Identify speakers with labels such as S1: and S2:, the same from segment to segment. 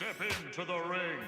S1: Step into the ring.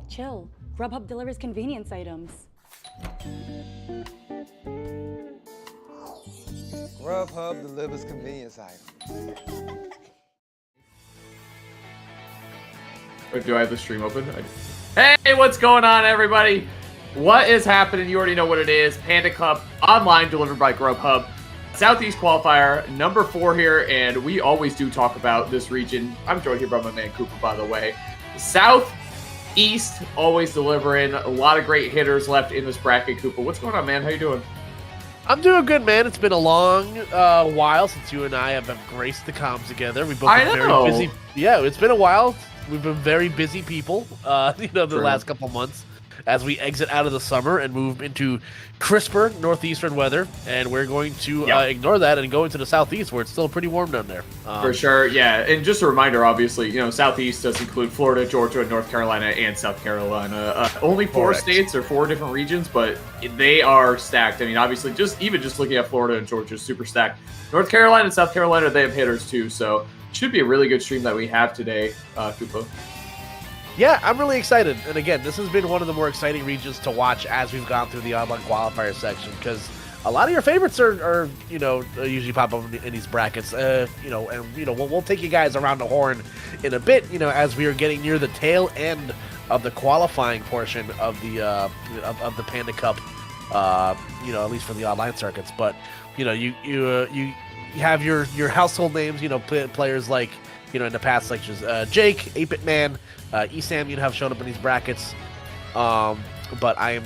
S2: Chill. Grubhub delivers convenience items.
S3: Grubhub delivers convenience items.
S4: Or do I have the stream open? Hey, what's going on, everybody? What is happening? You already know what it is. Panda Cup online delivered by Grubhub. Southeast Qualifier, number 4 here, and we always do talk about this region. I'm joined here by my man Cooper, by the way. Southeast, always delivering. A lot of great hitters left in this bracket. Cooper, what's going on, man? How you doing?
S5: I'm doing good, man. It's been a long while since you and I have graced the comms together. We've both been very busy. Yeah, it's been a while. We've been very busy people, the last couple months as we exit out of the summer and move into crisper northeastern weather. And we're going to ignore that and go into the southeast where it's still pretty warm down there.
S4: For sure, yeah. And just a reminder, obviously, southeast does include Florida, Georgia, North Carolina, and South Carolina. Only 4 states or 4 different regions, but they are stacked. I mean, obviously, just looking at Florida and Georgia is super stacked. North Carolina and South Carolina, they have hitters too, so should be a really good stream that we have today, Koopa.
S5: Yeah, I'm really excited. And again, this has been one of the more exciting regions to watch as we've gone through the online qualifier section, because a lot of your favorites are usually pop up in these brackets. We'll take you guys around the horn in a bit, as we are getting near the tail end of the qualifying portion of the of the Panda Cup, at least for the online circuits. But you have your household names, players like in the past, like just Jake, 8-Bit Man, Esam, have shown up in these brackets. But I am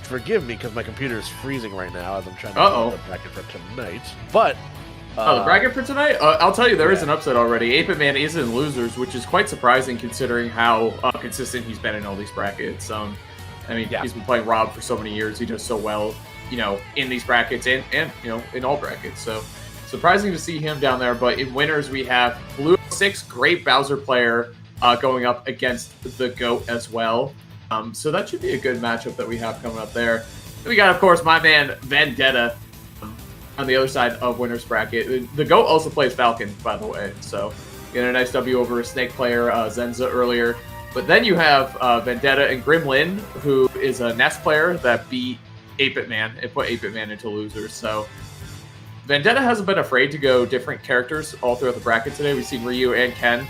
S5: forgive me because my computer is freezing right now as I'm trying to do the bracket for tonight. But
S4: the bracket for tonight? I'll tell you, there is an upset already. 8-Bit Man is in losers, which is quite surprising considering how consistent he's been in all these brackets. He's been playing Rob for so many years. He does so well, in these brackets and in all brackets. So surprising to see him down there. But in winners, we have Blue 6, great Bowser player, going up against the GOAT as well. So that should be a good matchup that we have coming up there. Then we got, of course, my man Vendetta on the other side of winners bracket. The GOAT also plays Falcon, by the way. So get a nice W over a Snake player, Zenza, earlier. But then you have Vendetta and Gremlin, who is a Nest player that beat 8-Bit Man and put 8-Bit Man into losers. So Vendetta hasn't been afraid to go different characters all throughout the bracket today. We've seen Ryu and Ken.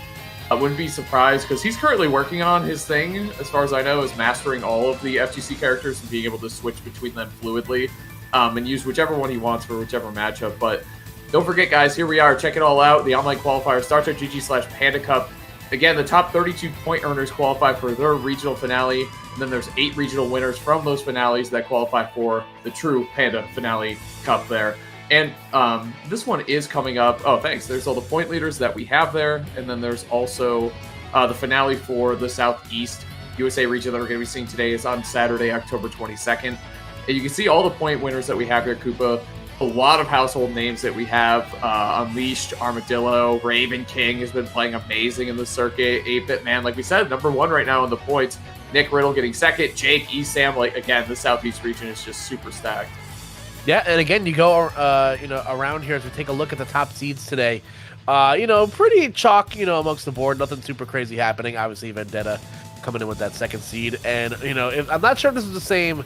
S4: I wouldn't be surprised because he's currently working on his thing, as far as I know, is mastering all of the FGC characters and being able to switch between them fluidly and use whichever one he wants for whichever matchup. But don't forget, guys, here we are. Check it all out. The online qualifier, StarTrek.gg/Panda Cup. Again, the top 32 point earners qualify for their regional finale. And then there's 8 regional winners from those finales that qualify for the true Panda Finale Cup there. And this one is coming up. Oh, thanks. There's all the point leaders that we have there. And then there's also the finale for the Southeast USA region that we're going to be seeing today is on Saturday, October 22nd. And you can see all the point winners that we have here, Koopa. A lot of household names that we have. Unleashed, Armadillo, Raven King has been playing amazing in the circuit. 8-Bit Man, like we said, #1 right now in the points. Nick Riddle getting second. Jake, Esam, like, again, the Southeast region is just super stacked.
S5: Yeah, and again, you go, around here as we take a look at the top seeds today. Pretty chalk, amongst the board. Nothing super crazy happening. Obviously, Vendetta coming in with that second seed, and I'm not sure if this is the same,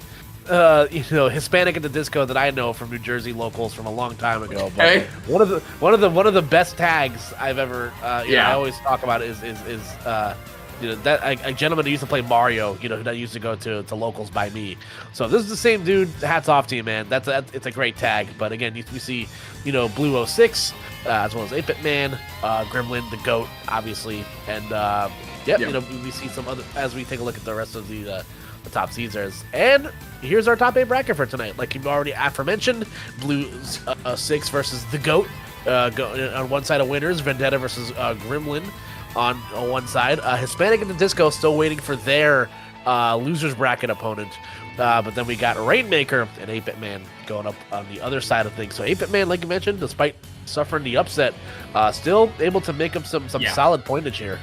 S5: Hispanic in the Disco that I know from New Jersey locals from a long time ago. But
S4: hey.
S5: one of the best tags I've ever, I always talk about is that a gentleman who used to play Mario, that used to go to locals by me. So this is the same dude. Hats off to you, man. It's a great tag. But again, we see, Blue 06, as well as 8-Bit Man, Gremlin, the GOAT, obviously, and we see some other as we take a look at the rest of the top seeds. And here's our top 8 bracket for tonight. Like you've already aforementioned, Blue 6 versus the GOAT. On one side of winners, Vendetta versus Gremlin. On one side, Hispanic in the Disco still waiting for their losers bracket opponent, but then we got Rainmaker and 8-Bit Man going up on the other side of things. So 8-Bit Man, like you mentioned, despite suffering the upset, still able to make up some solid pointage here.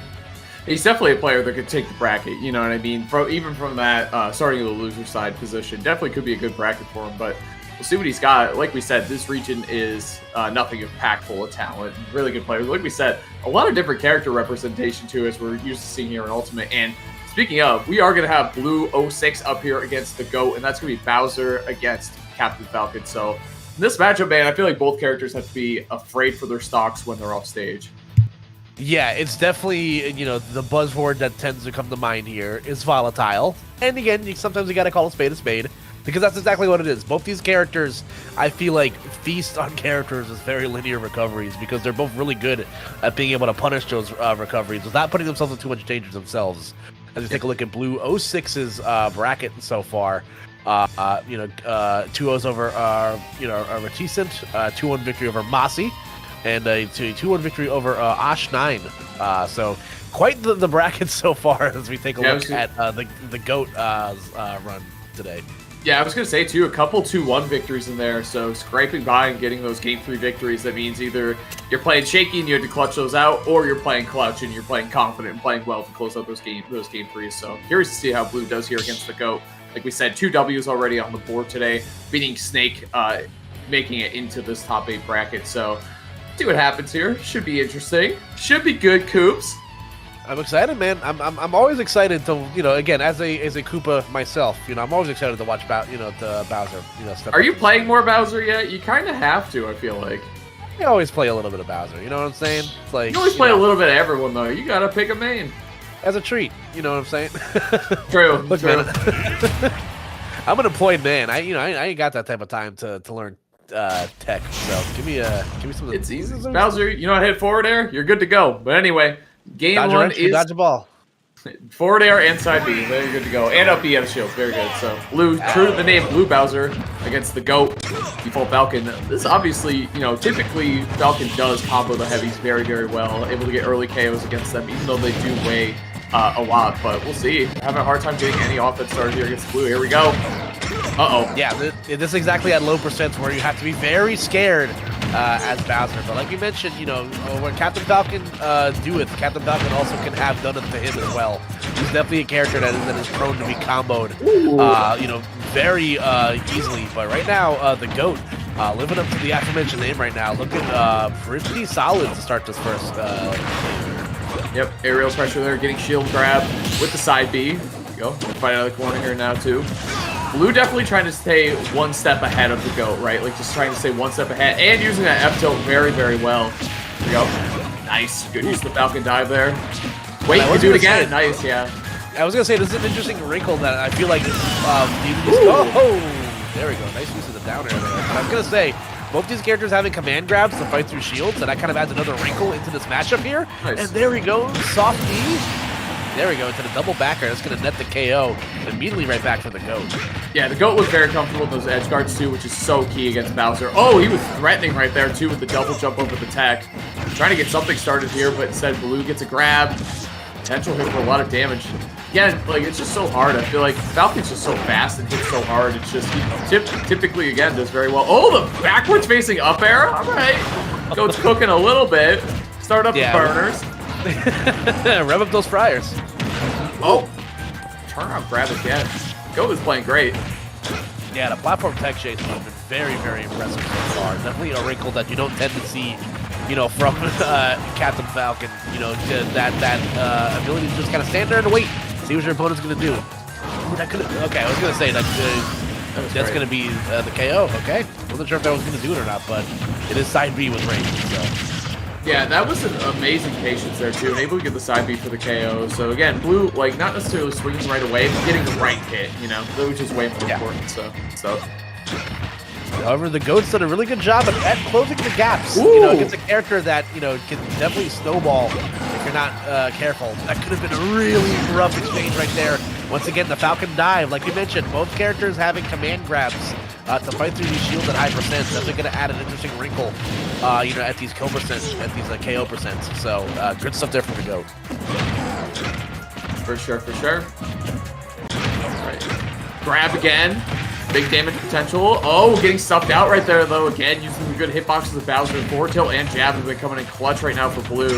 S4: He's definitely a player that could take the bracket, you know what I mean? Even from that starting of the loser side position, definitely could be a good bracket for him, but we'll see what he's got. Like we said, this region is nothing if packed full of talent. Really good players. Like we said, a lot of different character representation too, as we're used to seeing here in Ultimate. And speaking of, we are going to have Blue 06 up here against the GOAT, and that's going to be Bowser against Captain Falcon. So in this matchup, man, I feel like both characters have to be afraid for their stocks when they're off stage.
S5: Yeah, it's definitely, the buzzword that tends to come to mind here is volatile. And again, sometimes you got to call a spade, because that's exactly what it is. Both these characters, I feel like, feast on characters with very linear recoveries because they're both really good at being able to punish those recoveries without putting themselves in too much danger themselves. As you take a look at Blue 06's bracket so far, 2-0s over, Reticent, 2-1 victory over Mossy, and a 2-1 victory over Osh9. So quite the bracket so far as we take a look at the GOAT run today.
S4: Yeah, I was going to say, too, a couple 2-1 victories in there, so scraping by and getting those Game 3 victories, that means either you're playing shaky and you have to clutch those out, or you're playing clutch and you're playing confident and playing well to close out those Game 3s. So curious to see how Blue does here against the GOAT. Like we said, 2 Ws already on the board today, beating Snake, making it into this top 8 bracket. So see what happens here. Should be interesting. Should be good, Coops.
S5: I'm excited, man. I'm always excited to, again, as a Koopa myself, I'm always excited to watch the Bowser, stuff.
S4: Are you playing more Bowser yet? You kind of have to, I feel like.
S5: I always play a little bit of Bowser, you know what I'm saying? It's like,
S4: you always play a little bit of everyone, though. You gotta pick a main.
S5: As a treat, you know what I'm saying?
S4: True.
S5: Look,
S4: true.
S5: Man, I'm an employed man. I ain't got that type of time to learn tech. So give me some of the.
S4: It's easy. Bowser, hit forward air, you're good to go. But anyway, game
S5: dodge
S4: 1 is
S5: dodge a ball.
S4: Forward air and side B. Very good to go. And up B on shield. Very good. So Blue, true to the name, Blue Bowser against the GOAT, default Falcon. This typically Falcon does combo the heavies very, very well. Able to get early KOs against them, even though they do weigh a lot. But we'll see. Having a hard time getting any offense started here against Blue. Here we go. Uh-oh.
S5: Yeah, this is exactly at low percents where you have to be very scared as Bowser. But like you mentioned, what Captain Falcon doeth, Captain Falcon also can have done it to him as well. He's definitely a character that is prone to be comboed, very easily. But right now, the GOAT, living up to the aforementioned name right now, looking pretty solid to start this first.
S4: Yep, aerial pressure there, getting shield grab with the side B. There we go. Fight out of the corner here now, too. Blue definitely trying to stay one step ahead of the GOAT, right? Like, just trying to stay one step ahead and using that F-tilt very, very well. There we go. Nice. Good use of the Falcon dive there. Wait, you do it again. Nice, yeah.
S5: I was going to say, this is an interesting wrinkle that I feel like... oh, there we go. Nice use of the down air there. But I was going to say, both these characters having command grabs to fight through shields, and that kind of adds another wrinkle into this matchup here. Nice. And there we go. Soft knee. There we go, into the double backer. That's going to net the KO. Immediately right back for the GOAT.
S4: Yeah, the GOAT was very comfortable with those edge guards too, which is so key against Bowser. Oh, he was threatening right there too with the double jump over the tech. Trying to get something started here, but instead Blue gets a grab. Potential hit for a lot of damage. Again, like, it's just so hard. I feel like Falcon's just so fast and hits so hard. It's just, he typically, again, does very well. Oh, the backwards facing up air. All right. GOAT's cooking a little bit. Start up the burners.
S5: Rev up those fryers.
S4: Oh, turn around grab again. GOAT is playing great.
S5: Yeah, the platform tech chase has been very, very impressive so far. Definitely a wrinkle that you don't tend to see, you know, from Captain Falcon. You know, that ability to just kind of stand there and wait, see what your opponent's going to do. Ooh, that could okay, I was going to say that's going to be the KO. Okay, wasn't sure if that was going to do it or not, but it is side B with range. So.
S4: Yeah, that was an amazing patience there, too, and able to get the side B for the KO. So, again, Blue, like, not necessarily swinging right away, but getting the right hit, you know, which is way more important, so.
S5: However, the GOAT's done a really good job at closing the gaps.
S4: Ooh.
S5: You know, against a character that, you know, can definitely snowball if you're not careful. That could have been a really rough exchange right there. Once again, the Falcon dive, like you mentioned, both characters having command grabs to fight through these shields at high percents. That's going to add an interesting wrinkle, you know, at these KO percents, KO percents. So good stuff there from the GOAT.
S4: For sure, for sure. All right. Grab again. Big damage potential. Oh, getting stuffed out right there, though. Again, using the good hitboxes of Bowser. Forward tilt and jab have been coming in clutch right now for Blue.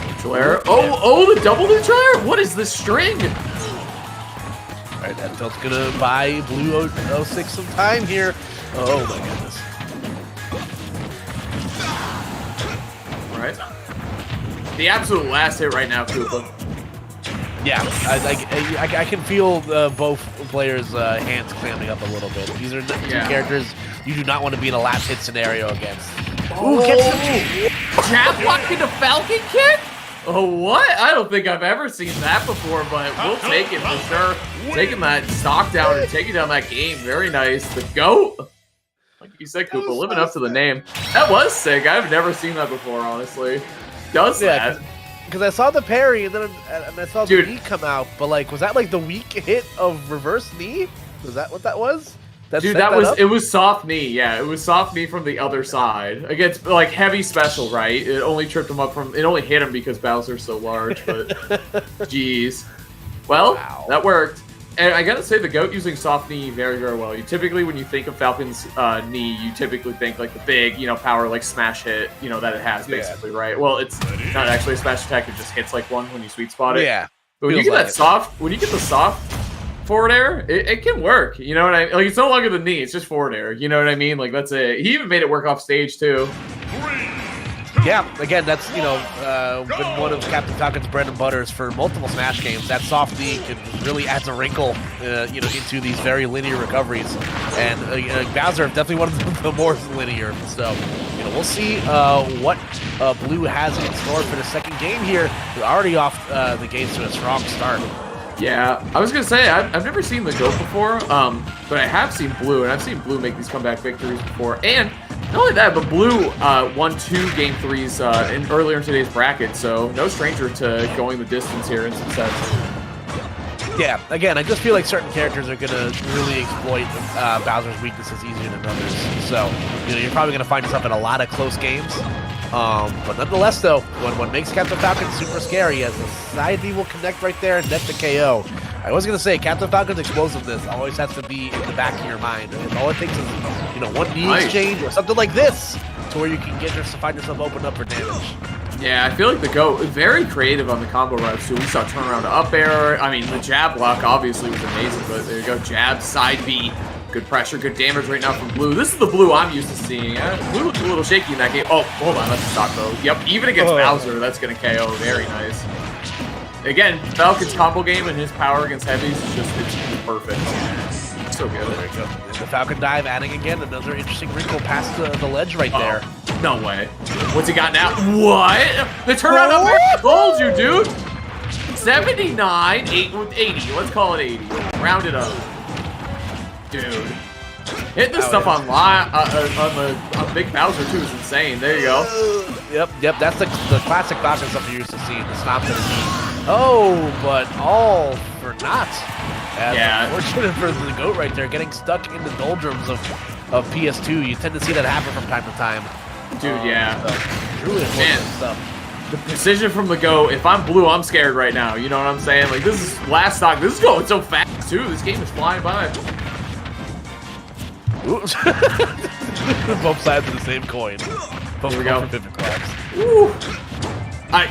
S4: Neutral air. Oh, the double neutral air? What is this string?
S5: All right, that tilt's going to buy Blue 06 some time here. Oh, my goodness.
S4: All right. The absolute last hit right now, Koopa.
S5: Yeah, I can feel both players' hands clamming up a little bit. These are two characters you do not want to be in a last hit scenario against.
S4: Oh, jab block into Falcon kick? Oh, what? I don't think I've ever seen that before, but we'll take it for sure. Taking that stock down and taking down that game. Very nice. The GOAT. Like you said, Koopa, living up to the name. That was sick. I've never seen that before, honestly. Does that?
S5: Because I saw the parry and then I saw the knee come out, but like, was that like the weak hit of reverse knee? Was that what that was?
S4: It was soft knee. Yeah, it was soft knee from the other side against like heavy special, right? It only tripped him up it only hit him because Bowser's so large, but jeez. Well, that worked. And I gotta say, the GOAT using soft knee very, very well. You typically, when you think of Falcon's knee, you typically think like the big, you know, power like smash hit, you know, that it has basically, right? Well, it's not actually a smash attack; it just hits like one when you sweet spot it.
S5: Yeah.
S4: But when you get that soft, when you get the soft forward air, it can work. You know what I mean? Like, it's no longer the knee; it's just forward air. You know what I mean? Like, that's it. He even made it work off stage too.
S5: Yeah, again, that's, you know, been one of Captain Falcon's bread and butters for multiple Smash games. That soft knee can really adds a wrinkle, you know, into these very linear recoveries. And Bowser definitely one of the more linear. So, you know, we'll see what Blue has in store for the second game here. We're already off the gates to a strong start.
S4: Yeah, I was gonna say I've never seen the GOAT before, but I have seen Blue, and I've seen Blue make these comeback victories before. And not only that, but Blue won 2 Game 3s earlier in today's bracket, so no stranger to going the distance here in success.
S5: Yeah, again, I just feel like certain characters are gonna really exploit Bowser's weaknesses easier than others. So, you know, you're probably gonna find yourself in a lot of close games. But nonetheless, though, what makes Captain Falcon super scary is the side B will connect right there and net the KO. I was going to say, Captain Falcon's explosiveness always has to be in the back of your mind. And all it takes is, you know, one knee exchange or something like this to where you can find yourself opened up for damage.
S4: Yeah, I feel like the GOAT is very creative on the combo routes, too. We saw turnaround to up air. I mean, the jab block obviously was amazing, but there you go. Jab, side B. Good pressure, good damage right now from Blue. This is the Blue I'm used to seeing. Blue looked a little shaky in that game. Oh, hold on, that's a stock though. Yep, even against Bowser, that's going to KO. Very nice. Again, Falcon's combo game and his power against heavies is just it's perfect. So good.
S5: There you go. And the Falcon dive adding again another interesting wrinkle past the ledge right there.
S4: No way. What's he got now? What? The turnaround up there? I told you, dude. 79, 80. Let's call it 80. Round it up. Dude. Hitting this stuff on Big Bowser too is insane. There you go.
S5: Yep. That's the classic Bowser stuff you're used to seeing. The stop and oh, but all for naught.
S4: Yeah.
S5: Unfortunate for the GOAT right there, getting stuck in the doldrums of PS2. You tend to see that happen from time to time.
S4: Dude, yeah.
S5: So, truly important stuff.
S4: The precision from the GOAT. If I'm blue, I'm scared right now. You know what I'm saying? Like, this is last stock. This is going so fast, too. This game is flying by.
S5: Both sides of the same coin. Both
S4: Here we go.
S5: For grabs.
S4: Woo.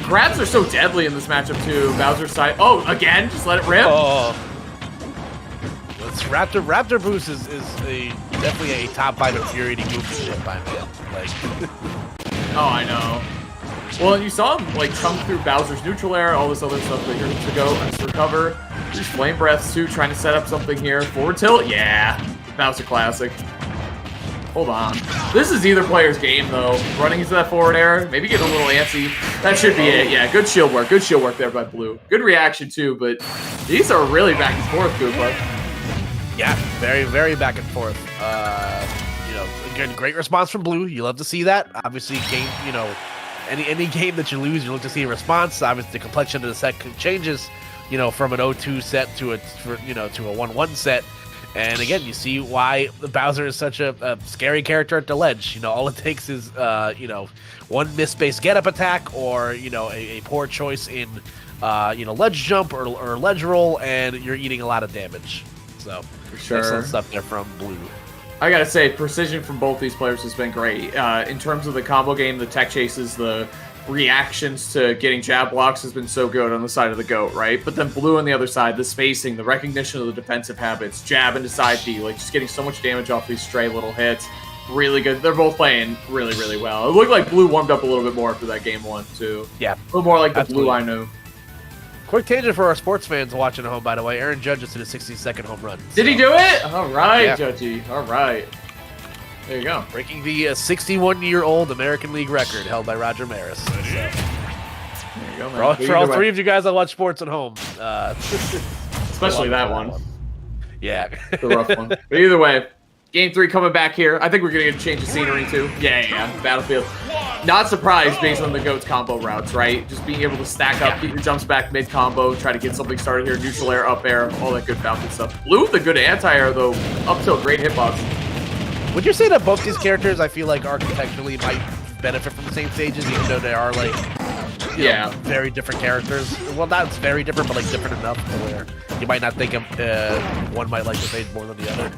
S4: Grabs are so deadly in this matchup, too. Bowser's side. Oh, again? Just let it rip?
S5: Oh. Raptor boost is definitely a top 5 infuriating move to hit by man. Like,
S4: oh, I know. Well, you saw him like chunk through Bowser's neutral air, all this other stuff that you're to go and recover. These flame breaths too, trying to set up something here. Forward tilt, yeah. Bowser classic. Hold on. This is either player's game though. Running into that forward air, maybe getting a little antsy. That should be it. Yeah, good shield work. Good shield work there by Blue. Good reaction too, but these are really back and forth, Koopa.
S5: Yeah, very, very back and forth. You know, again, great response from Blue. You love to see that. Obviously, game, you know, any game that you lose, you look to see a response. Obviously, the complexion of the set changes, you know, from an 0-2 set to a 1-1 set. And again, you see why Bowser is such a scary character at the ledge. You know, all it takes is, you know, one misspaced get-up attack or, you know, a poor choice in, you know, ledge jump or ledge roll, and you're eating a lot of damage. So,
S4: for sure.
S5: Excellent stuff there from Blue.
S4: I gotta say, precision from both these players has been great. In terms of the combo game, the tech chases, the reactions to getting jab blocks has been so good on the side of the GOAT, right? But then Blue on the other side, the spacing, the recognition of the defensive habits, jab into side B, like just getting so much damage off these stray little hits. Really good. They're both playing really, really well. It looked like Blue warmed up a little bit more after that game one, too.
S5: Yeah.
S4: A little more like the Blue I knew.
S5: Quick tangent for our sports fans watching at home, by the way. Aaron Judge just hit a 60-second home run.
S4: Did he do it? All right,
S5: Yeah.
S4: Judgy. All right. There you go.
S5: Breaking the 61-year-old American League record held by Roger Maris. So,
S4: There you go, man.
S5: for all three of you guys that watch sports at home.
S4: Especially that one.
S5: Yeah.
S4: The rough one. But either way, Game 3 coming back here. I think we're going to get a change of scenery, too. Yeah. Battlefield. Not surprised based on the GOAT's combo routes, right? Just being able to stack up, get your jumps back mid-combo, try to get something started here. Neutral air, up air, all that good Falcon stuff. Blue with a good anti-air, though. Up tilt, great hitbox.
S5: Would you say that both these characters, I feel like, architecturally might benefit from the same stages, even though they are, like, you know, very different characters? Well, not very different, but, like, different enough to where you might not think one might like the stage more than the other.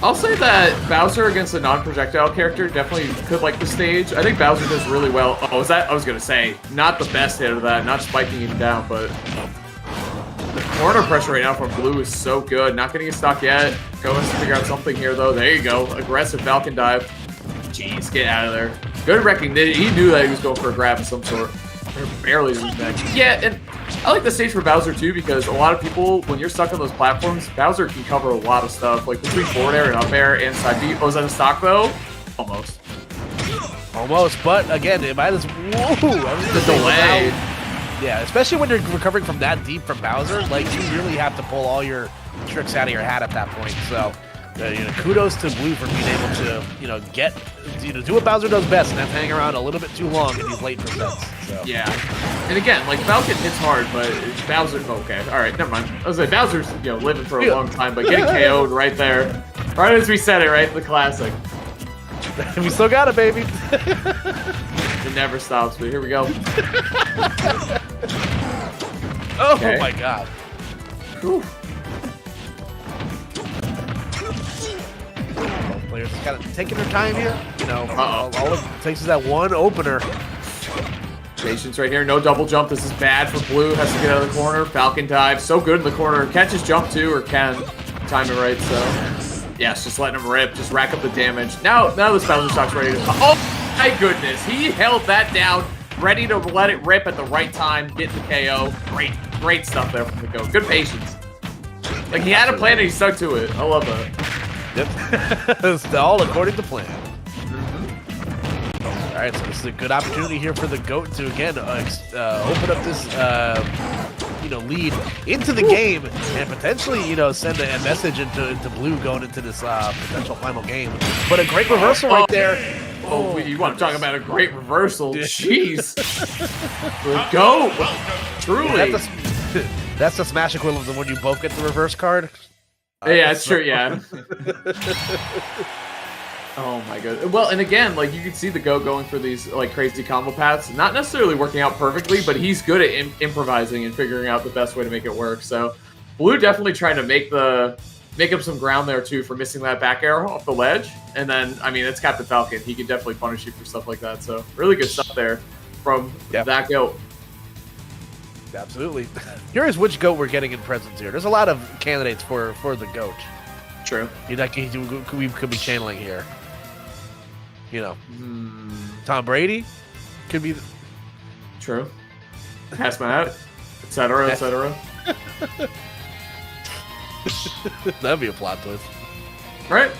S4: I'll say that Bowser against a non-projectile character definitely could like the stage. I think Bowser does really well. Oh, I was going to say, not the best hit of that, not spiking him down, but the corner pressure right now from Blue is so good. Not getting a stock yet. Go has to figure out something here, though. There you go. Aggressive Falcon dive. Jeez, get out of there. Good recognition. He knew that he was going for a grab of some sort. They're barely losing back. Yeah, and I like the stage for Bowser, too, because a lot of people, when you're stuck on those platforms, Bowser can cover a lot of stuff, like between forward air and up air and side B. Oh, is that a stock, though? Almost.
S5: Almost, but again, it might as
S4: The delay.
S5: Yeah, especially when you're recovering from that deep from Bowser, like, you really have to pull all your tricks out of your hat at that point. So, you know, kudos to Blue for being able to, you know, do what Bowser does best, and that's hang around a little bit too long in these late percents. So.
S4: Yeah, and again, like Falcon hits hard, but Bowser. Okay, all right, never mind. I was like, Bowser's living for a long time, but getting KO'd right there, right as we said it, right, the classic.
S5: We still got it, baby.
S4: It never stops. But here we go.
S5: Oh my God.
S4: Whew.
S5: Players just kind of taking their time here. You know, all it takes is that one opener.
S4: Patience right here. No double jump. This is bad for Blue. Has to get out of the corner. Falcon dive. So good in the corner. Catches jump too, or can time it right. So yes, just letting him rip. Just rack up the damage. Now this Bowser stock's ready to come. Oh my goodness. He held that down ready to let it rip at the right time, get the KO. Great stuff there from the GOAT. Good patience. Like, he had a plan and he stuck to it. I love that.
S5: Yep. It's all according to plan. All right, so this is a good opportunity here for the GOAT to, again, open up this, lead into the game and potentially, send a message into Blue going into this potential final game. But a great reversal right there.
S4: Oh, you want to talk about a great reversal? Jeez. The GOAT. Truly.
S5: That's the Smash equivalent of when you both get the reverse card.
S4: Yeah, it's true, yeah. Oh my god. Well, and again, like, you can see the GOAT going for these like crazy combo paths, not necessarily working out perfectly, but he's good at improvising and figuring out the best way to make it work. So Blue definitely trying to make up some ground there too for missing that back arrow off the ledge. And then, I mean, it's Captain Falcon. He can definitely punish you for stuff like that. So really good stuff there from that GOAT.
S5: Absolutely. Curious which GOAT we're getting in presents here. There's a lot of candidates for the GOAT.
S4: True.
S5: We could be channeling here. Tom Brady could be.
S4: True. Pass Matt, etc., etc.
S5: That'd be a plot twist.
S4: Right?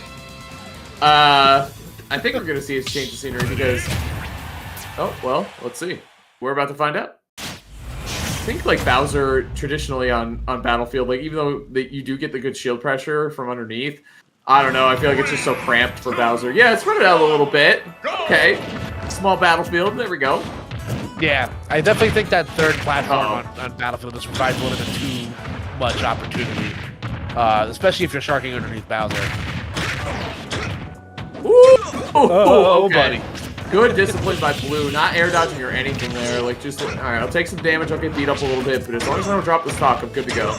S4: I think we're gonna see us change the scenery because. Oh well, let's see. We're about to find out. I think like Bowser traditionally on Battlefield, like even though you do get the good shield pressure from underneath, I don't know. I feel like it's just so cramped for Bowser. Yeah, let's run it out a little bit. Okay, small Battlefield. There we go.
S5: Yeah, I definitely think that third platform on Battlefield just provides a little bit too much opportunity, especially if you're sharking underneath Bowser.
S4: Ooh,
S5: okay.
S4: Buddy. Good discipline by Blue, not air dodging or anything there. Like, just, all right, I'll take some damage, I'll get beat up a little bit, but as long as I don't drop the stock, I'm good to go.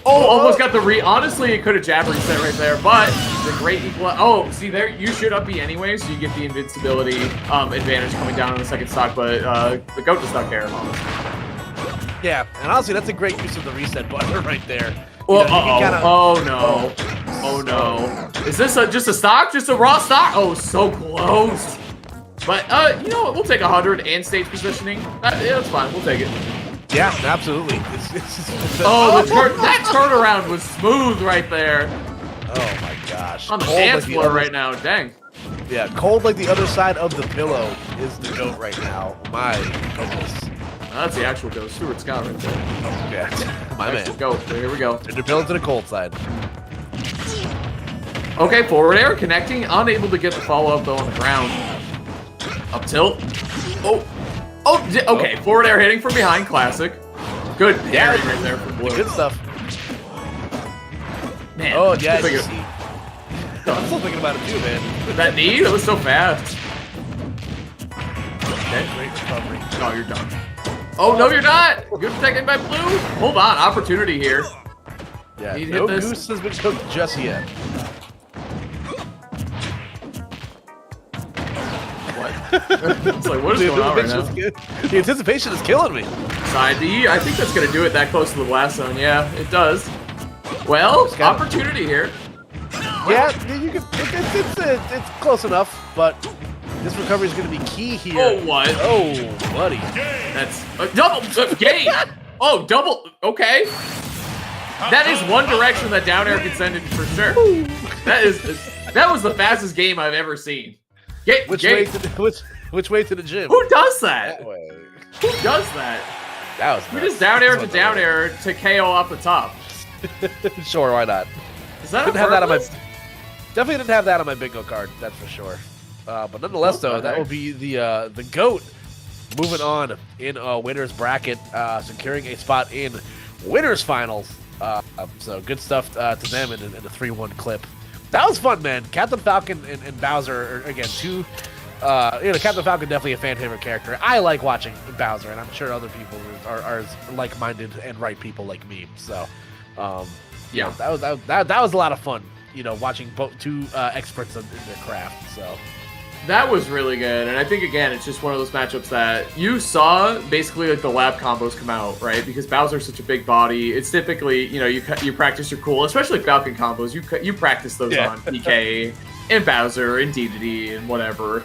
S4: Oh, almost got the honestly, it could have jab reset right there, but the great equal. Oh, see there, you should up B anyway, so you get the invincibility advantage coming down on the second stock, but the GOAT does not care.
S5: Yeah, and honestly, that's a great use of the reset button right there.
S4: Well, oh no. Oh no. Is this just a stock? Just a raw stock? Oh, so close. But, you know what? We'll take 100 and stage positioning. Yeah, that's fine. We'll take it.
S5: Yeah, absolutely.
S4: That turnaround was smooth right there.
S5: Oh my gosh.
S4: On the dance floor right now. Dang.
S5: Yeah, cold like the other side of the pillow is the GOAT right now. My goodness.
S4: That's the actual GOAT. Stuart Scott right there.
S5: Yeah, my man.
S4: GOAT. Here we go.
S5: Turn the pillow to the cold side.
S4: Okay, forward air connecting. Unable to get the follow-up though on the ground. Up tilt. Okay, forward air hitting from behind. Classic. Good parry right there for Blue.
S5: Good stuff.
S4: Man.
S5: Oh, yeah. I'm still thinking about it too, man.
S4: That knee? That was so fast.
S5: Okay, great recovery.
S4: Oh, you're done. Oh, no, you're not. Good protected by Blue. Hold on. Opportunity here.
S5: Yeah,
S4: Need to
S5: no
S4: hit this.
S5: goose has been cooked just yet.
S4: It's like, what is going on right now?
S5: The anticipation is killing me.
S4: Side D, I think that's going to do it that close to the blast zone. Yeah, it does. Well, opportunity here.
S5: Yeah, you can. It's close enough, but this recovery is going to be key here.
S4: Oh, what?
S5: Oh, buddy.
S4: That's double game. Oh, double. Okay. That is one direction that down air can send it for sure. That was the fastest game I've ever seen.
S5: Which way to the gym?
S4: Who does that?
S5: That way.
S4: Who does that?
S5: That was
S4: You just down air to down air to KO off the top.
S5: Sure, why not?
S4: Is that
S5: Definitely didn't have that on my bingo card. That's for sure. But nonetheless, though, that will be the GOAT moving on in winners bracket, securing a spot in winners finals. So good stuff to them in the 3-1 clip. That was fun, man. Captain Falcon and Bowser are, again, two. Captain Falcon definitely a fan favorite character. I like watching Bowser, and I'm sure other people are like-minded and right people like me. So, yeah, that was a lot of fun. Watching two experts in their craft. So.
S4: That was really good, and I think, again, it's just one of those matchups that you saw basically like the lab combos come out, right? Because Bowser's such a big body. It's typically, you practice your cool, especially Falcon combos. You practice those on PK and Bowser and DDD and whatever.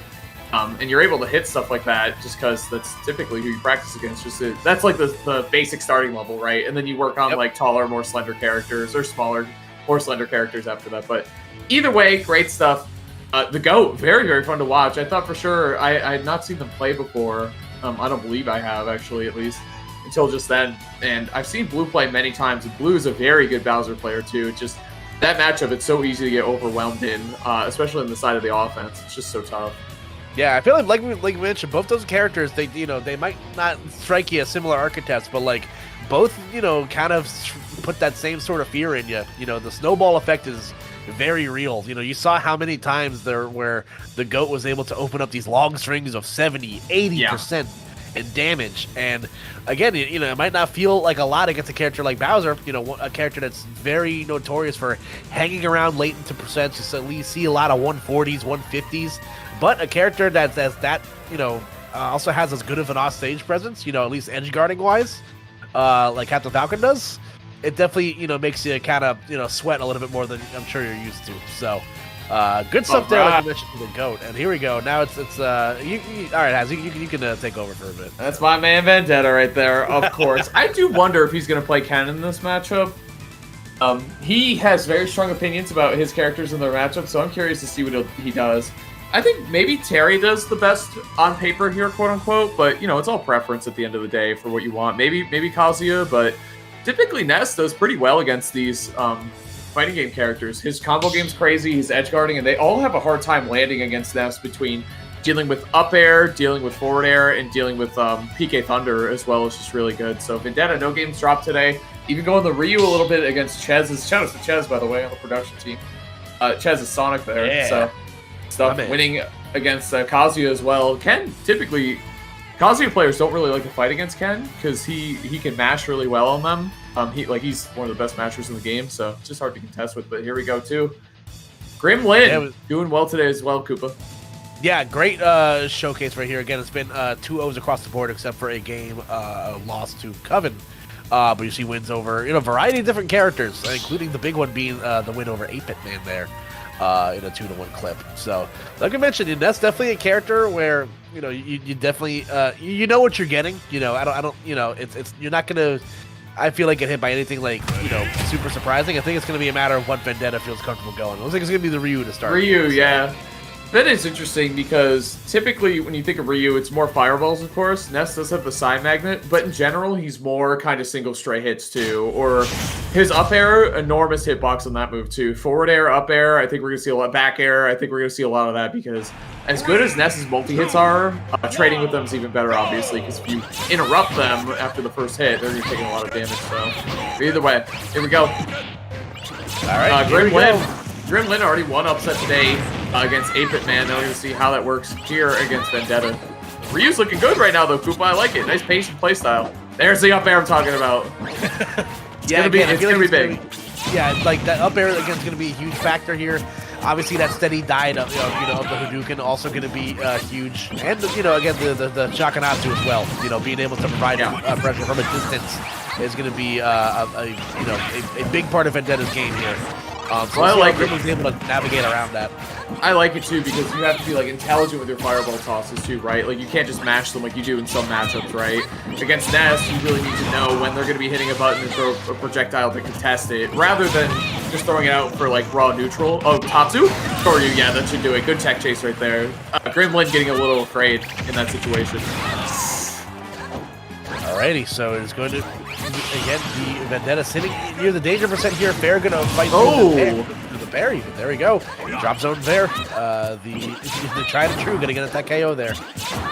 S4: and you're able to hit stuff like that just because that's typically who you practice against. That's like the basic starting level, right? And then you work on like taller, more slender characters, or smaller, more slender characters after that. But either way, great stuff. The GOAT, very, very fun to watch. I thought for sure I had not seen them play before. I don't believe I have, actually, at least, until just then. And I've seen Blue play many times. And Blue is a very good Bowser player, too. Just that matchup, it's so easy to get overwhelmed in, especially on the side of the offense. It's just so tough.
S5: Yeah, I feel like we mentioned, both those characters, they might not strike you as similar archetypes, but like both, kind of put that same sort of fear in you. The snowball effect is very real. You saw how many times there where the GOAT was able to open up these long strings of 70, 80% in damage. And again, it might not feel like a lot against a character like Bowser, a character that's very notorious for hanging around late into percents. You at least see a lot of 140s, 150s. But a character that also has as good of an off-stage presence, at least edge-guarding wise, like Captain Falcon does, it definitely, makes you kind of, sweat a little bit more than I'm sure you're used to. So, good stuff there, like you mentioned, for the GOAT. And here we go. Now it's all right, Haz, you can take over for a bit.
S4: That's my man Vendetta right there, of course. I do wonder if he's going to play Ken in this matchup. He has very strong opinions about his characters in their matchup, so I'm curious to see what he does. I think maybe Terry does the best on paper here, quote unquote, but it's all preference at the end of the day for what you want. Maybe Kazuya, but typically Ness does pretty well against these fighting game characters. His combo game's crazy, he's edge guarding, and they all have a hard time landing against Ness between dealing with up air, dealing with forward air, and dealing with PK Thunder as well is just really good. So Vendetta, no games dropped today. Even going the Ryu a little bit against Ches. Shout out to Ches, by the way, on the production team. Ches is Sonic there,
S5: yeah.
S4: So stuff winning against Kazuya as well. Ken, typically, Kazuya players don't really like to fight against Ken because he can mash really well on them. He's one of the best mashers in the game, so it's just hard to contest with. But here we go too. Gremlin doing well today as well, Koopa.
S5: Yeah, great showcase right here. Again, it's been 2 O's across the board except for a game loss to Coven. But you see wins over a variety of different characters, including the big one being the win over 8-Bit Man there. In a 2-1 clip. So, like I mentioned, that's definitely a character where you definitely you know what you're getting. I don't it's you're not gonna. I feel like get hit by anything like super surprising. I think it's gonna be a matter of what Vendetta feels comfortable going. It looks like it's gonna be the Ryu to start.
S4: Ryu, yeah. That is interesting because typically when you think of Ryu, it's more fireballs, of course. Ness does have the side magnet, but in general, he's more kind of single stray hits too. Or his up air, enormous hitbox on that move too. Forward air, up air, I think we're going to see a lot. Back air, I think we're going to see a lot of that because as good as Ness's multi-hits are, trading with them is even better, obviously, because if you interrupt them after the first hit, they're going to be taking a lot of damage. So either way, here we go.
S5: All right,
S4: Gremlin already won upset today against 8-Bit Man. Now we're going to see how that works here against Vendetta. Ryu's looking good right now, though, Koopa. I like it. Nice patient playstyle. There's the up air I'm talking about. It's going to be big.
S5: Like that up air again is going to be a huge factor here. Obviously, that steady diet of the Hadouken also going to be huge, and again the Shakanatsu as well. Being able to provide pressure from a distance is going to be a big part of Vendetta's game here. So I like it. Able to navigate around that.
S4: I like it too because you have to be intelligent with your fireball tosses too, right? You can't just mash them like you do in some matchups, right? Against Ness, you really need to know when they're going to be hitting a button and throw a projectile to contest it, rather than just throwing it out for raw neutral. Oh, Tatsu? For you, yeah, that should do it. Good tech chase right there. Gremlin getting a little afraid in that situation.
S5: Alrighty, so it's going to again the Vendetta sitting near the danger percent here. Fair going to fight through the parry. There we go. Drop zone there. The tried and true going to get that KO there.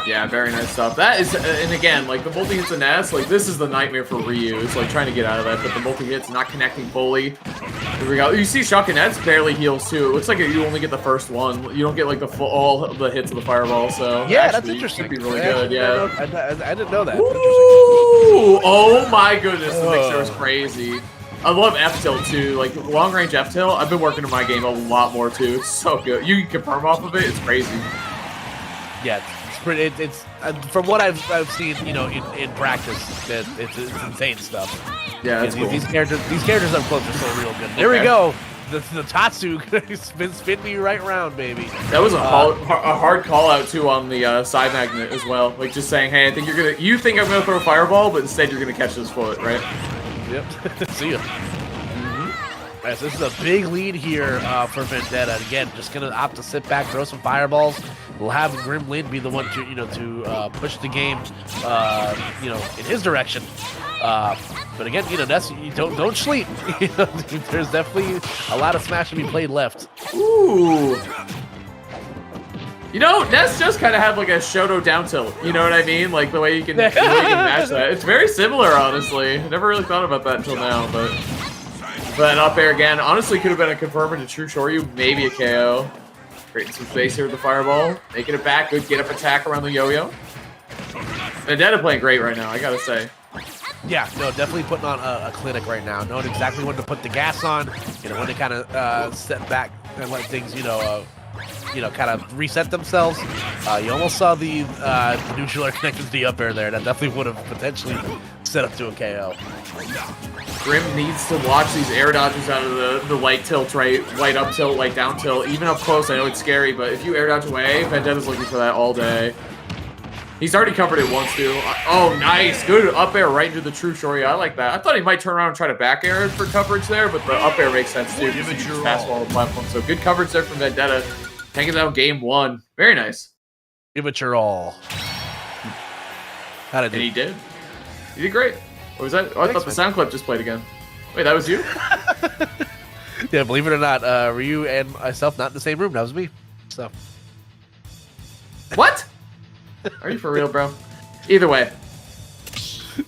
S4: Yeah, very nice stuff. That is, and again, the multi-hits in S, this is the nightmare for Ryu. It's trying to get out of that, but the multi-hits not connecting fully. Here we go. You see Shakanet's barely heals too. It looks like you only get the first one. You don't get all the hits of the fireball, so
S5: yeah, that's interesting.
S4: Could be really good, yeah.
S5: I didn't know that.
S4: Ooh, oh my goodness, the mixer is crazy. I love F-tilt too, long range F-tilt. I've been working on my game a lot more too. It's so good. You can confirm off of it. It's crazy.
S5: Yeah, it's pretty. It's from what I've seen, in practice, that it's insane stuff.
S4: Yeah, that's cool.
S5: These characters up close are so real good. There we go. the Tatsu spin me right round, baby.
S4: That was a hard call out too on the side magnet as well. Like just saying, hey, I think you think I'm gonna throw a fireball, but instead you're gonna catch this foot, right?
S5: Yep. See ya. Right, so this is a big lead here for Vendetta. Again, just gonna opt to sit back, throw some fireballs. We'll have Gremlin be the one to push the game, in his direction. But again, Ness, you don't sleep. There's definitely a lot of Smash to be played left.
S4: Ooh. Ness just kind of had like a Shoto down tilt. You know what I mean? Like the way you can match that. It's very similar, honestly. I never really thought about that until now, but up air again. Honestly, could have been a confirmer to true Shoryu, maybe a KO. Creating some space here with the fireball. Making it back. Good get up attack around the yo-yo. Vendetta playing great right now, I gotta say.
S5: Yeah, no, definitely putting on a clinic right now. Knowing exactly when to put the gas on, when to kind of step back and let things, kind of reset themselves. You almost saw the neutral air connected to the up air there. That definitely would have potentially set up to a KO.
S4: Grim needs to watch these air dodges out of the light tilt, right? Light up tilt, light down tilt. Even up close, I know it's scary, but if you air dodge away, Vendetta's looking for that all day. He's already covered it once, too. Oh, nice. Good up air right into the true Shoryu. I like that. I thought he might turn around and try to back air for coverage there, but the up air makes sense, too. Give it your pass wall the platform. So good coverage there from Vendetta. Taking down game 1. Very nice.
S5: Give it your all.
S4: And he did. He did great. What was that? Oh, I thought the sound clip just played again. Wait, that was you?
S5: Yeah, believe it or not, Ryu and myself not in the same room. That was me. So.
S4: What? Are you for real, bro? Either way.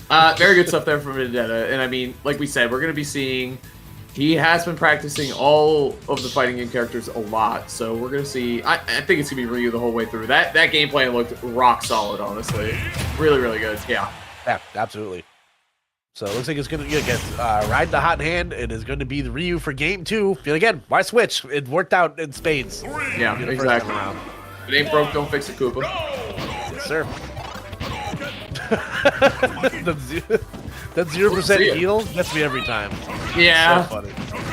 S4: Very good stuff there from Vendetta. And I mean, like we said, we're going to be seeing... He has been practicing all of the fighting game characters a lot. So we're going to see... I think it's going to be Ryu the whole way through. That gameplay looked rock solid, honestly. Really, really good. Yeah.
S5: Yeah, absolutely. So it looks like it's going to get ride the hot hand. It is going to be the Ryu for game 2. And again, why switch? It worked out in spades.
S4: Yeah, exactly. If it ain't broke, don't fix it, Koopa.
S5: Yes, sir. That 0% heal gets me every time.
S4: Yeah.
S5: So funny.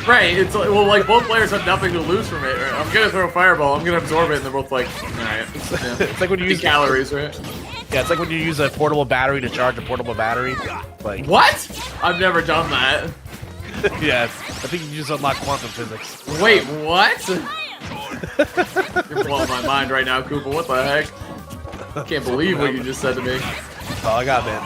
S4: Right. It's like both players have nothing to lose from it. Right? I'm gonna throw a fireball. I'm gonna absorb it, and they're both like, all right. Yeah.
S5: It's like when you use
S4: calories, right?
S5: Yeah, it's like when you use a portable battery to charge a portable battery. Like
S4: what? I've never done that.
S5: Yeah, I think you just unlock quantum physics.
S4: Wait, what? You're blowing my mind right now, Koopa. What the heck? I can't believe what you just said to me.
S5: Oh, I got man.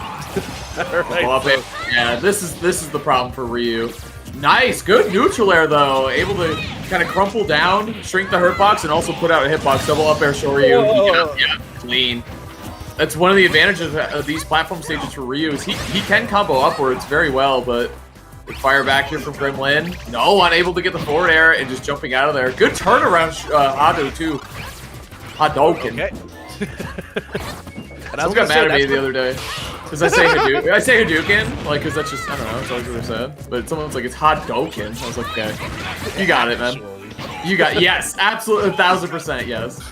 S4: Right, yeah, this is the problem for Ryu. Nice, good neutral air though. Able to kind of crumple down, shrink the hurt box, and also put out a hitbox. Double up air Shoryu. Yeah, clean. That's one of the advantages of these platform stages for Ryu is he can combo upwards very well, but fire back here from Gremlin. No, unable to get the forward air and just jumping out of there. Good turnaround, Hado too. Hadoken.
S5: Okay.
S4: Someone got mad at me the other day because I say Hadouken. I say Hadouken, like, because that's just, I don't know, it's always what I said. But someone's like, it's Hadoken. I was like, okay, you got it, man. You got, yes, absolutely, 1000%, yes.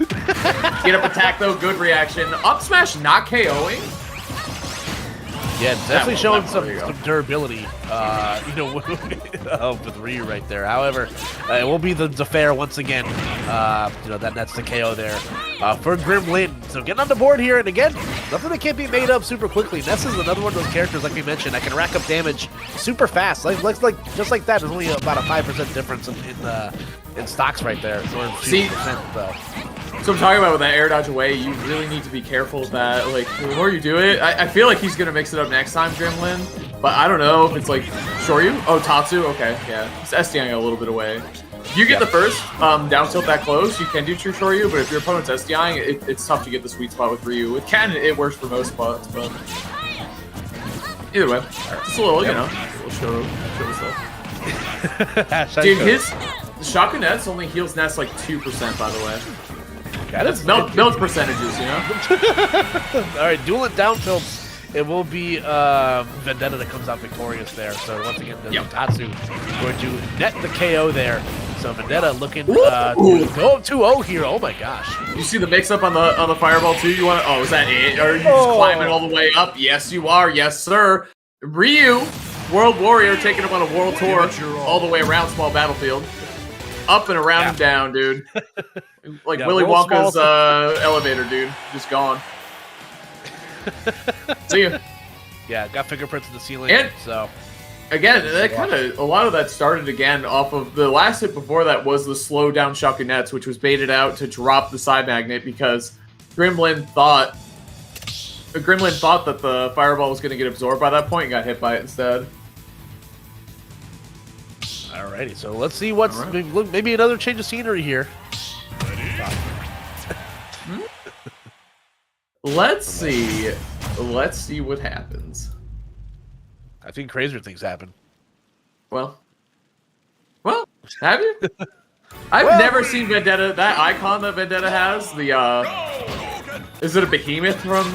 S4: Get up attack though, good reaction. Up smash not KOing.
S5: Yeah, definitely showing some durability, with Ryu right there. However, it will be the fair once again. That's the KO there for Gremlin. So getting on the board here, and again, nothing that can't be made up super quickly. Ness is another one of those characters, like we mentioned, that can rack up damage super fast. Like just like that. There's only about a 5% difference in stocks right there. So
S4: see. So I'm talking about with that air dodge away, you really need to be careful with that. Like, the more you do it, I feel like he's going to mix it up next time, Gremlin. But I don't know if it's like, Shoryu? Oh, Tatsu? Okay, yeah. He's SDIing a little bit away. If you get the first down tilt that close, you can do true Shoryu, but if your opponent's SDIing, it's tough to get the sweet spot with Ryu. With Ken, it works for most spots, but either way, just a little, a little show stuff. Dude, the shotgun Ness only heals Ness like 2%, by the way. That's melt percentages, All
S5: right, duel it down tilts. It will be Vendetta that comes out victorious there. So once again, Tatsu going to net the KO there. So Vendetta looking to go 2-0 here. Oh my gosh!
S4: You see the mix-up on the fireball too? You want? Oh, is that it? Are you just climbing all the way up? Yes, you are. Yes, sir. Ryu, World Warrior, taking him on a world tour all the way around small battlefield. up and around and down, dude. Like Willy
S5: world's
S4: Wonka's
S5: smallest-
S4: elevator, dude. Just gone. See ya.
S5: Yeah, got fingerprints in the ceiling.
S4: And-
S5: so
S4: Again, that kind of a lot of that started again off of the last hit before that was the slow down Shokunettes, which was baited out to drop the side magnet because Gremlin thought that the fireball was going to get absorbed by that point and got hit by it instead.
S5: alrighty, so let's see what's
S4: Alright.
S5: maybe another change of scenery here.
S4: Let's see what happens.
S5: I think crazier things happen.
S4: Well, have you? I've never seen Vendetta. That icon that Vendetta has, the is it a behemoth from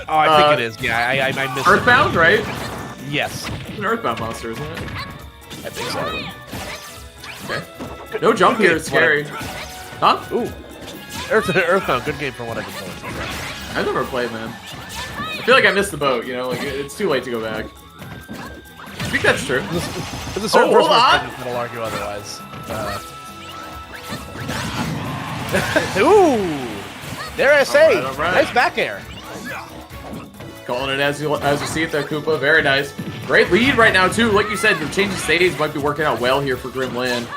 S5: Oh, I think it is. Yeah, I missed
S4: Earthbound, right?
S5: it. Yes,
S4: It's an Earthbound monster, isn't it?
S5: I think so.
S4: Okay. No jump here, it's scary. Huh?
S5: Ooh, Earthbound, good game for what I can play.
S4: I've never played, man. I feel like I missed the boat, you know? Like, it's too late to go back. I think that's true.
S5: There's a certain
S4: hold
S5: person
S4: on.
S5: that'll argue otherwise. Ooh, dare I say,
S4: All right.
S5: nice back air.
S4: Calling it as you see it there, Koopa. Very nice. Great lead right now, too. Like you said, the change of stage might be working out well here for Gremlin.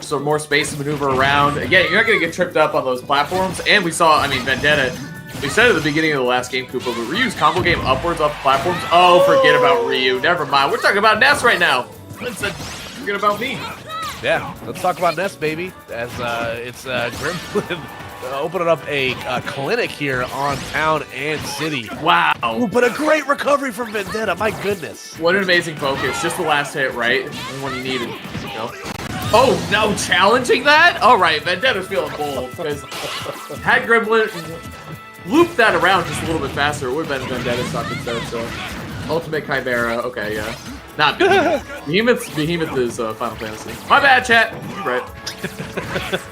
S4: So more space to maneuver around. Again, you're not going to get tripped up on those platforms. And we saw, I mean, Vendetta. We said at the beginning of the last game, Koopa, but Ryu's combo game upwards off platforms. Oh, forget about Ryu. Never mind. We're talking about Ness right now. Forget about me.
S5: Yeah, let's talk about Ness, baby. As it's Gremlin opening up a clinic here on Town and City.
S4: Wow.
S5: Ooh, but a great recovery from Vendetta. My goodness.
S4: What an amazing focus. Just the last hit, right? And when you needed. You know? Oh, no, challenging that? All right, Vendetta's feeling bold. Because had Gremlin looped that around just a little bit faster, it would have been Vendetta's stock instead. So, Ultimate Chimera. Okay, yeah. Not Behemoth. Behemoth is Final Fantasy. My bad, chat. You're right.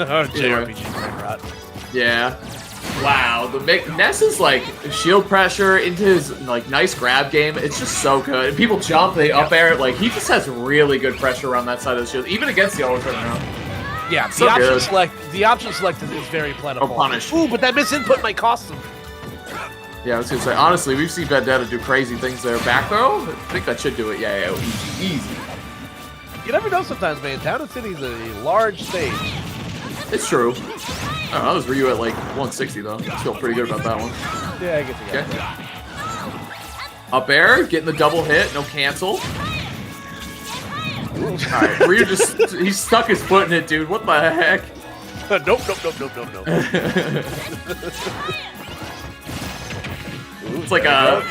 S5: Oh, JRPG brain rot.
S4: Yeah. Wow. Ness's like shield pressure into his like nice grab game. It's just so good. And people jump, they up air it. Like he just has really good pressure around that side of the shield, even against the auto turnaround.
S5: Yeah,
S4: So
S5: the option
S4: good.
S5: selected is very plentiful.
S4: Oh, punish.
S5: Ooh, but that misinput might cost him.
S4: Yeah, I was gonna say honestly, we've seen Vendetta do crazy things there. Back throw? I think that should do it. Yeah, easy.
S5: You never know sometimes, man. Town and City's a large stage.
S4: It's true. I don't know, that was Ryu at like 160 though. I feel pretty good about that one.
S5: Yeah, I get you.
S4: Okay. Up air, getting the double hit, no cancel. Alright, Ryu he stuck his foot in it, dude. What the heck?
S5: Nope.
S4: It's like a...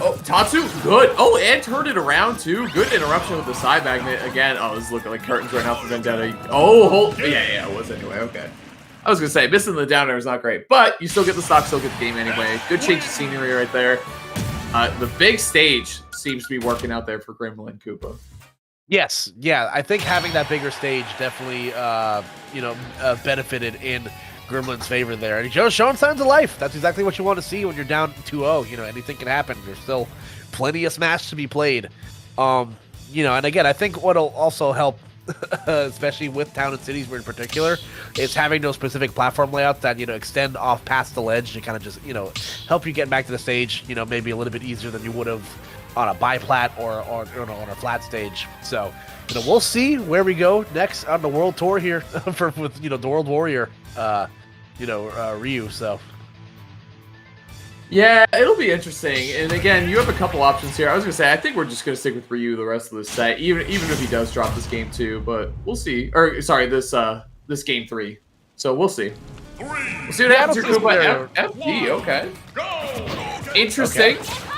S4: Oh, Tatsu, good. Oh, and turned it around, too. Good interruption with the side magnet. Again, oh, this is looking like curtains right now for Vendetta. Oh, yeah, it was anyway. Okay. I was going to say, missing the down air is not great. But you still get the stock, still get the game anyway. Good change of scenery right there. The big stage seems to be working out there for Gremlin Koopa.
S5: Yes, yeah. I think having that bigger stage definitely, benefited in Gremlin's favor there. And he's showing signs of life. That's exactly what you want to see when you're down 2-0. You know, anything can happen. There's still plenty of Smash to be played. And again, I think what'll also help, especially with Town and Cities in particular, is having those specific platform layouts that, extend off past the ledge to kind of just, help you get back to the stage, maybe a little bit easier than you would have on a biplat or on a flat stage. So, we'll see where we go next on the world tour here with the World Warrior, Ryu. So,
S4: yeah, it'll be interesting. And again, you have a couple options here. I was gonna say, I think we're just gonna stick with Ryu the rest of the set, even if he does drop this game too. But we'll see. Or sorry, this game 3. So we'll see. We'll see what happens here, Koopa. FD, okay. Interesting.
S5: Okay.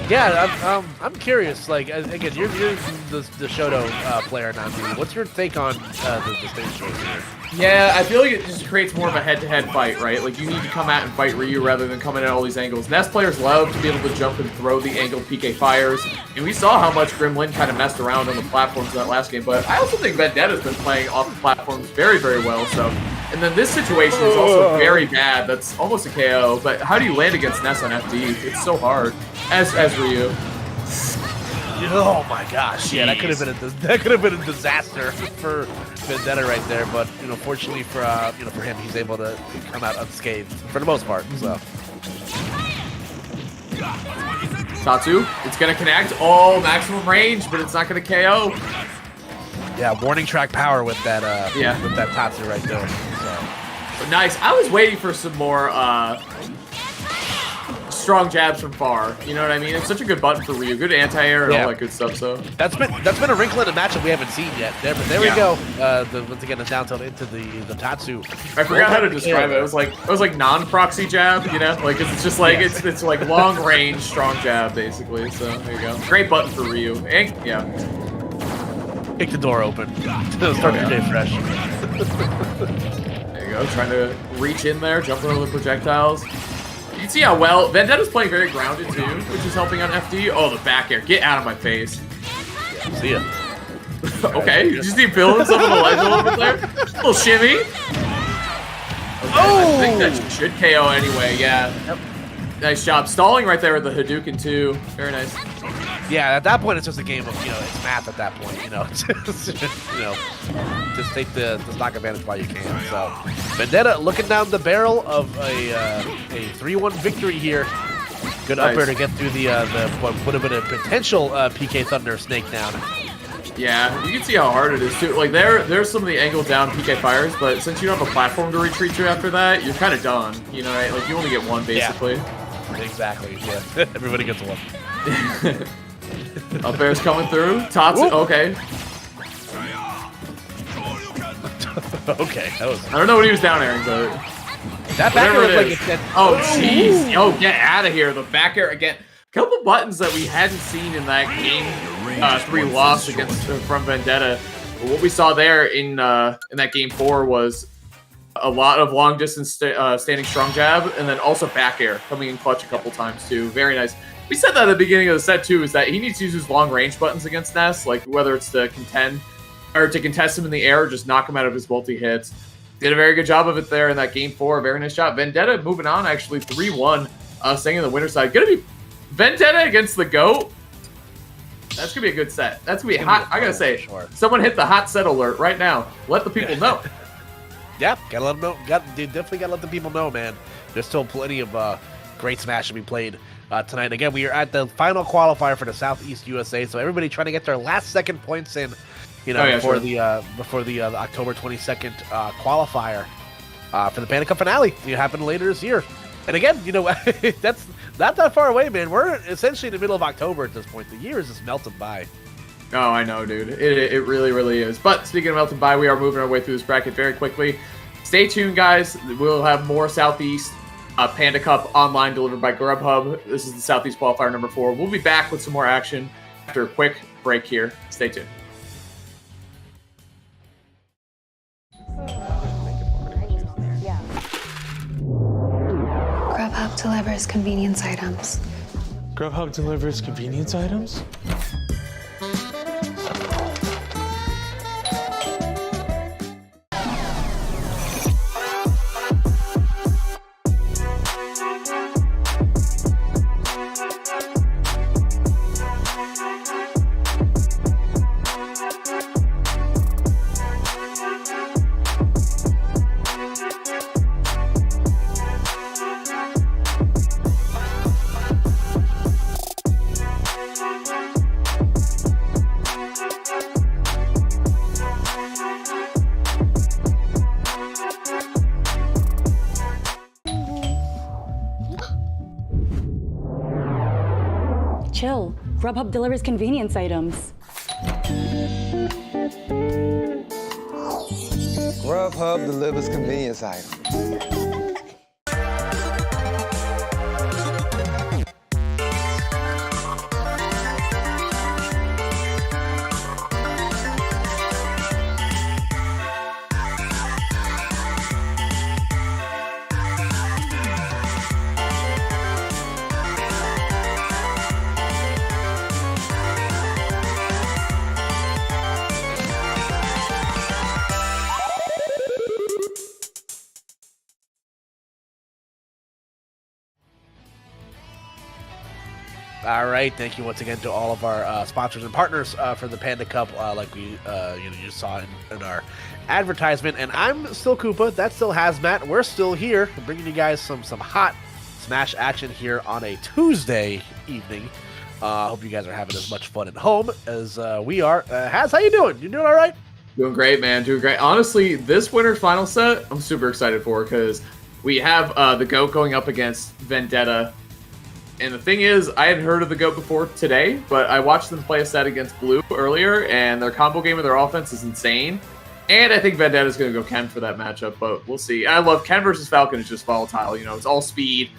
S5: Yeah, I'm curious. Like, again, you're the Shoto player, not me. What's your take on the stage choice here?
S4: Yeah, I feel like it just creates more of a head-to-head fight, right? Like, you need to come out and fight Ryu rather than coming at all these angles. Ness players love to be able to jump and throw the angled PK fires, and we saw how much Gremlin kind of messed around on the platforms in that last game, but I also think Vendetta's been playing off the platforms very, very well, so... And then this situation is also very bad. That's almost a KO, but how do you land against Ness on FD? It's so hard. As Ryu.
S5: Oh my gosh! Yeah, that could have been a disaster for Vendetta right there. But fortunately for for him, he's able to come out unscathed for the most part. So
S4: Tatsu, it's gonna connect. Oh, maximum range, but it's not gonna KO.
S5: yeah, warning track power with that with that Tatsu right there. So.
S4: But nice. I was waiting for some more strong jabs from far. You know what I mean? It's such a good button for Ryu. Good anti-air and all that good stuff. So
S5: that's been a wrinkle in the matchup we haven't seen yet. There we go. Once again, the down tilt into the Tatsu.
S4: I forgot how to describe it. It was like non-proxy jab. You know, like it's just like it's like long range strong jab basically. So there you go. Great button for Ryu. And
S5: kick the door open. Start your day fresh.
S4: There you go. Trying to reach in there, jump over the projectiles. You can see how well Vendetta's playing very grounded too, which is helping on FD. Oh, the back air. Get out of my face.
S5: See ya.
S4: Okay, you just need to build himself on the ledge a little bit there. A little shimmy. Okay, I think that should KO anyway, yeah. Yep. Nice job. Stalling right there with the Hadouken too. Very nice.
S5: Yeah, at that point it's just a game of, it's math at that point, just take the stock advantage while you can. So Vendetta looking down the barrel of a 3-1 victory here. Good up air to get through what would have been a potential PK Thunder snake down.
S4: Yeah, you can see how hard it is too. Like there's some of the angled down PK fires, but since you don't have a platform to retreat to after that, you're kind of done. You know, right? Like you only get one basically.
S5: Yeah. Exactly. Yeah. Everybody gets one.
S4: Up air's coming through. Tatsu. Okay.
S5: Okay.
S4: I don't know what he was down airing, but
S5: that back air looked like it said.
S4: Oh jeez. Oh, get out of here. The back air again. Couple buttons that we hadn't seen in that game 3 loss against from Vendetta. What we saw there in that game 4 was a lot of long distance standing strong jab, and then also back air coming in clutch a couple times too. Very nice. We said that at the beginning of the set too, is that he needs to use his long range buttons against Ness, like whether it's to contend or to contest him in the air or just knock him out of his multi hits. Did a very good job of it there in that game 4. Very nice job. Vendetta moving on actually 3-1, staying in the winner side. Gonna be Vendetta against the GOAT. That's gonna be a good set. That's gonna be hot. I gotta say, someone hit the hot set alert right now. Let the people know.
S5: Yeah, gotta let them know. Definitely gotta let the people know, man. There's still plenty of great Smash to be played tonight. Again, we are at the final qualifier for the Southeast USA, so everybody trying to get their last second points in, before the October 22nd qualifier for the Panda Cup finale. It happened later this year. And again, that's not that far away, man. We're essentially in the middle of October at this point. The year is just melting by.
S4: Oh, I know, dude. It really, really is. But speaking of melting by, we are moving our way through this bracket very quickly. Stay tuned, guys. We'll have more Southeast Panda Cup online delivered by Grubhub. This is the Southeast Qualifier number 4. We'll be back with some more action after a quick break here. Stay tuned.
S1: Grubhub delivers convenience items.
S6: Grubhub delivers convenience items?
S2: Chill. Grubhub delivers convenience items.
S3: Grubhub delivers convenience items.
S5: All right, thank you once again to all of our sponsors and partners for the Panda Cup, like we you saw in our advertisement. And I'm still Koopa, that's still Hazmat. We're still here, bringing you guys some hot Smash action here on a Tuesday evening. Hope you guys are having as much fun at home as we are. Haz, how you doing? You doing all right?
S4: Doing great, man. Doing great. Honestly, this winner's final set, I'm super excited for because we have the GOAT going up against Vendetta. And the thing is, I hadn't heard of the GOAT before today, but I watched them play a set against Blue earlier, and their combo game of their offense is insane. And I think Vendetta's going to go Ken for that matchup, but we'll see. I love Ken versus Falcon is just volatile. You know, it's all speed,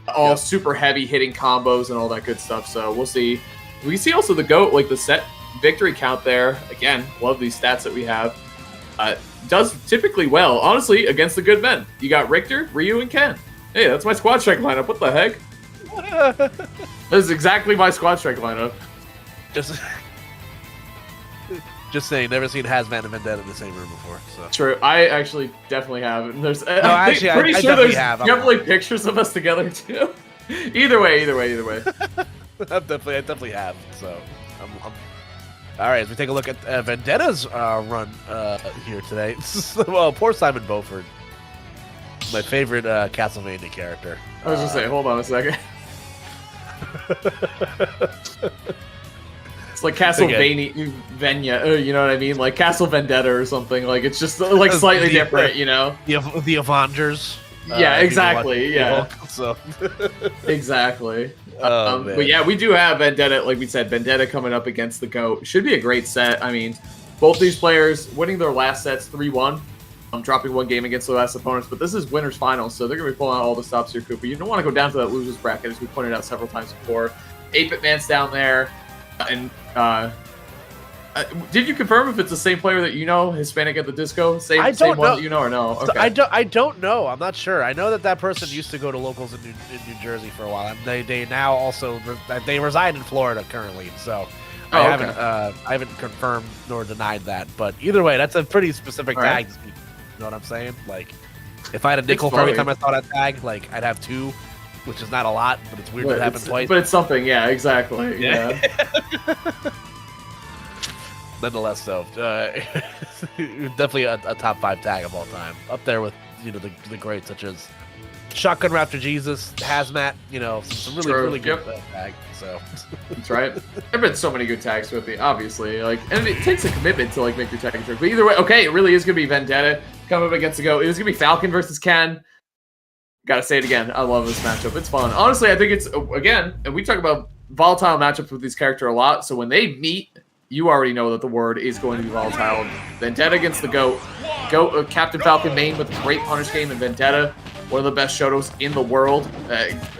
S4: all super heavy hitting combos and all that good stuff. So we'll see. We see also the GOAT, like the set victory count there. Again, love these stats that we have. Does typically well, honestly, against the good men. You got Richter, Ryu, and Ken. Hey, that's my squad strike lineup. What the heck? This is exactly my squad strike lineup.
S5: Just saying, never seen Hazmat and Vendetta in the same room before. So
S4: True, I actually definitely have. And there's,
S5: no, actually,
S4: pretty
S5: I
S4: sure
S5: definitely
S4: there's
S5: have.
S4: definitely pictures of us together too. Either way.
S5: I definitely have. So, all right. As we take a look at Vendetta's run here today. Well, poor Simon Beaufort, my favorite Castlevania character.
S4: I was gonna say, hold on a second. It's like Castlevania, you know what I mean? Like Castle Vendetta or something. Like it's just like slightly different, you know?
S5: The Avengers.
S4: Yeah, exactly. Yeah.
S5: So.
S4: Exactly.
S5: Oh,
S4: but yeah, we do have Vendetta, like we said, Vendetta coming up against the GOAT. Should be a great set. I mean, both these players winning their last sets 3-1. Dropping one game against their last opponents, but this is winner's finals, so they're going to be pulling out all the stops here, Cooper. You don't want to go down to that loser's bracket, as we pointed out several times before. 8-Bit Man's down there, and did you confirm if it's the same player that you know, Hispanic at the Disco? Same one that you know or no? Okay.
S5: I don't know. I'm not sure. I know that person used to go to locals in New Jersey for a while. And they now also they reside in Florida currently. So I haven't confirmed nor denied that. But either way, that's a pretty specific tag. Right. You know what I'm saying? Like, if I had a nickel for every time I saw that tag, like I'd have 2, which is not a lot, but it's weird that it happened twice.
S4: But it's something, yeah, exactly. Yeah.
S5: Nonetheless, though, definitely a top 5 tag of all time, up there with the greats such as Shotgun Raptor Jesus, Hazmat, some really good tags. So
S4: that's right. There've been so many good tags with me, obviously. Like, and it takes a commitment to like make your tag trick. But either way, okay, it really is gonna be Vendetta coming up against the GOAT. It is gonna be Falcon versus Ken. Gotta say it again. I love this matchup. It's fun. Honestly, I think it's again, and we talk about volatile matchups with these characters a lot. So when they meet, you already know that the word is going to be volatile. Vendetta against the GOAT. Captain Falcon main with a great punish game, and Vendetta, one of the best Shotos in the world,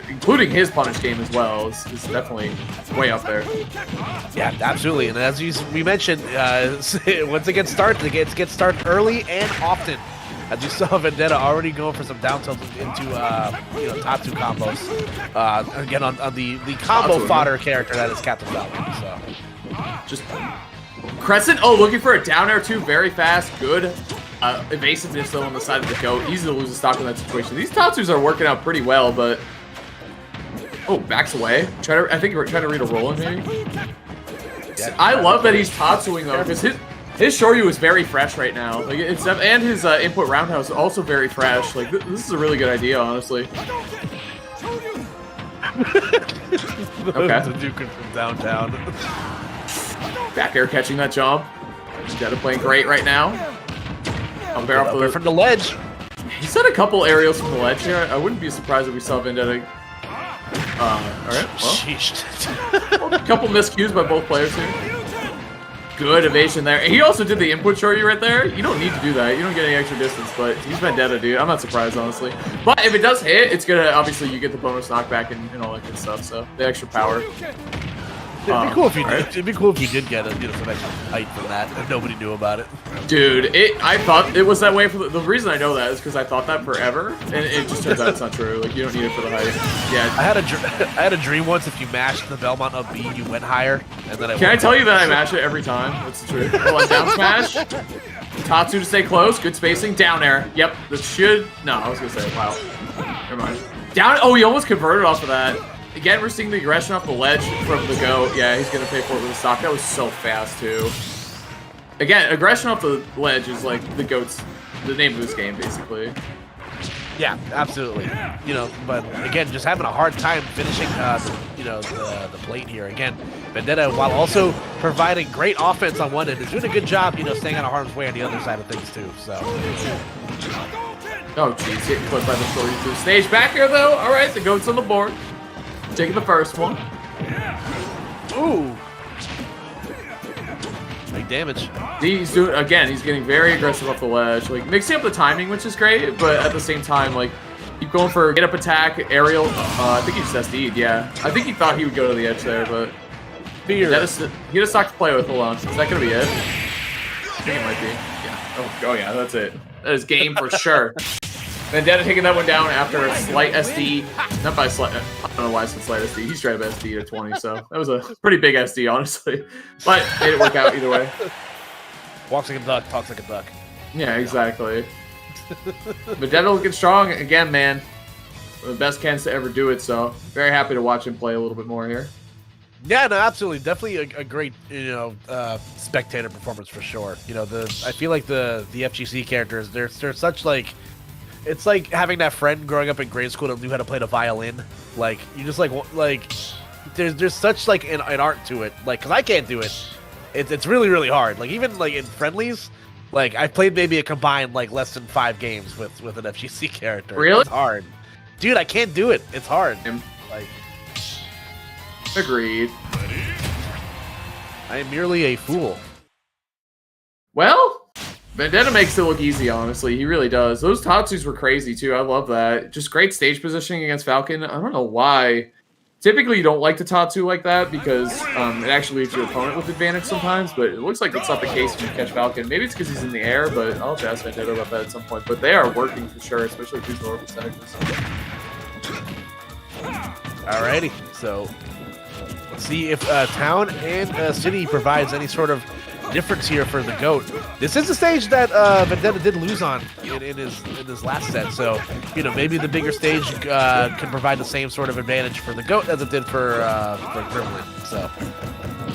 S4: including his punish game as well, is definitely way up there.
S5: Yeah, absolutely. And as we mentioned, once it gets started, it gets started early and often. As you saw, Vendetta already going for some down tilts into top 2 combos. Again, on the combo fodder character that is Captain Falcon. So
S4: just Crescent. Oh, looking for a down air too, very fast, good. Evasiveness though on the side of the GOAT. Easy to lose a stock in that situation. These Tatsus are working out pretty well, but backs away. I think we're trying to read a roll in maybe. Yeah, I love that he's Tatsuing though, because his Shoryu is very fresh right now. Like and his input roundhouse is also very fresh. Like this is a really good idea, honestly. Okay.
S5: The Duke from downtown.
S4: Back air catching that jump. Vendetta playing great right now.
S5: From the ledge.
S4: He's had a couple aerials from the ledge here. I wouldn't be surprised if we saw Vendetta. Alright, well. A couple miscues by both players here. Good evasion there. He also did the input shorty right there. You don't need to do that. You don't get any extra distance, but he's Vendetta, dude. I'm not surprised, honestly. But if it does hit, it's gonna, obviously, you get the bonus knockback and all that good stuff, so the extra power.
S5: It'd be cool if you did. It'd be cool if you did get some extra height from that and nobody knew about it.
S4: Dude, I thought it was that way for the reason I know that is because I thought that forever, and it just turns out it's not true. Like you don't need it for the height. Yeah.
S5: I had a dream once. If you mashed the Belmont up B, you went higher, and then
S4: Can I tell you that I mash it every time? That's the truth. Hold on, down smash. Tatsu to stay close. Good spacing. Down air. Yep. That should. No, I was gonna say wow. Never mind. Down. Oh, he almost converted off of that. Again, we're seeing the aggression off the ledge from the goat. Yeah, he's gonna pay for it with a stock. That was so fast too. Again, aggression off the ledge is like the name of this game, basically.
S5: Yeah, absolutely. You know, but again, just having a hard time finishing, the plate here. Again, Vendetta, while also providing great offense on one end, is doing a good job, staying out of harm's way on the other side of things too. So.
S4: Oh, jeez, getting clipped by the story through the stage. Back here, though. All right, the goat's on the board. Taking the first one.
S5: Ooh. Big damage.
S4: He's doing, again, he's getting very aggressive off the ledge. Like, mixing up the timing, which is great, but at the same time, like, keep going for get up attack, aerial. I think he just SD'd, yeah. I think he thought he would go to the edge there, but he had a stock to play with. Hold on. Is that going to be it? I think it might be. Yeah. Oh, yeah, that's it. That is game for sure. Vendetta taking that one down after a slight SD. Not by slight. I don't know why I said slight SD. He's straight up SD to 20, so that was a pretty big SD, honestly. But made it work out either way.
S5: Walks like a duck, talks like a duck.
S4: Yeah, exactly. Vendetta looking strong again, man. One of the best cans to ever do it, so very happy to watch him play a little bit more here.
S5: Yeah, no, absolutely, definitely a great spectator performance for sure. I feel like the FGC characters, they're such like, it's like having that friend growing up in grade school that knew how to play the violin. Like you just like there's such like an art to it. Like, cause I can't do it. It's really really hard. Like even like in friendlies, like I played maybe a combined like less than 5 games with an FGC character.
S4: Really?
S5: It's hard, dude. I can't do it. It's hard. Like.
S4: Agreed.
S5: I am merely a fool.
S4: Well, Vendetta makes it look easy, honestly. He really does. Those Tatsus were crazy, too. I love that. Just great stage positioning against Falcon. I don't know why. Typically, you don't like to Tatsu like that because it actually leaves your opponent with advantage sometimes, but it looks like it's not the case when you catch Falcon. Maybe it's because he's in the air, but I'll have to ask Vendetta about that at some point. But they are working for sure, especially with these lower percentages.
S5: Alrighty, so let's see if Town and City provides any sort of difference here for the GOAT. This is a stage that Vendetta did lose on in his last set, so maybe the bigger stage can provide the same sort of advantage for the GOAT as it did for Gremlin. So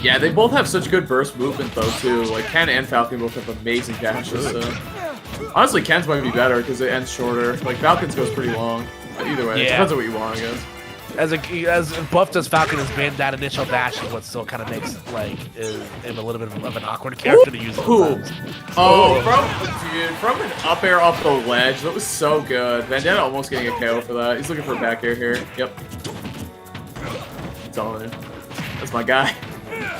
S4: yeah, they both have such good burst movement though too. Like Ken and Falcon both have amazing dashes. So. Honestly, Ken's might be better because it ends shorter. Like Falcon's goes pretty long. But either way, it depends on what you want, I guess.
S5: As buffed as Falcon has been, that initial dash is what still kind of makes him a little bit of an awkward character to use.
S4: Oh, from an up air off the ledge, that was so good. Vendetta almost getting a KO for that. He's looking for a back air here. Yep. I'm telling you, that's my guy.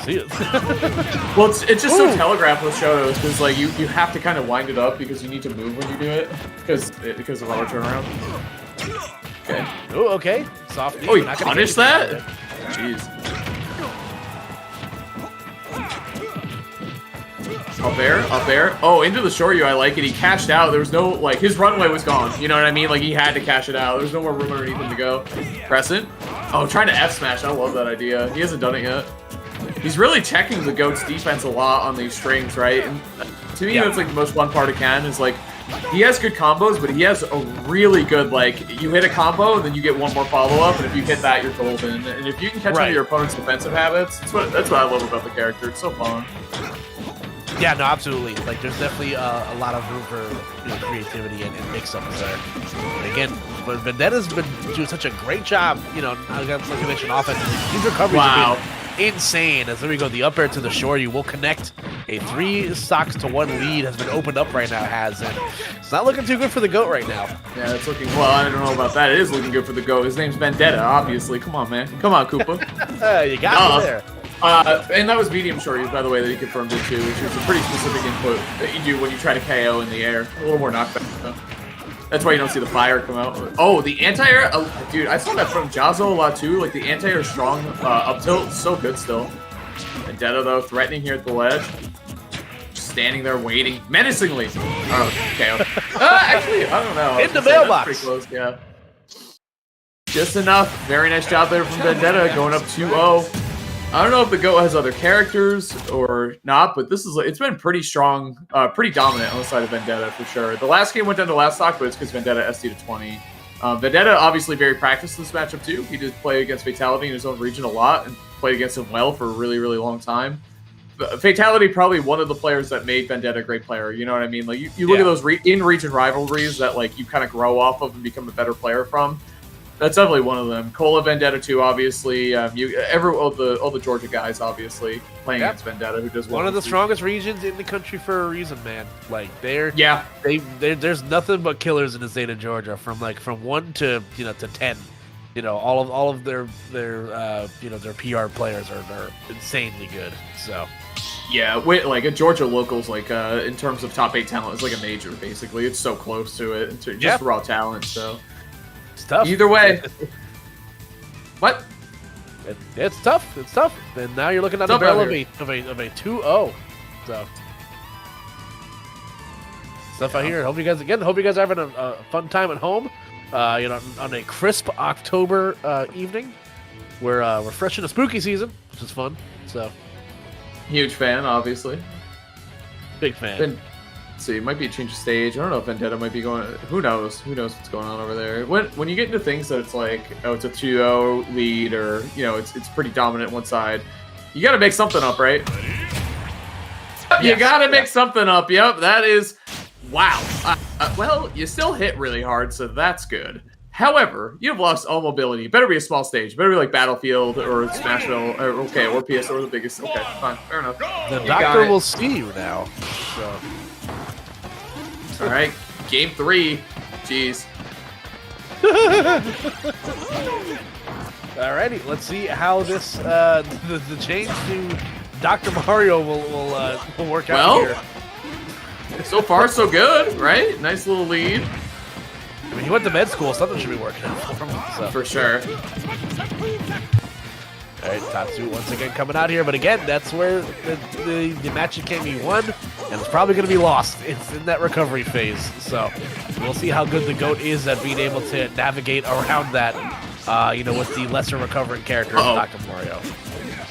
S5: See it.
S4: Well, it's just so telegraphed with Shotos because like you have to kind of wind it up because you need to move when you do it because of our turnaround. Okay.
S5: Oh, okay. Soft.
S4: Oh, he punished that? Jeez. Up air. Oh, into the short I like it. He cashed out. There was no, like, his runway was gone. You know what I mean? Like, he had to cash it out. There's no more room underneath him to go. Crescent. Oh, trying to F smash. I love that idea. He hasn't done it yet. He's really checking the GOAT's defense a lot on these strings, right? And to me, that's like the most fun part of Ken is like, he has good combos, but he has a really good, like, you hit a combo, and then you get one more follow-up, and if you hit that, you're golden. And if you can catch one of your opponent's defensive habits, that's what I love about the character. It's so fun.
S5: Yeah, no, absolutely. Like, there's definitely a lot of room for creativity and mix-ups there. And again, but Vendetta's been doing such a great job, like you mentioned, offensively. These recoveries have been insane. As there we go, the up air to the shore, you will connect. A 3 stocks to 1 lead has been opened up right now, and it's not looking too good for the GOAT right now.
S4: Yeah, it's looking, well, I don't know about that. It is looking good for the GOAT. His name's Vendetta, obviously. Come on, man. Come on, Koopa.
S5: You got me there.
S4: And that was medium short use, by the way, that he confirmed it too, which is a pretty specific input that you do when you try to KO in the air. A little more knockback, though. That's why you don't see the fire come out. Oh, the anti-air, dude, I saw that from Jazo a lot too. Like the anti-air strong up tilt, so good still. Vendetta though, threatening here at the ledge. Just standing there waiting menacingly. Oh, okay. Actually, I don't know.
S5: In the mailbox.
S4: Pretty close, yeah. Just enough. Very nice job there from Vendetta, going up 2-0. I don't know if the GOAT has other characters or not, but it's been pretty strong, pretty dominant on the side of Vendetta for sure. The last game went down to last stock, but it's because Vendetta SD to 20. Vendetta obviously very practiced this matchup too. He did play against Fatality in his own region a lot and played against him well for a really, really long time. Fatality probably one of the players that made Vendetta a great player. You know what I mean? Like you look at those in-region rivalries that like you kind of grow off of and become a better player from. That's definitely one of them. Cola Vendetta too, obviously. All the Georgia guys, obviously, playing against Vendetta, who does
S5: one of the strongest regions in the country for a reason, man. Like there's nothing but killers in the state of Georgia from 1 to 10. All of their PR players are insanely good. So
S4: yeah, like a Georgia locals, like in terms of top 8 talent, is like a major. Basically, it's so close to it, just raw talent. So.
S5: It's tough.
S4: Either way. What?
S5: It's tough. It's tough. And now you're looking at the barrel of a 2-0. So stuff out here. Hope you guys are having a fun time at home. On a crisp October evening. We're fresh into spooky season, which is fun. So
S4: huge fan, obviously.
S5: Big fan.
S4: Let's see, it might be a change of stage. I don't know if Vendetta might be going. Who knows? Who knows what's going on over there? When you get into things that it's like, oh, it's a 2-0 lead, or it's pretty dominant one side. You got to make something up, right? You got to make something up. Yep, that is. Wow. Well, you still hit really hard, so that's good. However, you've lost all mobility. It better be a small stage. It better be like Battlefield or Smashville, or PS or the biggest. Okay, fine, fair enough.
S5: The doctor will see you now. So.
S4: All right, game 3. Jeez.
S5: Alrighty, let's see how this the change to Dr. Mario will work out here.
S4: So far, so good, right? Nice little lead.
S5: I mean, he went to med school. Something should be working out for him. So.
S4: For sure.
S5: All right, Tatsu once again coming out here, but again, that's where the match can be won, and it's probably going to be lost. It's in that recovery phase, so we'll see how good the GOAT is at being able to navigate around that, with the lesser recovering character of Dr. Mario.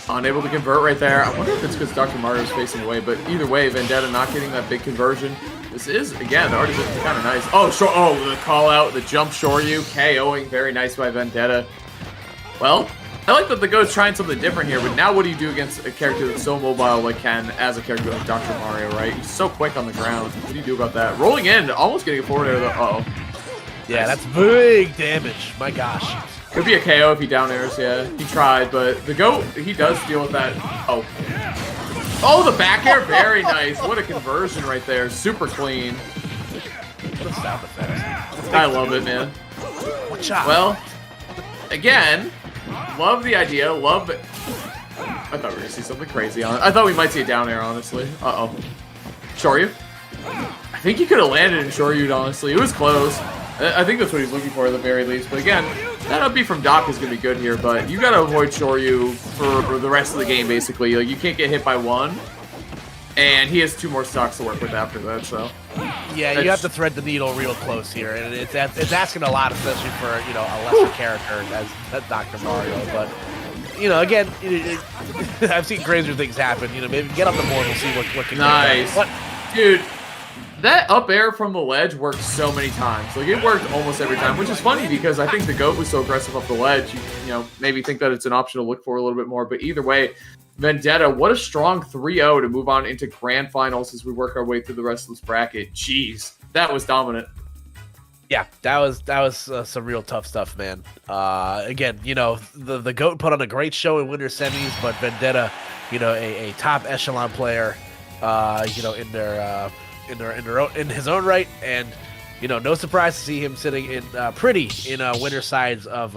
S4: Unable to convert right there. I wonder if it's because Dr. Mario's facing away, but either way, Vendetta not getting that big conversion. This is, again, already looking kind of nice. Oh, sure. Oh, the call out, the jump Shoryu, KOing. Very nice by Vendetta. Well, I like that the GOAT's trying something different here, but now what do you do against a character that's so mobile like Ken as a character like Dr. Mario, right? He's so quick on the ground. What do you do about that? Rolling in, almost getting a forward air, though. Uh-oh.
S5: Yeah, that's big damage. My gosh.
S4: Could be a KO if he down airs, yeah. He tried, but the GOAT, he does deal with that. Oh. Oh, the back air, very nice. What a conversion right there. Super clean.
S5: What a sound effect.
S4: I love it, man.
S5: Watch out.
S4: Well, again, love the idea, love it. I thought we were going to see something crazy on it. I thought we might see a down air, honestly. Uh-oh. Shoryu? I think he could have landed in Shoryu, honestly. It was close. I think that's what he's looking for at the very least. But again, that up B from Doc is going to be good here, but you got to avoid Shoryu for the rest of the game, basically. Like, you can't get hit by one, and he has 2 more stocks to work with after that, so.
S5: Yeah, you have to thread the needle real close here, and it's asking a lot, especially for, a lesser character as Dr. Mario, but, again, I've seen crazier things happen. Maybe get on the board, we'll see what can
S4: nice. Dude. That up air from the ledge worked so many times. Like, it worked almost every time, which is funny because I think the GOAT was so aggressive up the ledge. You maybe think that it's an option to look for a little bit more. But either way, Vendetta, what a strong 3-0 to move on into grand finals as we work our way through the rest of this bracket. Jeez, that was dominant.
S5: Yeah, that was some real tough stuff, man. Again, the GOAT put on a great show in winter semis, but Vendetta, a top echelon player, in his own right, and no surprise to see him sitting in winter sides of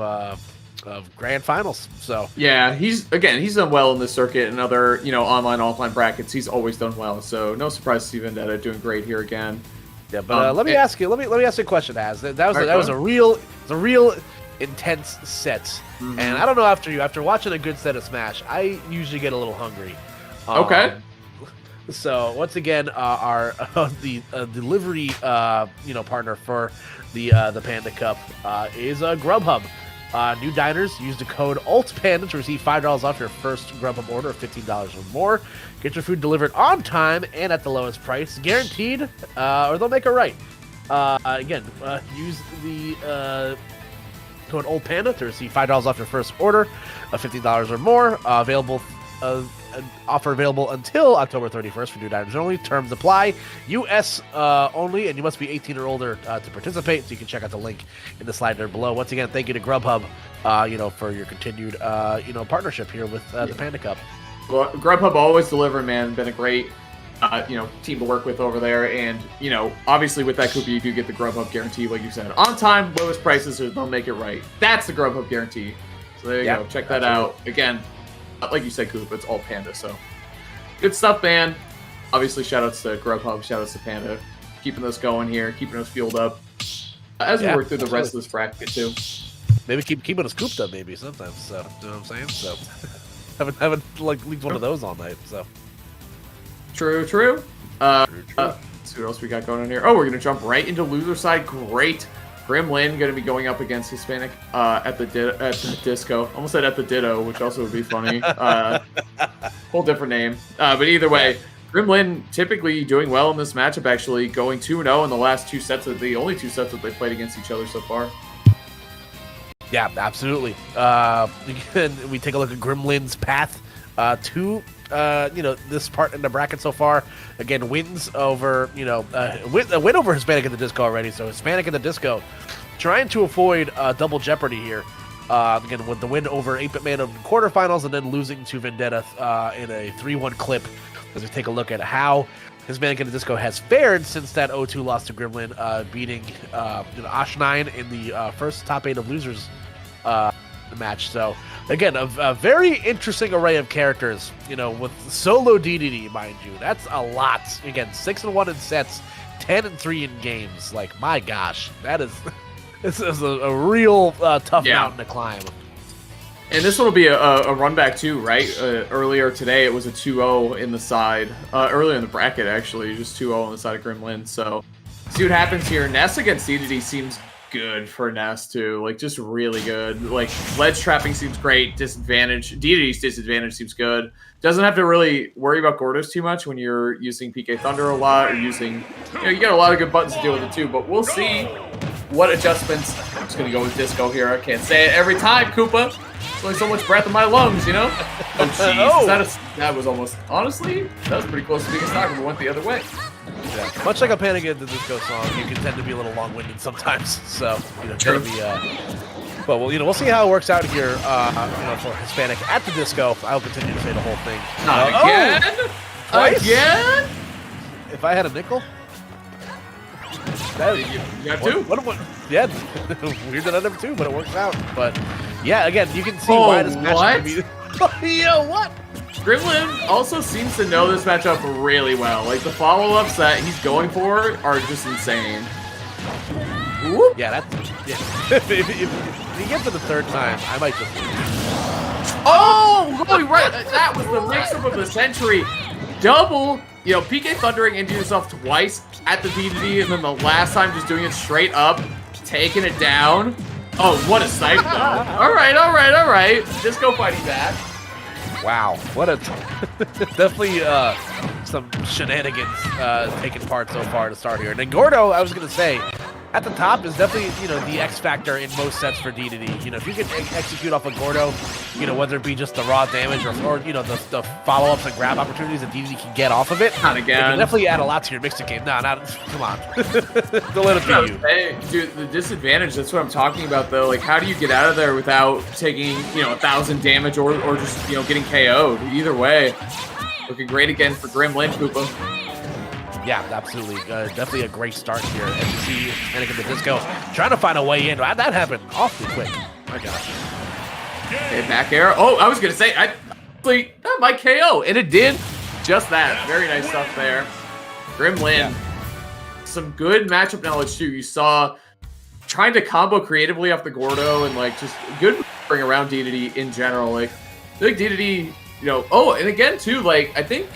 S5: grand finals. So
S4: yeah, he's done well in this circuit and other online offline brackets. He's always done well, so no surprise to see Vendetta doing great here again.
S5: Yeah, but let me ask you a question, Az. That was a real intense set, and I don't know after watching a good set of Smash, I usually get a little hungry.
S4: Okay.
S5: So once again, our the delivery partner for the Panda Cup is Grubhub. New diners use the code ALTPANDA to receive $5 off your first Grubhub order of $15 or more. Get your food delivered on time and at the lowest price, guaranteed, or they'll make it right. Again, use the code Old Panda to receive $5 off your first order of $50 or more. Offer available until October 31st for new items only. Terms apply. U.S. Only, and you must be 18 or older to participate. So you can check out the link in the slide there below. Once again, thank you to Grubhub, for your continued, partnership here with the Panda Cup.
S4: Well, Grubhub always delivering, man. Been a great, team to work with over there. And, obviously with that coupon, you do get the Grubhub guarantee, like you said. On time, lowest prices, or they'll make it right. That's the Grubhub guarantee. So there you go. Check that out. Again, like you said, Coop, it's all Panda. So good stuff, man. Obviously, shout-outs to Grubhub, shout-outs to Panda. Keeping us going here, keeping us fueled up. As we work through the rest of this bracket, too.
S5: Maybe keeping us cooped up, maybe, sometimes. So, you know what I'm saying? So, haven't leaked one of those all night, so.
S4: True. Let's see what else we got going on here. Oh, we're going to jump right into loser side. Great. Gremlin going to be going up against Hispanic at the disco. Almost said at the ditto, which also would be funny. Whole different name. But either way, Gremlin typically doing well in this matchup, actually. Going 2-0 in the last two sets, the only two sets that they played against each other so far.
S5: Yeah, absolutely. Again, we take a look at Gremlin's path to this part in the bracket so far. Again, wins over a win over Hispanic at the disco already. So Hispanic at the disco trying to avoid double jeopardy here. Again, with the win over 8-Bit Man in quarterfinals and then losing to Vendetta in a 3-1 clip. As we take a look at how Hispanic at the disco has fared since that 0-2 loss to Gremlin, beating Ash9 in the first top 8 of losers match. So again, a very interesting array of characters, with solo DDD, mind you. That's a lot. Again, 6-1 in sets, 10-3 in games. Like, my gosh, this is a real tough mountain to climb.
S4: And this one will be a run back too, right? Earlier today, it was a 2-0 in the side. Earlier in the bracket, actually, just 2-0 on the side of Gremlin. So, see what happens here. Ness against DDD seems good for Ness too. Like, just really good. Like, ledge trapping seems great. DDD's disadvantage seems good. Doesn't have to really worry about Gordos too much when you're using PK Thunder a lot or using, you got a lot of good buttons to deal with it too. But we'll see what adjustments. I'm just gonna go with Disco here. I can't say it every time, Koopa. There's only so much breath in my lungs, Oh, jeez. That was almost, honestly, that was pretty close to being a stock, but went the other way.
S5: Yeah. Much like a Panic at the Disco song, you can tend to be a little long-winded sometimes. So,
S4: True.
S5: But we'll see how it works out here. For Hispanic at the disco, I'll continue to say the whole thing.
S4: Again?
S5: Twice?
S4: Again?
S5: If I had a nickel,
S4: you got two.
S5: What? Yeah, weird that I never two, but it works out. But yeah, again, you can see why this matchup can be. What?
S4: Gremlin also seems to know this matchup really well. Like, the follow-ups that he's going for are just insane. Whoop.
S5: Yeah, if you get to the third time, I might just.
S4: Oh, holy right! That was the mix-up of the century. Double, PK Thundering into yourself twice at the DDD, and then the last time just doing it straight up, taking it down. Oh, what a snipe, though. All right. Disco fighting back.
S5: Wow, what a definitely some shenanigans taking part so far to start here. And then Gordo, I was gonna say, at the top is definitely the X factor in most sets for DDD. If you can execute off of Gordo, whether it be just the raw damage or the follow ups and grab opportunities that DDD can get off of it.
S4: Not again.
S5: It can definitely add a lot to your mixing game. Come on, don't let it be you.
S4: Hey, dude, the disadvantage. That's what I'm talking about, though. Like, how do you get out of there without taking 1,000 damage or just getting KO'd? Either way, looking great again for Gremlin, Koopa.
S5: Yeah, absolutely. Definitely a great start here. As you see, Anakin the Disco trying to find a way in. That happened awfully quick. My gosh.
S4: Okay, back air. Oh, I was going to say, that might KO. And it did just that. Very nice stuff there. Gremlin. Some good matchup knowledge, too. You saw trying to combo creatively off the Gordo and, just good bring around DDD in general. I think DDD... and again, too, I think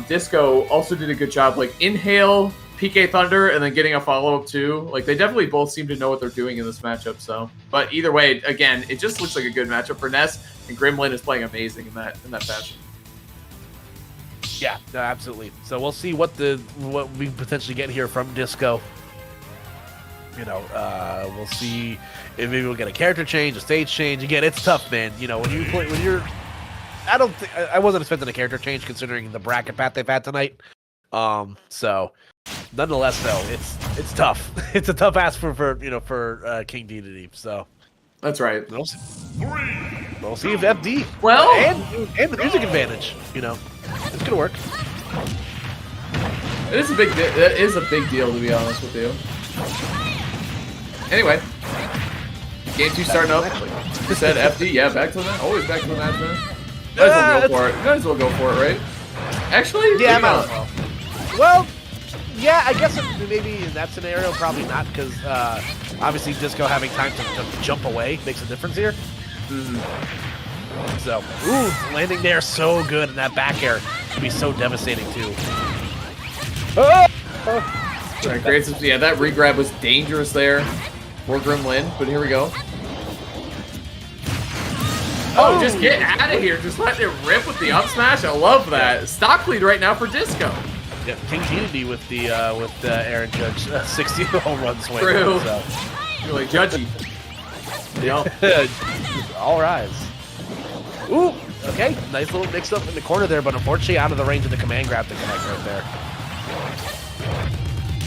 S4: Disco also did a good job, inhale, PK Thunder, and then getting a follow-up, too. They definitely both seem to know what they're doing in this matchup, so. But either way, again, it just looks like a good matchup for Ness, and Gremlin is playing amazing in that fashion.
S5: Yeah, no, absolutely. So we'll see what we potentially get here from Disco. We'll see if maybe we'll get a character change, a stage change. Again, it's tough, man. When you're, I wasn't expecting a character change considering the bracket path they've had tonight. So nonetheless, though, it's tough. It's a tough ask for King Dedede. So
S4: that's right.
S5: We'll see if FD and the music advantage. It's gonna work.
S4: It is a big. It is a big deal, to be honest with you. Anyway, game 2 starting up. You said FD, yeah, back to the match. Always back to the match, man. Might as well go for it. Might as well go for it, right? Actually,
S5: yeah, might as well. Well, yeah, I guess maybe in that scenario, probably not, because obviously Disco having time to jump away makes a difference here. So, landing there so good, and that back air can be so devastating too.
S4: Right, great. Yeah, that regrab was dangerous there for Gremlin, but here we go. Oh, just get out of here. Just let it rip with the up smash. I love that. Stock lead right now for Disco.
S5: Yeah, King Dedede with the Aaron Judge 60 home run swing.
S4: True.
S5: So.
S4: Really judgy.
S5: All rise. Ooh, okay. Nice little mix up in the corner there, but unfortunately out of the range of the command grab to connect right there.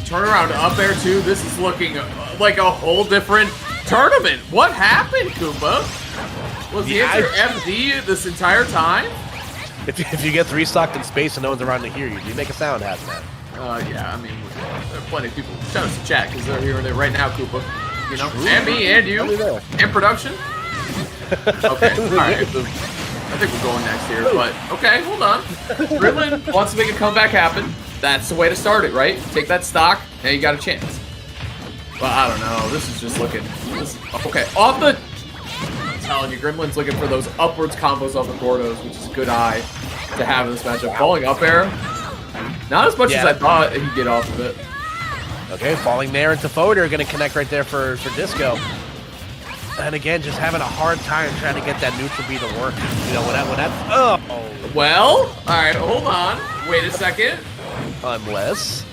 S4: Turn around up air too. This is looking like a whole different tournament. What happened, Koopa? Was the answer FD this entire time?
S5: If you get 3-stocked in space and no one's around to hear you, do you make a sound, Hazmat?
S4: Yeah, I mean, there are plenty of people. Shout out to chat because they're hearing it right now, Koopa. And me and you. And production. Okay, alright. I think we're going next here, but okay, hold on. Gremlin wants to make a comeback happen. That's the way to start it, right? Take that stock, now you got a chance. But I don't know. This is just looking. Okay, off the. I'm telling you, Gremlin's looking for those upwards combos off the Gordos, which is a good eye to have in this matchup. Falling up air, not as much as I thought he'd get off of it.
S5: Okay, falling there into forward are going to connect right there for Disco. And again, just having a hard time trying to get that neutral B to work. When that's
S4: Well, all right, hold on. Wait a second.
S5: Unless.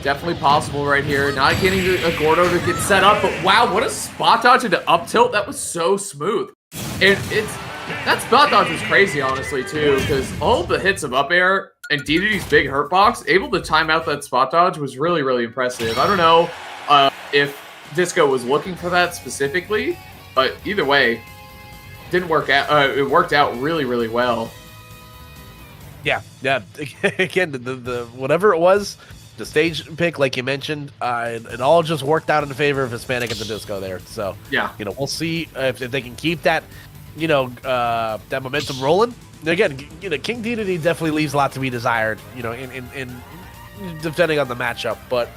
S4: Definitely possible right here. Not getting a Gordo to get set up, but wow, what a spot dodge into up tilt. That was so smooth. That spot dodge was crazy, honestly, too, because all the hits of up air and Dedede's big hurt box, able to time out that spot dodge was really, really impressive. I don't know if Disco was looking for that specifically, but either way, didn't work out. It worked out really, really well.
S5: Yeah. Again, the whatever it was, the stage pick, like you mentioned, it all just worked out in favor of Hispanic at the Disco there. So
S4: yeah,
S5: we'll see if they can keep that, that momentum rolling. And again, King Dedede definitely leaves a lot to be desired, in depending on the matchup. But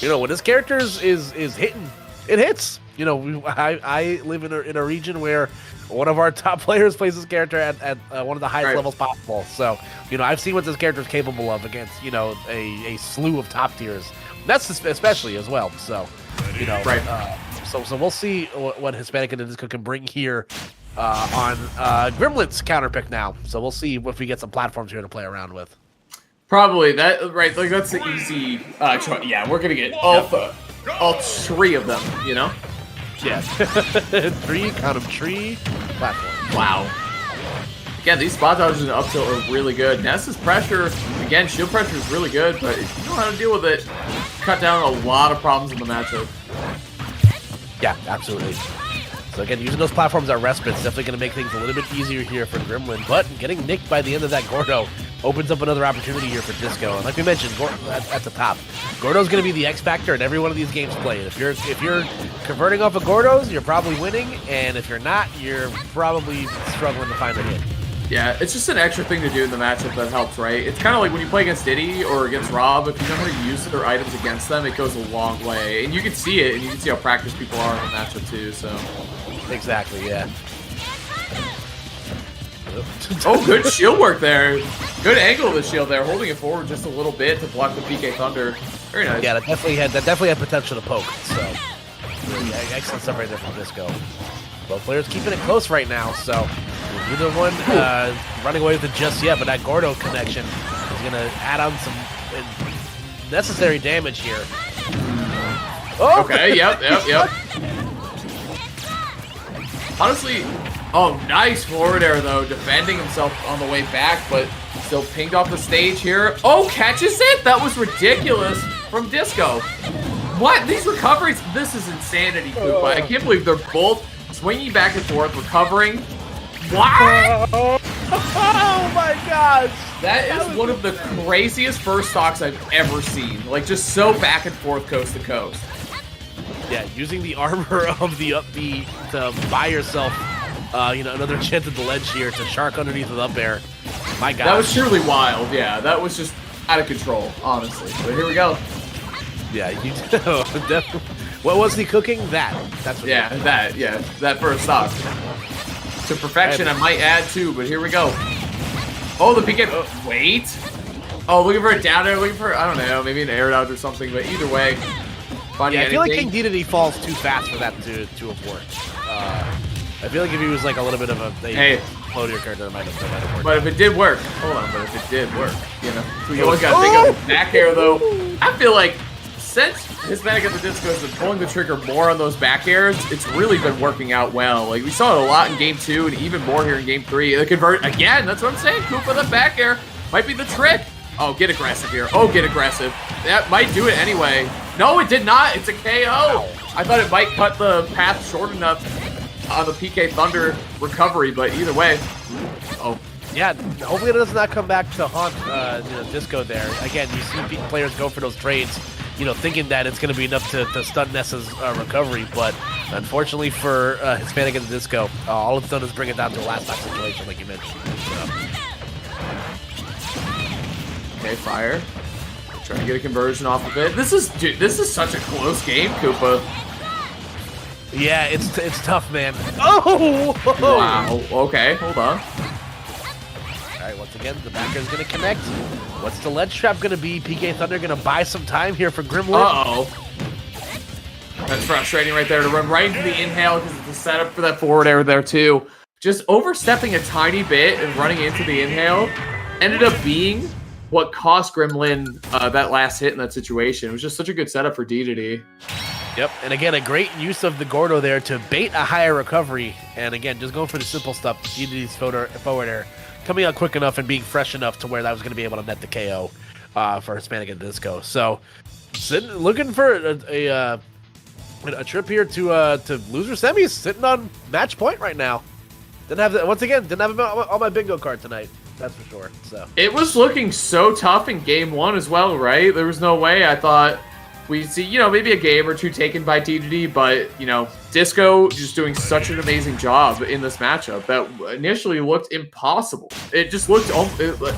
S5: when his character is hitting, it hits. I live in a region where one of our top players plays this character at one of the highest levels possible. So, I've seen what this character is capable of against, a slew of top tiers. That's especially as well. So, so we'll see what Hispanic and Disco can bring here on Gremlin's counter pick now. So we'll see if we get some platforms here to play around with.
S4: Probably that, right? Like that's the easy choice. Yeah, we're gonna get all three of them.
S5: Yeah, three platforms.
S4: Wow. Again, these spot dodges and up tilt are really good. Ness's pressure, again, shield pressure is really good, but if you know how to deal with it, cut down a lot of problems in the matchup.
S5: Yeah, absolutely. So again, using those platforms at respite is definitely going to make things a little bit easier here for Gremlin, but getting nicked by the end of that Gordo opens up another opportunity here for Disco. And like we mentioned, at the top, Gordo's going to be the X factor in every one of these games played. If you're converting off of Gordos, you're probably winning, and if you're not, you're probably struggling to find a hit.
S4: Yeah, it's just an extra thing to do in the matchup that helps, right? It's kind of like when you play against Diddy or against Rob, if you know how to use their items against them, it goes a long way. And you can see it, and you can see how practiced people are in the matchup too, so.
S5: Exactly, yeah.
S4: Oh, good shield work there. Good angle of the shield there, holding it forward just a little bit to block the PK Thunder. Very nice.
S5: Yeah, that definitely had potential to poke, so. Really, excellent stuff right there from Disco. Both players keeping it close right now, so neither one running away with it just yet, but that Gordo connection is going to add on some necessary damage here. Oh!
S4: Okay, yep. Honestly, oh, nice forward air, though. Defending himself on the way back, but still pinged off the stage here. Oh, catches it? That was ridiculous from Disco. What? These recoveries? This is insanity, Koopa. I can't believe they're both swinging back and forth, recovering. What?
S5: Oh my gosh!
S4: That is one of the craziest first stocks I've ever seen. Like, just so back and forth, coast to coast.
S5: Yeah, using the armor of the up B to buy yourself, another chance at the ledge here to shark underneath with up air. My God.
S4: That was truly wild, yeah. That was just out of control, honestly. But here we go.
S5: Yeah, you definitely. What was he cooking? That's what
S4: that first stock. To perfection, I might add too, but here we go. Oh, the PK. Oh, wait. Oh, looking for a down air, looking for, I don't know, maybe an air dodge or something, but either way.
S5: Yeah, I feel like King Dedede falls too fast for that to have worked. I feel like if he was like a little bit of a floatier character, that might have worked.
S4: But if it did work, hold on, but if it did work, so you always gotta think of back air though. I feel like since Hispanic at the Disco has been pulling the trigger more on those back airs, it's really been working out well. Like, we saw it a lot in Game 2 and even more here in Game 3. The convert, again, that's what I'm saying. Koopa, the back air might be the trick. Oh, get aggressive here. Oh, get aggressive. That might do it anyway. No, it did not. It's a KO. I thought it might cut the path short enough on the PK Thunder recovery, but either way. Oh.
S5: Yeah, hopefully it does not come back to haunt Disco there. Again, you see players go for those trades, thinking that it's going to be enough to stun Nessa's recovery, but unfortunately for Hispanic at the Disco, all it's done is bring it down to a last stock situation, like you mentioned.
S4: Okay, fire. Trying to get a conversion off of it. This is such a close game, Koopa.
S5: Yeah, it's tough, man. Oh!
S4: Wow. Okay, hold on.
S5: All right, once again, the backer is going to connect. What's the ledge trap going to be? PK Thunder going to buy some time here for Gremlin.
S4: Uh-oh. That's frustrating right there to run right into the inhale because it's a setup for that forward air there, too. Just overstepping a tiny bit and running into the inhale ended up being what cost Gremlin that last hit in that situation. It was just such a good setup for Dedede.
S5: Yep, and again, a great use of the Gordo there to bait a higher recovery. And again, just going for the simple stuff, Dedede's forward air coming out quick enough and being fresh enough to where that was going to be able to net the KO for Hispanic and Disco. So, looking for a trip here to loser semis, sitting on match point right now. Didn't have him on my bingo card tonight. That's for sure. So
S4: it was looking so tough in Game 1 as well, right? There was no way I thought we'd see, maybe a game or two taken by Dedede, but, Disco just doing such an amazing job in this matchup that initially looked impossible. It just looked,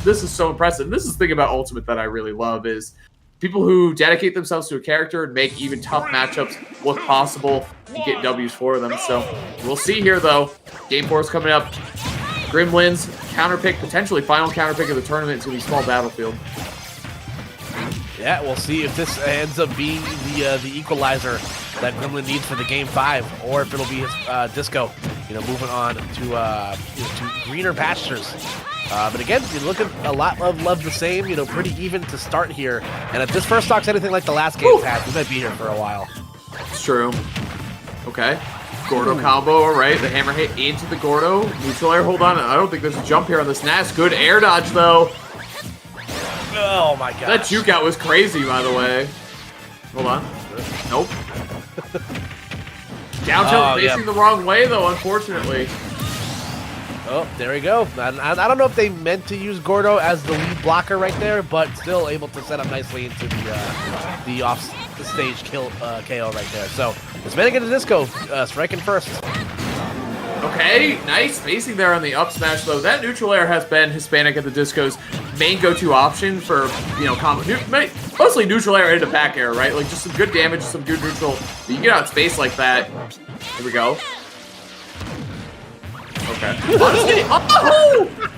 S4: this is so impressive. This is the thing about Ultimate that I really love is people who dedicate themselves to a character and make even tough matchups look possible and get W's for them. So we'll see here, though. Game 4 is coming up. Gremlin's counterpick, potentially final counterpick of the tournament to the small battlefield.
S5: Yeah, we'll see if this ends up being the equalizer that Gremlin needs for the Game 5, or if it'll be his Disco, moving on to greener pastures. But again, you're looking a lot of love the same, pretty even to start here. And if this first stock's anything like the last game's had, we might be here for a while.
S4: It's true. Okay. Gordo combo, all right. The hammer hit into the Gordo. Neutral air, hold on. I don't think there's a jump here on this Nas. Good air dodge, though.
S5: Oh, my God.
S4: That juke out was crazy, by the way. Hold on. Nope. Down tilt facing the wrong way, though, unfortunately.
S5: Oh, there we go. I don't know if they meant to use Gordo as the lead blocker right there, but still able to set up nicely into the off-stage KO right there. So, Hispanic and the Disco striking first.
S4: Okay, nice spacing there on the up smash, though. That neutral air has been Hispanic at the Disco's main go-to option for, combo. Mostly neutral air into back air, right? Like, just some good damage, some good neutral. But you get out space like that. Here we go. Okay. Honestly,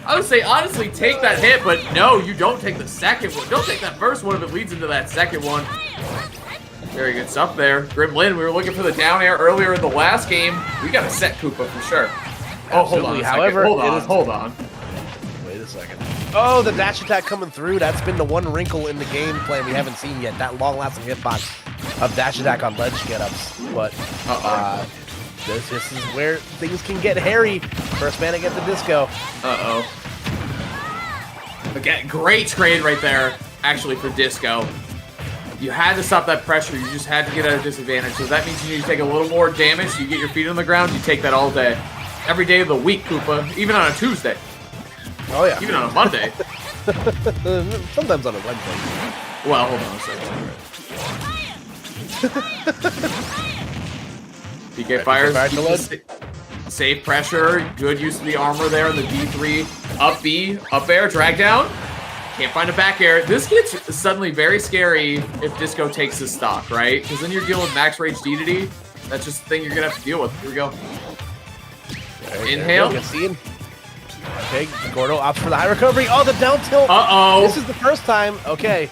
S4: I would say, honestly, take that hit, but no, you don't take the second one. Don't take that first one if it leads into that second one. Very good stuff there. Gremlin, we were looking for the down air earlier in the last game. We got to set Koopa for sure. Oh, hold on a second.
S5: However,
S4: hold on.
S5: Wait a second. Oh, the dash attack coming through. That's been the one wrinkle in the game plan we haven't seen yet. That long-lasting hitbox dash attack on ledge get-ups. But this is where things can get hairy for Hispanic at the Disco.
S4: Again, great trade right there, actually, for Disco. You had to stop that pressure. You just had to get at a disadvantage. So that means you need to take a little more damage. You get your feet on the ground. You take that all day. Every day of the week, Koopa. Even on a Tuesday.
S5: Oh, yeah.
S4: Even on a Monday.
S5: Sometimes on a Wednesday.
S4: Well, hold on a second. PK fires. Safe pressure. Good use of the armor there in the D3. Up B. Up air. Drag down. Can't find a back air. This gets suddenly very scary if Disco takes his stock, right? Because then you're dealing with max rage DDD. That's just the thing you're going to have to deal with. Here we go. Inhale.
S5: Okay, Gordo opts for the high recovery. Oh, the down tilt. This is the first time. Okay.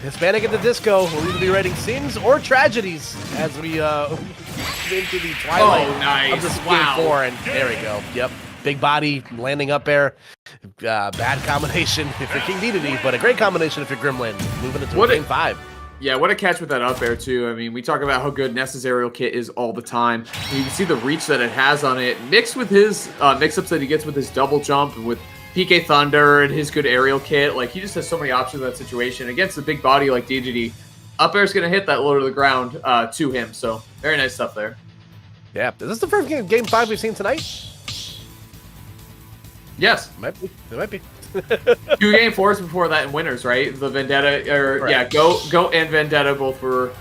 S5: Hispanic at the Disco will either be writing sins or tragedies as we into the twilight of the Game 4. And there we go. Yep. Big body, landing up air. Bad combination if you're King Dedede, but a great combination if you're Gremlin. Moving into Game 5.
S4: Yeah, what a catch with that up air, too. I mean, we talk about how good Ness's aerial kit is all the time. And you can see the reach that it has on it, mixed with his mix-ups that he gets with his double jump and with PK Thunder and his good aerial kit. Like, he just has so many options in that situation. Against a big body like Dedede, up air's going to hit that low to the ground to him. So, very nice stuff there.
S5: Yeah. Is this the first Game 5 we've seen tonight?
S4: Yes.
S5: It might be.
S4: 2 Game 4s before that in winners, right? The Vendetta, Goat and Vendetta both were...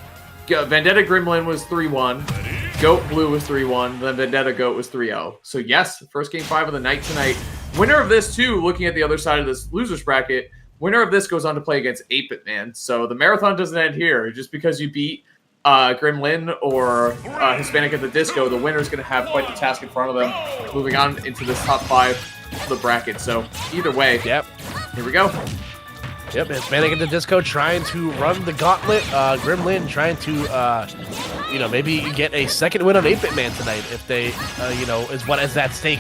S4: Vendetta Gremlin was 3-1. Goat Blue was 3-1. Then Vendetta Goat was 3-0. So yes, first Game 5 of the night tonight. Winner of this, too, looking at the other side of this loser's bracket, winner of this goes on to play against 8-Bit Man. So the marathon doesn't end here. Just because you beat Gremlin or Hispanic at the Disco, the winner's going to have quite the task in front of them, moving on into this top 5 of the bracket. So either way, here we go.
S5: Yep, Hispanic at the Disco trying to run the gauntlet. Gremlin trying to, maybe get a second win on 8-Bit Man tonight if they, is what is at stake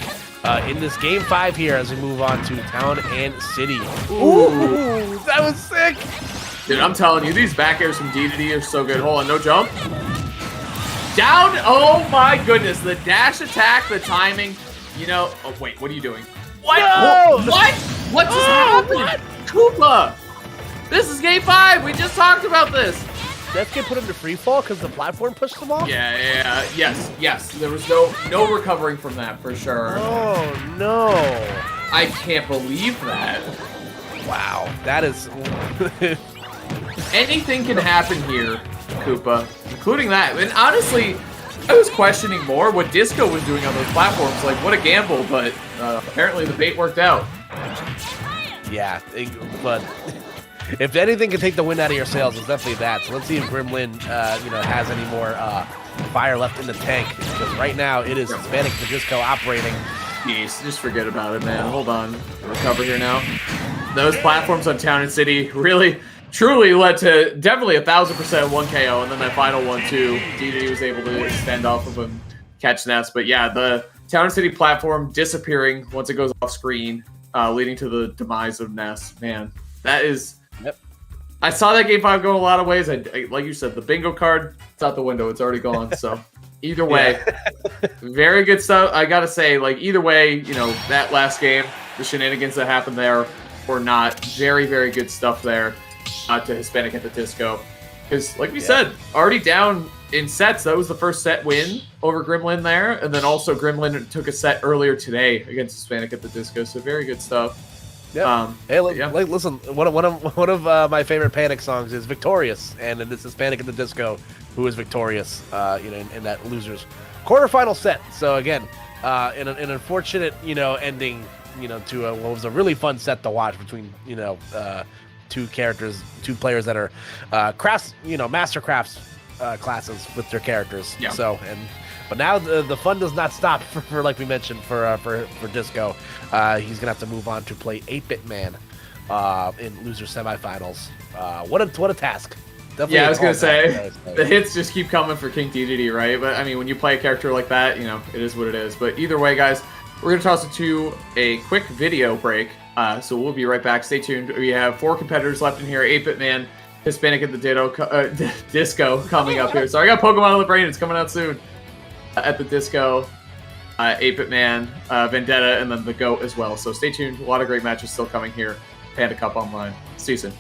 S5: in this Game 5 here as we move on to Town and City. Ooh, that was sick!
S4: Dude, I'm telling you, these back airs from Dedede are so good. Hold on, no jump. Down! Oh my goodness, the dash attack, the timing. Oh, wait, what are you doing? What?
S5: No!
S4: What? What just happened? What? Koopa! This is Game 5! We just talked about this!
S5: Death get put into free fall because the platform pushed them off?
S4: Yes. There was no recovering from that, for sure.
S5: Oh, no.
S4: I can't believe that.
S5: Wow, that is...
S4: Anything can happen here, Koopa, including that. And honestly, I was questioning more what Disco was doing on those platforms. Like, what a gamble, but apparently the bait worked out.
S5: Yeah, but if anything can take the wind out of your sails, it's definitely that. So let's see if Gremlin, has any more fire left in the tank. Because right now it is Hispanic the Disco operating.
S4: Jeez, just forget about it, man. Hold on, recover here now. Those platforms on Town and City really, truly led to definitely 1,000% 1 KO, and then that final one too. Dedede was able to extend off of him, catch Ness. But yeah, the Town and City platform disappearing once it goes off screen. Leading to the demise of Ness. Man, that is...
S5: Yep.
S4: I saw that Game 5 go in a lot of ways. I like you said, the bingo card, it's out the window. It's already gone. So either way, very good stuff. I got to say, like, either way, that last game, the shenanigans that happened there or not, very, very good stuff there to Hispanic at the Disco. Because, like we said, already down in sets. That was the first set win over Gremlin there. And then also Gremlin took a set earlier today against Hispanic at the Disco. So very good stuff.
S5: Yeah. Listen, one of my favorite Panic songs is Victorious. And it's Hispanic at the Disco who is victorious, in that losers quarterfinal set. So again, in an unfortunate, ending, to what was a really fun set to watch between, two players that are master crafts classes with their characters. Yeah. So but now the fun does not stop for like we mentioned for Disco. He's gonna have to move on to play 8-Bit Man in loser semifinals. What a task. Definitely.
S4: Yeah, I was gonna say the hits just keep coming for King Dedede, right? But I mean, when you play a character like that, it is what it is. But either way, guys, we're gonna toss it to a quick video break. So we'll be right back. Stay tuned. We have 4 competitors left in here: 8-Bit Man, Hispanic at the Disco coming up here. So I got Pokemon on the brain. It's coming out soon. At the Disco, 8-Bit Man, Vendetta, and then the GOAT as well. So stay tuned. A lot of great matches still coming here. Panda Cup Online. See you soon.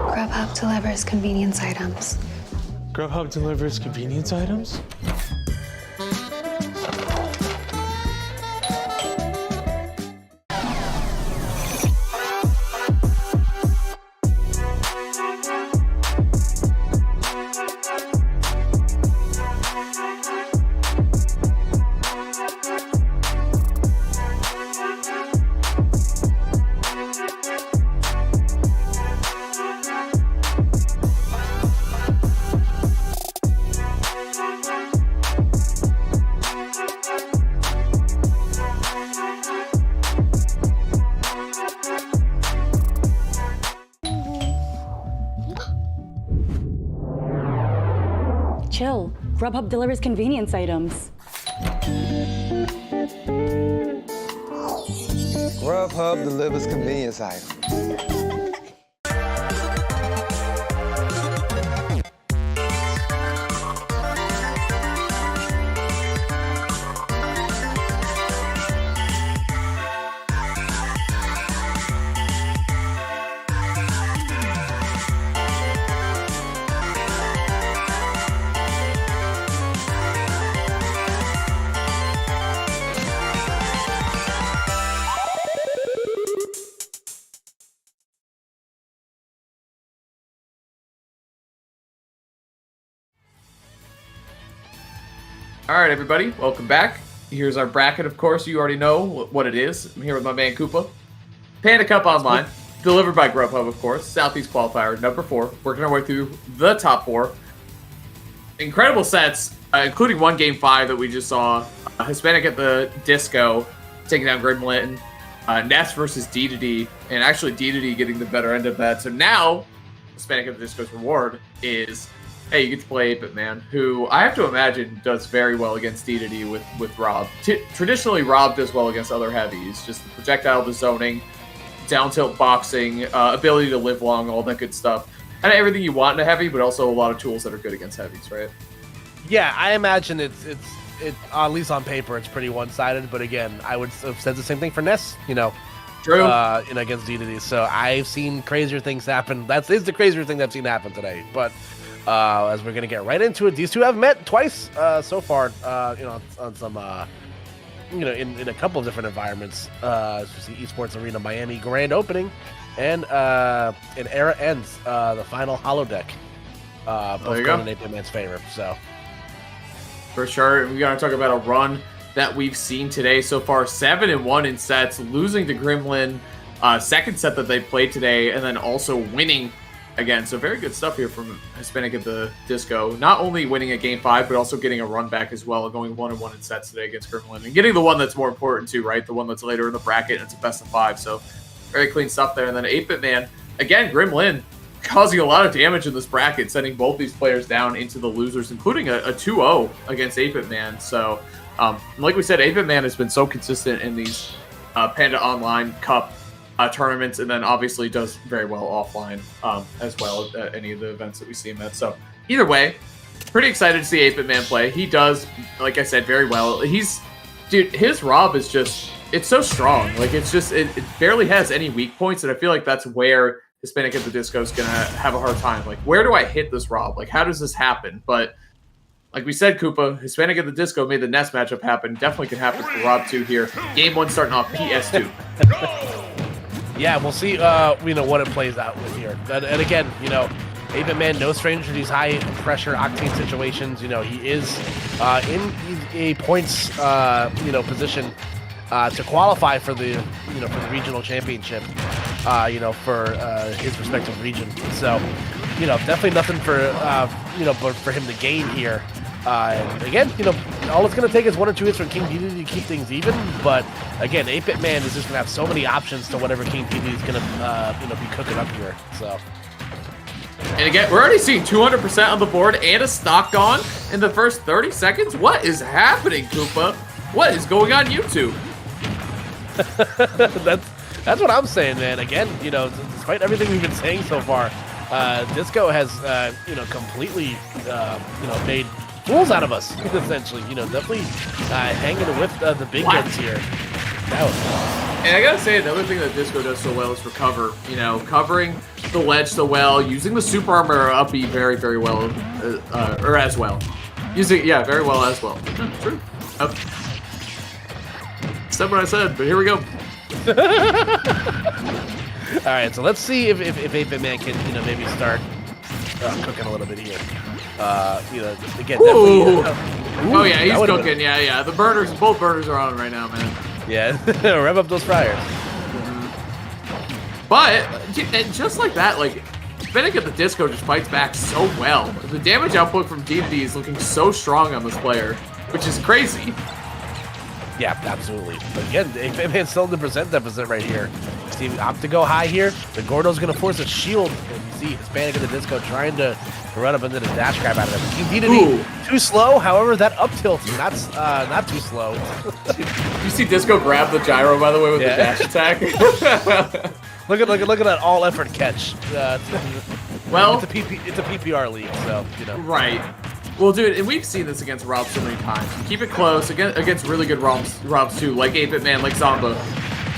S1: Grubhub delivers convenience items.
S6: Grubhub delivers convenience items?
S2: Chill. Grubhub delivers convenience items.
S3: Grubhub delivers convenience items.
S4: All right, everybody, welcome back. Here's our bracket, of course. You already know what it is. I'm here with my man, Koopa. Panda Cup Online, delivered by Grubhub, of course. Southeast Qualifier, number 4. Working our way through the top 4. Incredible sets, including one Game 5 that we just saw. Hispanic at the Disco, taking down Gremlin. Ness versus D2D, and actually D2D getting the better end of that. So now, Hispanic at the Disco's reward is... hey, you get to play 8-Bit Man, who I have to imagine does very well against D2D with Rob. Traditionally, Rob does well against other heavies. Just the projectile, the zoning, down tilt boxing, ability to live long, all that good stuff. Kind of everything you want in a heavy, but also a lot of tools that are good against heavies, right?
S5: Yeah, I imagine it's at least on paper, it's pretty one-sided. But again, I would have said the same thing for Ness,
S4: True.
S5: Against D2D. So I've seen crazier things happen. That is the crazier thing I've seen happen today. But as we're gonna get right into it, these two have met twice so far. On some, in a couple of different environments. As we see Esports Arena Miami grand opening, and in Era Ends, the final holodeck. Both going in 8-Bit Man's favor. So
S4: for sure, we gotta talk about a run that we've seen today so far. 7-1 in sets, losing to Gremlin, second set that they played today, and then also winning again. So very good stuff here from Hispanic at the Disco. Not only winning a Game 5, but also getting a run back as well, going 1-1 in sets today against Gremlin, and getting the one that's more important too, right? The one that's later in the bracket, and it's a best of 5. So very clean stuff there. And then 8-Bit Man, again, Gremlin causing a lot of damage in this bracket, sending both these players down into the losers, including a 2-0 against 8-Bit Man. So like we said, 8-Bit Man has been so consistent in these Panda Online Cup tournaments, and then obviously does very well offline as well at any of the events that we see him at. So either way, pretty excited to see 8-Bit Man play. He does, like I said, very well. Dude, his Rob is just, it's so strong. Like, it's just, it barely has any weak points, and I feel like that's where Hispanic at the Disco is going to have a hard time. Like, where do I hit this Rob? Like, how does this happen? But like we said, Koopa, Hispanic at the Disco made the Ness matchup happen. Definitely could happen for Rob 2 here. Game 1 starting off PS2.
S5: yeah, we'll see what it plays out with here. And again, 8-Bit Man, no stranger to these high pressure octane situations. He is in a points position to qualify for the for the regional championship for his respective region. So definitely nothing but for him to gain here. And again, all it's going to take is 1 or 2 hits from King Dedede to keep things even. But again, 8-Bit Man is just going to have so many options to whatever King Dedede is going to be cooking up here. So.
S4: And again, we're already seeing 200% on the board and a stock gone in the first 30 seconds. What is happening, Koopa? What is going on YouTube?
S5: That's what I'm saying, man. Again, you know, despite everything we've been saying so far, Disco has, you know, completely, you know, made fools out of us, essentially. You know, definitely hanging with the big guns here.
S4: And I gotta say, another thing that Disco does so well is recover. You know, covering the ledge so well, using the super armor up B very, very well, or as well. Using, yeah, very well as well. True. Said what I said, but here we go.
S5: All right, so let's see if 8-Bit Man can, you know, maybe start cooking a little bit here. You know, again, definitely.
S4: Oh yeah, he's cooking. Yeah. The burners, both burners are on right now, man.
S5: Yeah, rev up those fryers.
S4: But and just like that, like Vendetta the Disco just fights back so well. The damage output from D2D is looking so strong on this player, which is crazy.
S5: Yeah, absolutely. But again, 8-Bit Man's still in the percent deficit right here. See, opt to go high here. The Gordo's going to force a shield. And you see Hispanic in the Disco trying to run up into the dash grab out of him. King D2D, too slow. However, that up tilt, not too slow.
S4: You see Disco grab the gyro, by the way, with the dash attack?
S5: Look at that all-effort catch.
S4: Well,
S5: it's a PPR league, so, you know.
S4: Right. Well, dude, and we've seen this against Rob so many times. You keep it close against really good Robs too, like 8-Bit Man, like Zomba.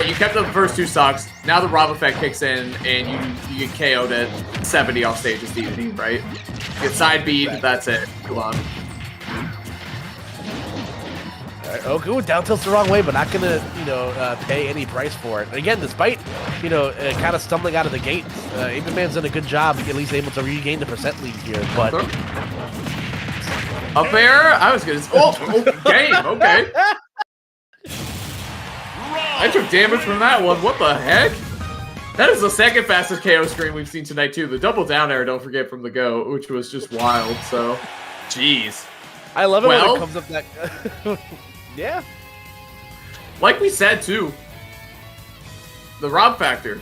S4: You kept up the first two stocks. Now the Rob effect kicks in, and you get KO'd at 70 off stage as D2D, right? You get side beat, that's it. Come on.
S5: Oh, good. Down tilt's the wrong way, but not gonna, you know, pay any price for it. Again, despite, you know, kind of stumbling out of the gate, 8-Bit Man's done a good job, at least able to regain the percent lead here. But
S4: up air, I was gonna. Okay. I took damage from that one. What the heck? That is the second fastest KO screen we've seen tonight too. The double down air, don't forget, from the go, which was just wild. So, jeez.
S5: I love it when it comes up that. Yeah.
S4: Like we said too, the Rob factor,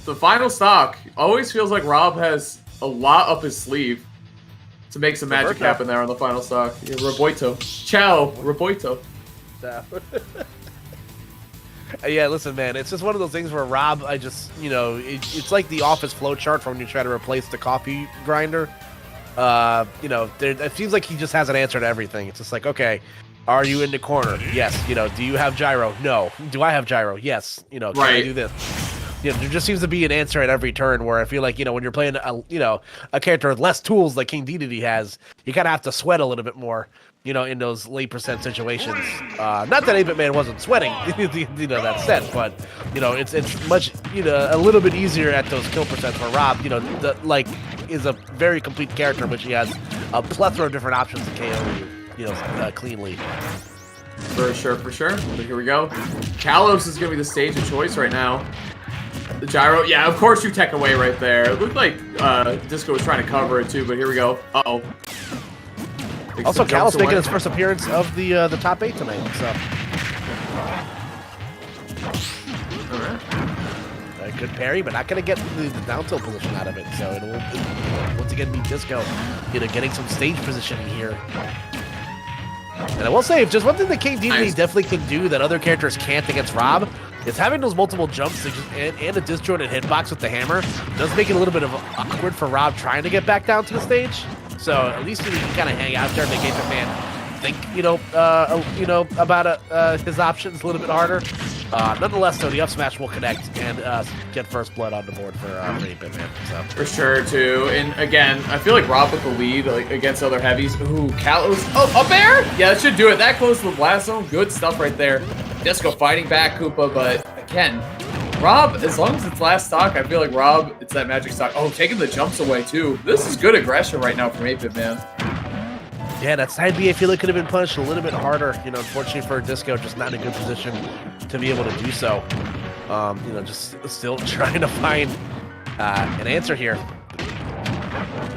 S4: the final stock always feels like Rob has a lot up his sleeve to make some magic happen there on the final stock. Yeah, Roboito. Ciao, Roboito.
S5: Yeah, listen, man, it's just one of those things where Rob, I just, you know, it's like the office flowchart from when you try to replace the coffee grinder. You know, it seems like he just has an answer to everything. It's just like, okay, are you in the corner? Yes. You know, do you have gyro? No. Do I have gyro? Yes. You know, can I do this? You know, there just seems to be an answer at every turn where I feel like, you know, when you're playing a character with less tools like King Dedede has, you kind of have to sweat a little bit more, you know, in those late percent situations. Not that 8-Bit Man wasn't sweating, you know, that said, but, you know, it's much, you know, a little bit easier at those kill percents where Rob, you know, is a very complete character, which he has a plethora of different options to KO you know, cleanly.
S4: For sure. But here we go. Kalos is going to be the stage of choice right now. The gyro, yeah, of course you tech away right there. It looked like Disco was trying to cover it too, but here we go. Uh-oh.
S5: Also, Kalos making his first appearance of the top 8 tonight, so.
S4: All right.
S5: Good parry, but not going to get the down tilt position out of it, so it'll once again be Disco, you know, getting some stage positioning here. And I will say, just one thing that King Dedede definitely can do that other characters can't against Rob is having those multiple jumps and a disjointed hitbox with the hammer does make it a little bit of awkward for Rob trying to get back down to the stage. So at least he can kind of hang out there and make 8-Bit Man think, you know, about his options a little bit harder. Nonetheless, though, the up smash will connect and get first blood on the board for 8-Bit Man. So.
S4: For sure, too. And again, I feel like Rob with the lead against other heavies. Ooh, Kalos. Oh, up air? Yeah, that should do it. That close to the blast zone. Good stuff right there. Disco fighting back, Koopa, but again, Rob, as long as it's last stock, I feel like Rob, it's that magic stock. Oh, taking the jumps away, too. This is good aggression right now from 8-Bit Man.
S5: Yeah, that side B I feel like could have been punished a little bit harder. You know, unfortunately for Disco, just not in a good position to be able to do so. You know, just still trying to find an answer here.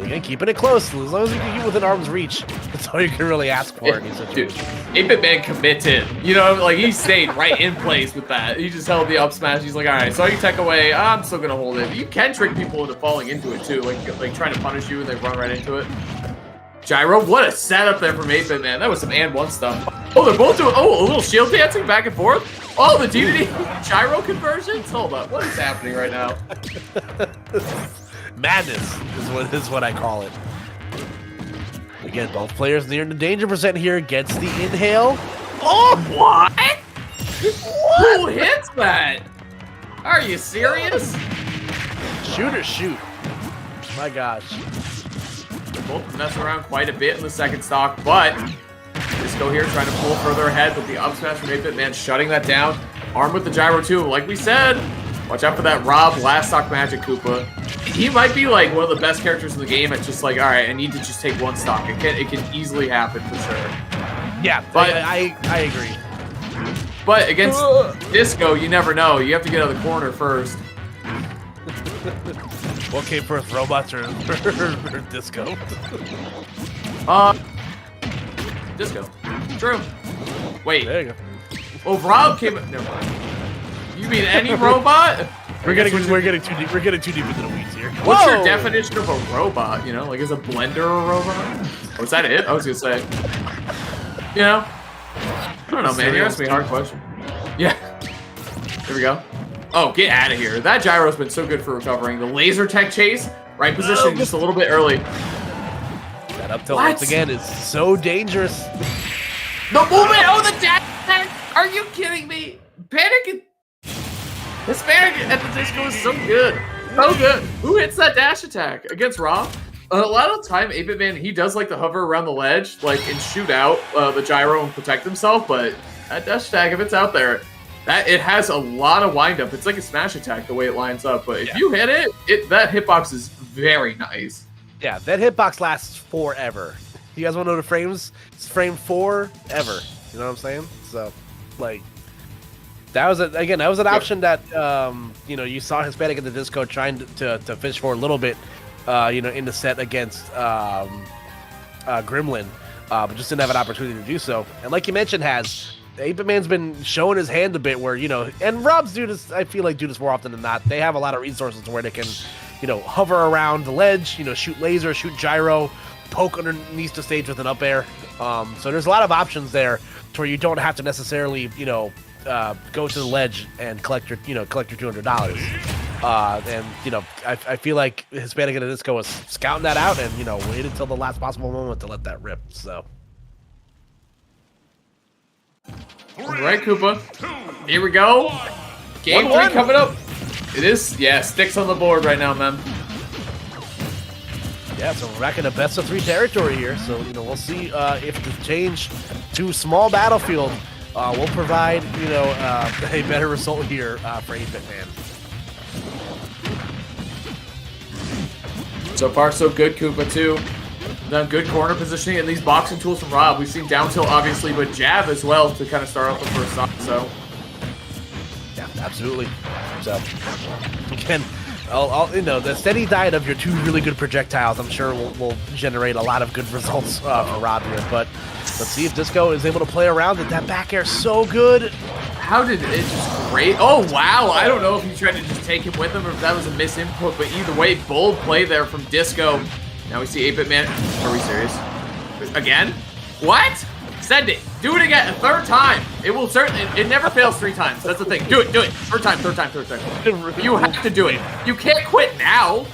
S5: Again, keeping it close. As long as you can get within arm's reach, that's all you can really ask for in these situations.
S4: 8-Bit Man committed. You know, like he stayed right in place with that. He just held the up smash. He's like, all right, so you tech away. I'm still gonna hold it. You can trick people into falling into it too, like trying to punish you and they run right into it. Gyro, what a setup there from 8-Bit Man. That was some and one stuff. Oh, they're both doing. Oh, a little shield dancing back and forth. Oh, the DDD gyro conversions. Hold up, what is happening right now?
S5: Madness is what I call it. Again, both players near the danger percent here. Gets the inhale.
S4: Oh, what? Who hits that? Are you serious?
S5: Shoot or shoot. My gosh.
S4: They're both messing around quite a bit in the second stock, but Disco here trying to pull further ahead with the up smash from 8-Bit Man, shutting that down. Armed with the gyro too. Like we said, watch out for that Rob last stock magic Koopa. He might be like one of the best characters in the game at just like, all right, I need to just take one stock. It can easily happen for sure.
S5: Yeah, but I agree.
S4: But against Disco, you never know. You have to get out of the corner first.
S5: What came first, robots or Disco?
S4: Disco. True. Wait.
S5: There you go.
S4: Well, Rob came. Never mind. You mean any robot?
S5: We're getting too deep. We're getting too deep into the weeds here.
S4: What's your definition of a robot? You know, like is a blender a robot? Or is that it? I was gonna say. You know, I don't know, man. You asked me a hard question. Yeah. Here we go. Oh, get out of here. That gyro's been so good for recovering. The laser tech chase, right position, just a little bit early.
S5: That up tilt once again is so dangerous.
S4: The movement! Oh, the dash attack! Are you kidding me? Panic! Hispanic at the Disco is so good. So good. Who hits that dash attack? Against Rob? A lot of the time, 8-Bit Man, he does like to hover around the ledge, like, and shoot out the gyro and protect himself, but that dash attack, if it's out there, it has a lot of wind-up. It's like a smash attack the way it lines up, but if you hit it, that hitbox is very nice.
S5: Yeah, that hitbox lasts forever. You guys want to know the frames? It's frame 4 ever. You know what I'm saying? So, like, that was an option that you saw Hispanic at the Disco trying to fish for a little bit, in the set against Gremlin, but just didn't have an opportunity to do so. And like you mentioned, 8-Bit Man's been showing his hand a bit where, and Rob's I feel like do this more often than not. They have a lot of resources to where they can, hover around the ledge, shoot laser, shoot gyro, poke underneath the stage with an up air. So there's a lot of options there to where you don't have to necessarily, go to the ledge and collect your $200. And I feel like Hispanic and the Disco was scouting that out and waited until the last possible moment to let that rip. So.
S4: All right, Koopa. Here we go. Game 3 coming up. It is, sticks on the board right now, man.
S5: Yeah, so we're back in a best of 3 territory here. So, we'll see if the change to small battlefield will provide, a better result here for 8-Bit Man.
S4: So far, so good, Koopa, too. Done good corner positioning and these boxing tools from Rob. We've seen down tilt, obviously, but jab as well to kind of start off the first stock, so.
S5: Yeah, absolutely. So, again, the steady diet of your 2 really good projectiles, I'm sure will generate a lot of good results for Rob here. But let's see if Disco is able to play around it. That back air so good.
S4: How did it just great? Oh, wow. I don't know if he tried to just take him with him or if that was a misinput, but either way, bold play there from Disco. Now we see 8-Bit Man. Are we serious? Again? What? Send it. Do it again. A 3rd time. It will certainly. It never fails 3 times. That's the thing. Do it. Do it. 3rd time. You have to do it. You can't quit now.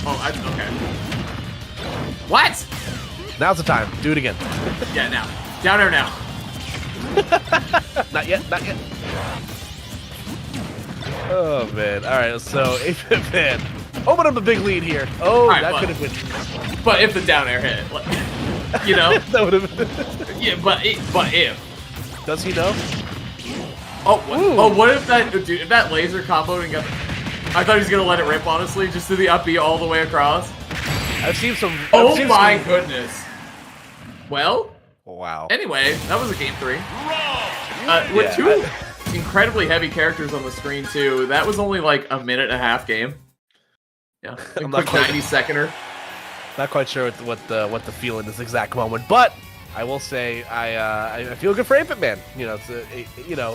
S4: Oh, okay. What?
S5: Now's the time. Do it again.
S4: Yeah, now. Down air now.
S5: Not yet. Oh, man. All right, so 8-Bit Man. Open up a big lead here. Oh, right, that could have been.
S4: But if the down air hit, like, that would have been. Yeah, but if.
S5: Does he know?
S4: What if that dude? If that laser combo and got. I thought he was gonna let it rip. Honestly, just do the up B all the way across.
S5: I've seen some.
S4: Oh my goodness. Well.
S5: Wow.
S4: Anyway, that was a game 3. With 2 incredibly heavy characters on the screen too. That was only like a 1.5-minute game. Yeah,
S5: I'm not quite
S4: 90-seconder.
S5: Not quite sure what the feel in this exact moment, but I will say I feel good for 8-Bit Man.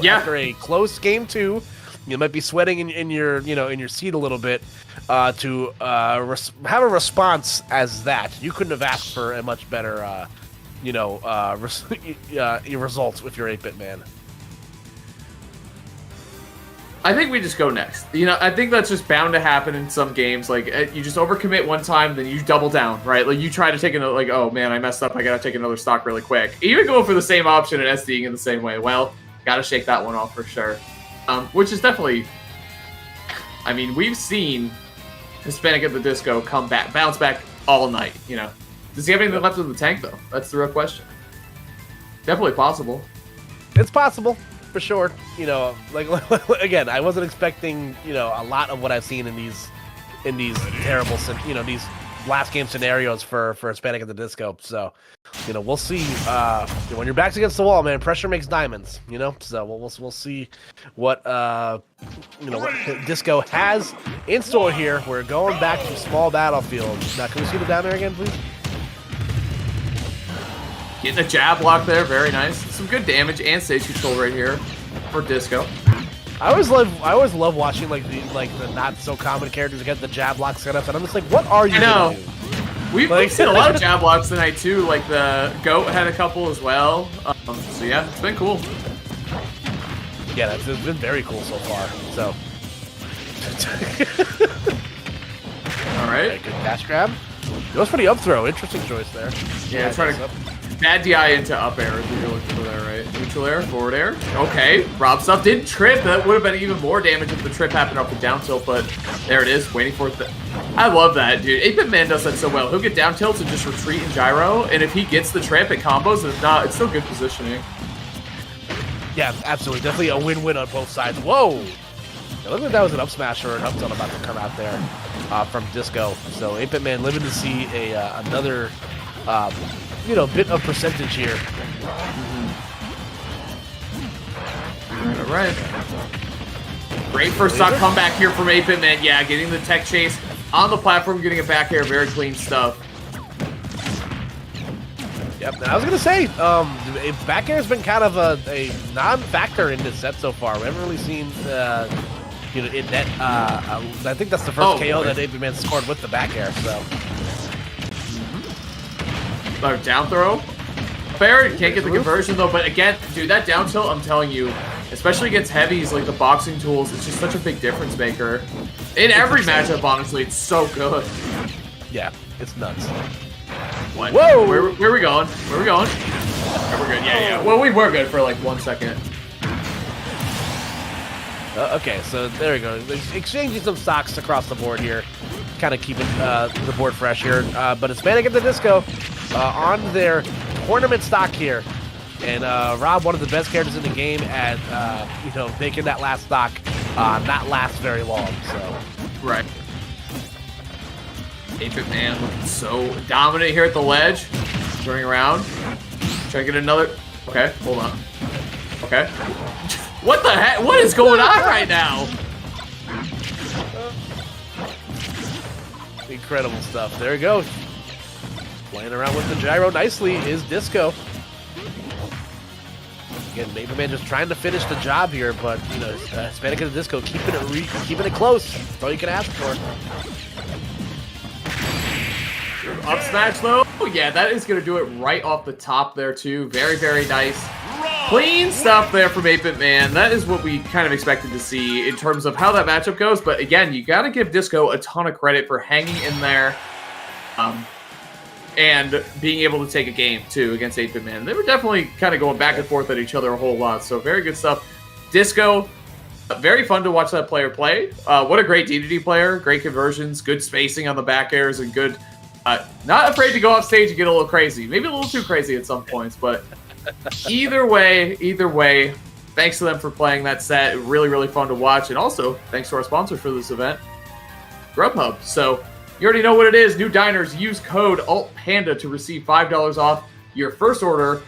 S5: After a close game 2, you might be sweating in your seat a little bit to have a response as that. You couldn't have asked for a much better your results with your 8-bit man.
S4: I think we just go next. I think that's just bound to happen in some games. Like, you just overcommit one time, then you double down, right? Like, you try to take another, like, oh man, I messed up, I gotta take another stock really quick. Even going for the same option and SDing in the same way, well, gotta shake that one off for sure. Which is definitely, I mean, we've seen Hispanic at the Disco bounce back all night, Does he have anything left in the tank, though? That's the real question. Definitely possible.
S5: It's possible. For sure, like again, I wasn't expecting a lot of what I've seen in these terrible, these last game scenarios for Hispanic at the Disco. So, we'll see. When your back's against the wall, man, pressure makes diamonds. So we'll see what what Disco has in store here. We're going back to small battlefield. Now, can we see the down there again, please?
S4: Getting a jab block there, very nice. Some good damage and stage control right here for Disco.
S5: I always love watching like the not so common characters get the jab block set up, and I'm just like, what are you gonna do?
S4: We've seen a lot of jab blocks tonight too. Like the Goat had a couple as well. So yeah, it's been cool.
S5: Yeah, it's been very cool so far. So.
S4: All right.
S5: Good dash grab. Goes for the up throw. Interesting choice there.
S4: Yeah, trying to bad DI into up air is what you're looking for there, right? Neutral air, forward air. Okay, Rob stuff didn't trip. That would have been even more damage if the trip happened off the down tilt, but there it is, waiting for it. I love that, dude. 8-bit man does that so well. He'll get down tilts and just retreat and gyro, and if he gets the trip, it combos, and if not, it's still good positioning.
S5: Yeah, absolutely. Definitely a win-win on both sides. Whoa! It looked like that was an up smash or an up tilt about to come out there from Disco. So 8-bit man living to see another bit of percentage here.
S4: All right. Great first stock comeback here from 8-bit man. Yeah, getting the tech chase on the platform, getting it back air, very clean stuff.
S5: Yep, and I was going to say, back air has been kind of a non-factor in this set so far. We haven't really seen, in net, I think that's the first KO that 8-bit man scored with the back air, so.
S4: Down throw. Fair, can't get the conversion though, but again, dude, that down tilt, I'm telling you, especially against heavies like the boxing tools, it's just such a big difference maker. In every matchup, honestly, it's so good.
S5: Yeah, it's nuts.
S4: What?
S5: Whoa!
S4: Where are we going? Where are we going? Okay, we're good. Yeah. Well, we were good for like 1 second.
S5: Okay, so there we go. Exchanging some stocks across the board here. Kind of keeping the board fresh here. But Hispanic at the Disco on their tournament stock here. And Rob, one of the best characters in the game at, making that last stock not last very long. So
S4: Right. 8-bit man looking so dominant here at the ledge. Turning around. Trying to get another... Okay, hold on. Okay. What the heck? What is going on right now?
S5: Incredible stuff. There we go. Playing around with the gyro nicely is Disco. Again, 8-bit man just trying to finish the job here, but Hispanic at the Disco keeping it close. That's all you can ask for.
S4: Up smash though. Yeah, that is gonna do it right off the top there too. Very, very nice. Clean stuff there from 8-bit man. That is what we kind of expected to see in terms of how that matchup goes. But again, you got to give Disco a ton of credit for hanging in there and being able to take a game too against 8-bit man. They were definitely kind of going back and forth at each other a whole lot. So very good stuff. Disco, very fun to watch that player play. What a great DDD player. Great conversions, good spacing on the back airs, and good. Not afraid to go off stage and get a little crazy. Maybe a little too crazy at some points, but either way, thanks to them for playing that set. Really, really fun to watch. And also, thanks to our sponsor for this event, Grubhub. So, you already know what it is. New diners, use code ALTPANDA to receive $5 off your first order,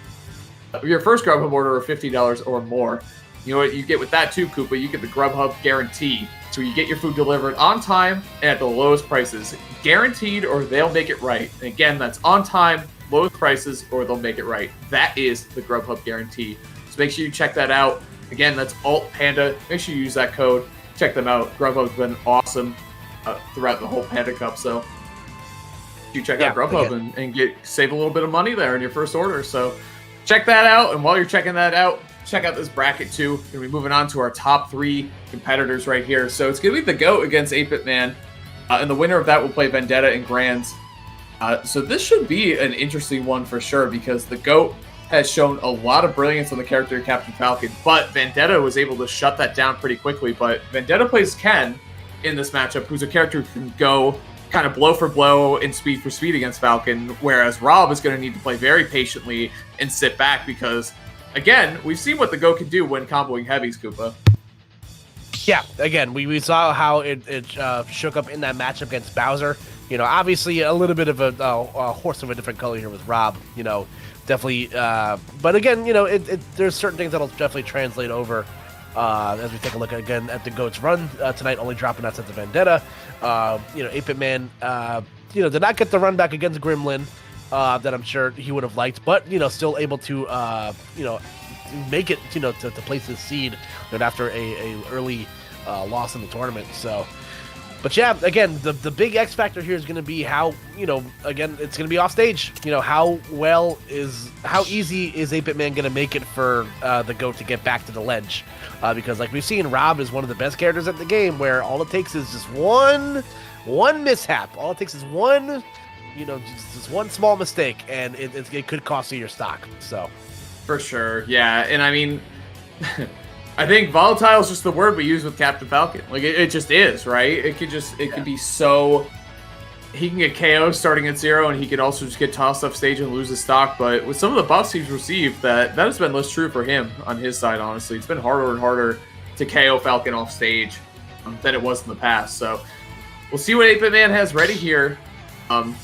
S4: your first Grubhub order of $50 or more. You know what you get with that too, Koopa? You get the Grubhub guarantee. So you get your food delivered on time and at the lowest prices. Guaranteed, or they'll make it right. And again, that's on time, lowest prices, or they'll make it right. That is the Grubhub guarantee. So make sure you check that out. Again, that's ALTPANDA. Make sure you use that code. Check them out. Grubhub's been awesome throughout the whole Panda Cup. So you check out Grubhub and save a little bit of money there in your first order. So check that out. And while you're checking that out, check out this bracket too. We're going to be moving on to our top 3 competitors right here. So it's going to be the GOAT against 8-Bit Man. And the winner of that will play Vendetta and Grands. So this should be an interesting one for sure, because the GOAT has shown a lot of brilliance on the character of Captain Falcon, but Vendetta was able to shut that down pretty quickly. But Vendetta plays Ken in this matchup, who's a character who can go kind of blow for blow and speed for speed against Falcon, whereas Rob is going to need to play very patiently and sit back because, again, we've seen what the GOAT can do when comboing heavies, Koopa.
S5: Yeah, again, we saw how it shook up in that matchup against Bowser. You know, obviously a little bit of a horse of a different color here with Rob, you know, definitely. But again, you know, there's certain things that'll definitely translate over as we take a look again at the GOAT's run tonight, only dropping outside the Vendetta. You know, 8-Bit Man, you know, did not get the run back against Gremlin that I'm sure he would have liked, but, you know, still able to, you know, make it, you know, to place his seed after a early loss in the tournament. So, but yeah, again, the big X factor here is going to be how, you know, again, it's going to be off stage. You know, how easy is 8-Bit Man going to make it for the GOAT to get back to the ledge? Because like we've seen, Rob is one of the best characters at the game, where all it takes is just one mishap. All it takes is one, you know, just one small mistake, and it could cost you your stock. So.
S4: For sure, yeah. And I mean, I think volatile is just the word we use with Captain Falcon. Like, it just is, right? It could be so... He can get KO starting at 0, and he could also just get tossed off stage and lose his stock. But with some of the buffs he's received, that has been less true for him on his side, honestly. It's been harder and harder to KO Falcon off stage than it was in the past. So we'll see what 8-Bit Man has ready here to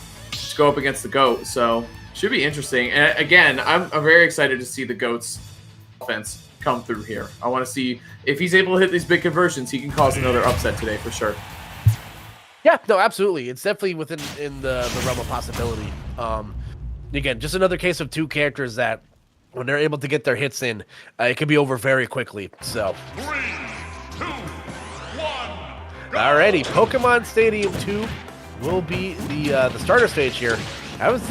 S4: go up against the GOAT. So... should be interesting. And again, I'm very excited to see the GOAT's offense come through here. I want to see if he's able to hit these big conversions, he can cause another upset today for sure.
S5: Yeah, no, absolutely. It's definitely within the realm of possibility. Again, just another case of 2 characters that when they're able to get their hits in, it can be over very quickly. So,
S7: 3, 2, 1.
S5: Alrighty, Pokemon Stadium 2 will be the starter stage here. That was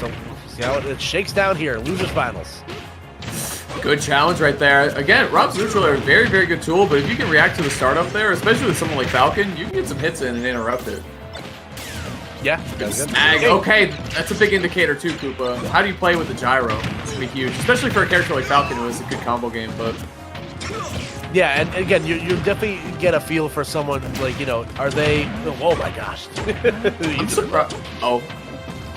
S5: so see how it shakes down here. Losers finals.
S4: Good challenge right there. Again, Rob's neutral are a very, very good tool, but if you can react to the startup there, especially with someone like Falcon, you can get some hits in and interrupt it.
S5: Yeah.
S4: Snag. Okay, that's a big indicator too, Koopa. How do you play with the gyro? It's gonna be huge, especially for a character like Falcon who has a good combo game, but...
S5: Yeah, and again, you definitely get a feel for someone like, you know, are they... Oh my gosh.
S4: I'm surprised.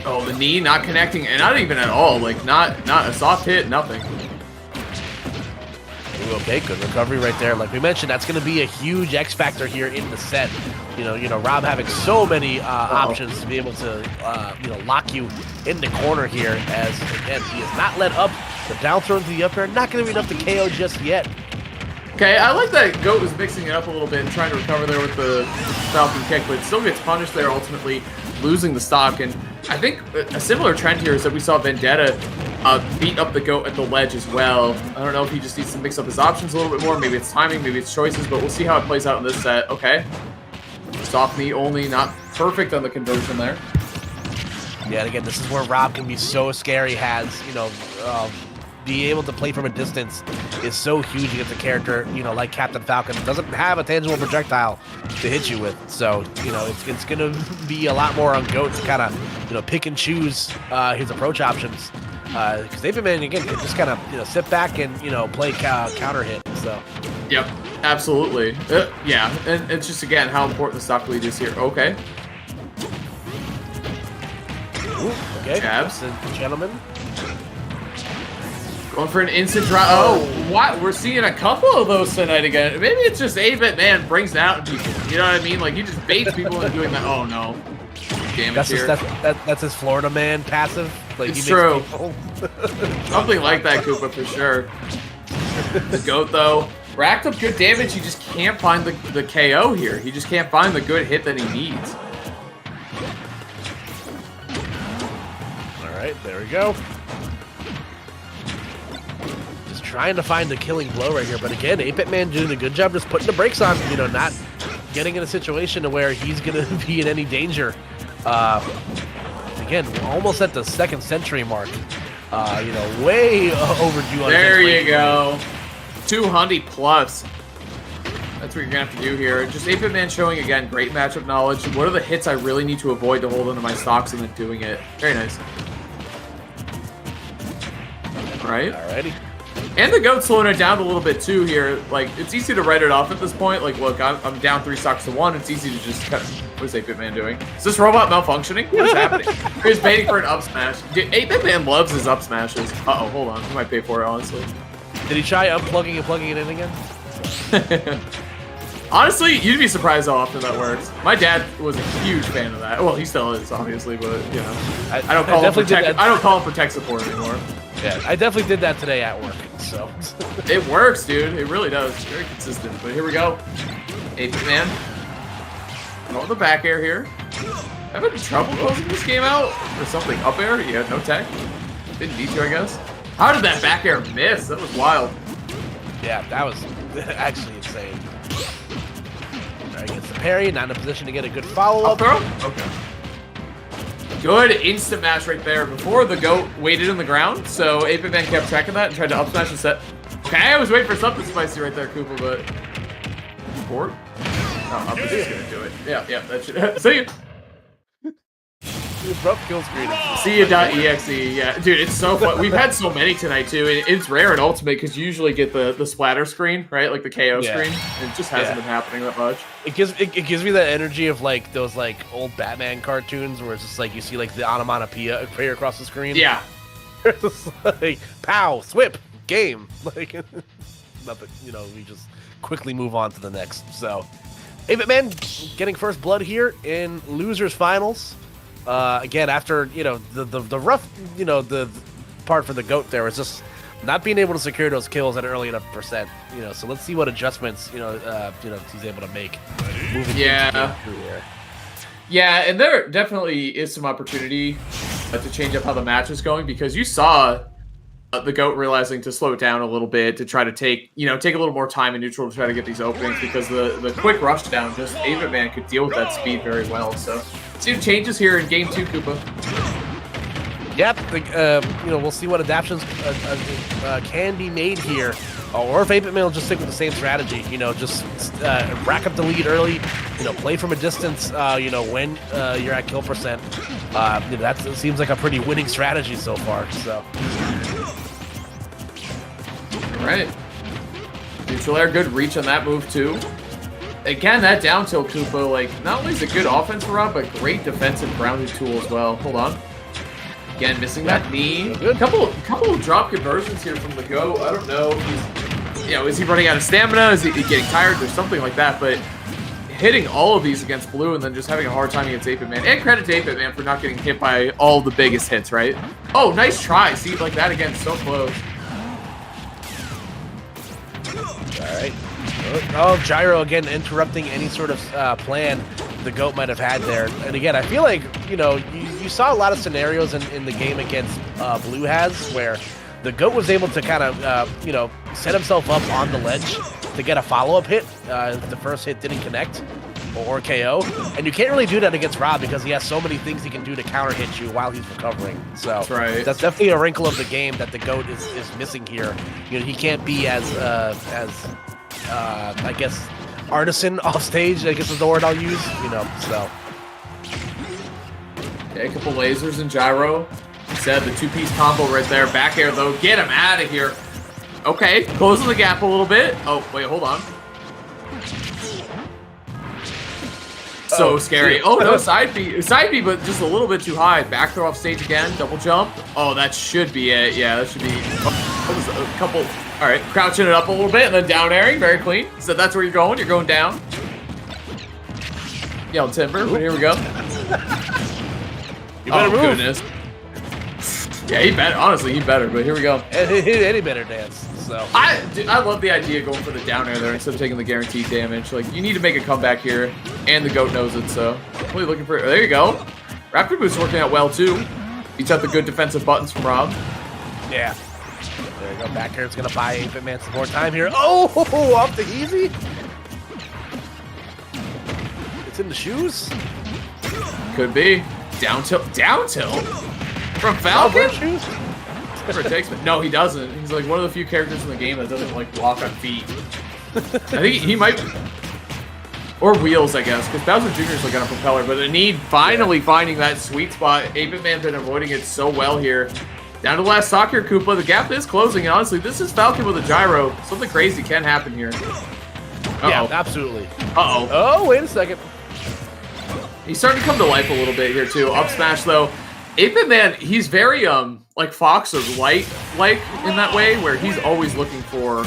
S4: Oh, the knee not connecting, and not even at all. Like, not a soft hit, nothing.
S5: Okay, good recovery right there. Like we mentioned, that's going to be a huge X factor here in the set. You know, Rob having so many options to be able to, you know, lock you in the corner here. As again, he is not let up. The down throw into the up air, not going to be enough to KO just yet.
S4: Okay, I like that GOAT was mixing it up a little bit and trying to recover there with the Falcon kick, but still gets punished there, ultimately losing the stock. And I think a similar trend here is that we saw Vendetta beat up the GOAT at the ledge as well. I don't know if he just needs to mix up his options a little bit more. Maybe it's timing, maybe it's choices, but we'll see how it plays out in this set. Okay. Soft knee only, not perfect on the conversion there.
S5: Yeah, and again, this is where Rob can be so scary. Has, you know, be able to play from a distance is so huge against a character, you know, like Captain Falcon. Doesn't have a tangible projectile to hit you with. So, you know, it's going to be a lot more on GOAT to kind of, you know, pick and choose his approach options. Because 8-Bit Man, again, can just kind of, you know, sit back and, you know, play counter hit. So.
S4: Yep, absolutely. Yeah, and it's just, again, how important the stock lead is here. Okay.
S5: Ooh, okay.
S4: Jabs.
S5: Gentlemen.
S4: Going for an instant drop. Oh, what? We're seeing a couple of those tonight again. Maybe it's just 8-Bit Man brings it out in people. You know what I mean? Like, he just baits people into doing that. Oh, no. Damage here.
S5: That's his Florida Man passive. Like,
S4: it's true. Something like that, Koopa, for sure. The GOAT, though, racked up good damage. He just can't find the KO here. He just can't find the good hit that he needs.
S5: All right, there we go. Just trying to find the killing blow right here. But again, 8-Bit Man doing a good job just putting the brakes on, you know, not getting in a situation to where he's going to be in any danger. again, almost at the 2nd century mark. You know, way overdue on
S4: There
S5: his
S4: you go. 200 plus. That's what you're gonna have to do here. Just 8-Bit Man showing again great matchup knowledge. What are the hits I really need to avoid to hold into my stocks and then doing it? Very nice. Right?
S5: Alrighty.
S4: And the goat slowing it down a little bit too here. Like, it's easy to write it off at this point. Like, look, I'm down 3 stocks to 1. It's easy to just cut. What is 8-Bit Man doing? Is this robot malfunctioning? What is happening? He's waiting for an up smash. Dude, 8-Bit Man loves his up smashes. Uh-oh, hold on. He might pay for it, honestly.
S5: Did he try unplugging and plugging it in again?
S4: Honestly, you'd be surprised how often that works. My dad was a huge fan of that. Well, he still is, obviously, but, you know. I don't call him for tech support anymore.
S5: Yeah, I definitely did that today at work, so.
S4: It works, dude. It really does. Very consistent. But here we go. 8-Bit Man. On the back air here. Having trouble closing this game out? Or something up air? Yeah, no tech. Didn't need to, I guess. How did that back air miss? That was wild.
S5: Yeah, that was actually insane. Alright, gets the parry, not in a position to get a good follow-up.
S4: Up throw? Okay. Good instant mash right there before the goat waited in the ground, so 8-Bit Man kept tracking that and tried to up smash and set. Okay, I was waiting for something spicy right there, Koopa, but... Forward? Oh, up is just gonna do it. Yeah, that should... See you!
S5: Abrupt kill screen.
S4: See you.exe, yeah. Dude, it's so fun. We've had so many tonight, too. And it's rare in Ultimate, because you usually get the splatter screen, right? Like the KO screen. And it just hasn't been happening that much.
S5: It gives me that energy of, like, those, like, old Batman cartoons where it's just, like, you see, like, the onomatopoeia appear across the screen.
S4: Yeah.
S5: It's just like, pow, swip, game. Like, nothing, you know, we just quickly move on to the next. So, 8-Bit Man getting first blood here in Losers Finals. Again, after, you know, the rough, you know, the part for the GOAT there was just not being able to secure those kills at an early enough percent, you know, so let's see what adjustments, you know, he's able to make moving through here.
S4: Yeah, and there definitely is some opportunity to change up how the match is going, because you saw the GOAT realizing to slow it down a little bit, to try to take a little more time in neutral to try to get these openings, because the quick rush down, just 8-Bit Man could deal with that speed very well, so... See the changes here in Game 2, Koopa.
S5: Yep, you know, we'll see what adaptations can be made here. Or if 8-Bit Man will just stick with the same strategy, you know, just rack up the lead early, you know, play from a distance, you know, when you're at kill percent. You know, that seems like a pretty winning strategy so far, so.
S4: All right. Neutral air, good reach on that move, too. Again, that down tilt Koopa, like, not only is it good offense for Rob, but great defensive grounded tool as well. Hold on. Again, missing that knee. Couple of drop conversions here from the Go. I don't know. He's, you know, is he running out of stamina? Is he getting tired? There's something like that, but hitting all of these against Blue and then just having a hard time against 8-Bit Man. And credit to 8-Bit Man for not getting hit by all the biggest hits, right? Oh, nice try. See, like that again, so close.
S5: All right. Oh, Gyro again interrupting any sort of plan the GOAT might have had there. And again, I feel like, you know, you saw a lot of scenarios in the game against Blue has where the GOAT was able to kind of, you know, set himself up on the ledge to get a follow-up hit if the first hit didn't connect or KO. And you can't really do that against Rob because he has so many things he can do to counter-hit you while he's recovering. So
S4: that's right. That's
S5: definitely a wrinkle of the game that the GOAT is missing here. You know, he can't be as I guess, artisan off stage, I guess is the word I'll use, you know, so.
S4: Okay, a couple lasers and Gyro. Said the two-piece combo right there. Back air, though. Get him out of here. Okay, closing the gap a little bit. Oh, wait, hold on. So scary. Oh, no, side B, but just a little bit too high. Back throw off stage again. Double jump. Oh, that should be it. Yeah, that should be... that was a couple... All right, crouching it up a little bit and then down airing. Very clean. So that's where you're going. You're going down. Yell timber, but here we go.
S5: You better move.
S4: Goodness. Yeah, he better. Honestly, he better, but here we go.
S5: Any better dance. So
S4: I love the idea of going for the down air there instead of taking the guaranteed damage. Like, you need to make a comeback here, and the GOAT knows it, so really looking for... There you go. Raptor Boost's working out well, too. Beats out the good defensive buttons from Rob.
S5: Yeah. There you go. Back air. It's going to buy 8-Bit Man some more time here. Oh, off the easy. It's in the shoes.
S4: Could be. Down tilt from Falcon.
S5: Shoes?
S4: Whatever it takes, but no, he doesn't. He's like one of the few characters in the game that doesn't like walk on feet. I think he might, or wheels, I guess, because Bowser Jr. is like on a propeller. But the need finally finding that sweet spot. 8-Bit-Man's been avoiding it so well here. Down to the last stock here, Koopa. The gap is closing, and honestly, this is Falcon with a gyro. Something crazy can happen here.
S5: Yeah, absolutely.
S4: Oh,
S5: wait a second.
S4: He's starting to come to life a little bit here too. Up smash though. 8-Bit-Man, he's very like Fox or Light like in that way, where he's always looking for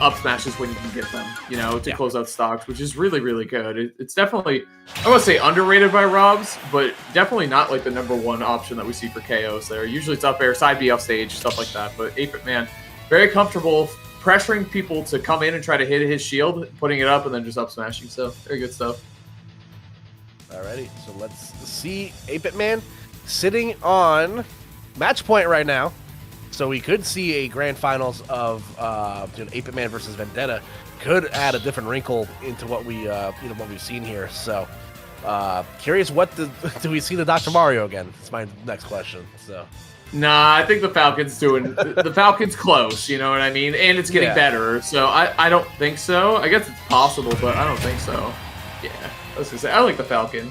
S4: up smashes when you can get them, you know, to close out stocks, which is really, really good. It's definitely, I won't say underrated by Robs, but definitely not like the #1 option that we see for KOs there. Usually it's up air, side B off stage, stuff like that. But 8-Bit-Man, very comfortable pressuring people to come in and try to hit his shield, putting it up, and then just up smashing. So very good stuff.
S5: Alrighty, so let's see 8-Bit-Man sitting on match point right now. So we could see a grand finals of 8-Bit-Man versus Vendetta. Could add a different wrinkle into what we what we've seen here. So curious, what do we see the Dr. Mario again? That's my next question. So
S4: nah, I think the Falcon's doing the Falcon's close. You know what I mean? And it's getting better. So I don't think so. I guess it's possible, but I don't think so. Yeah, I was gonna say I like the Falcon.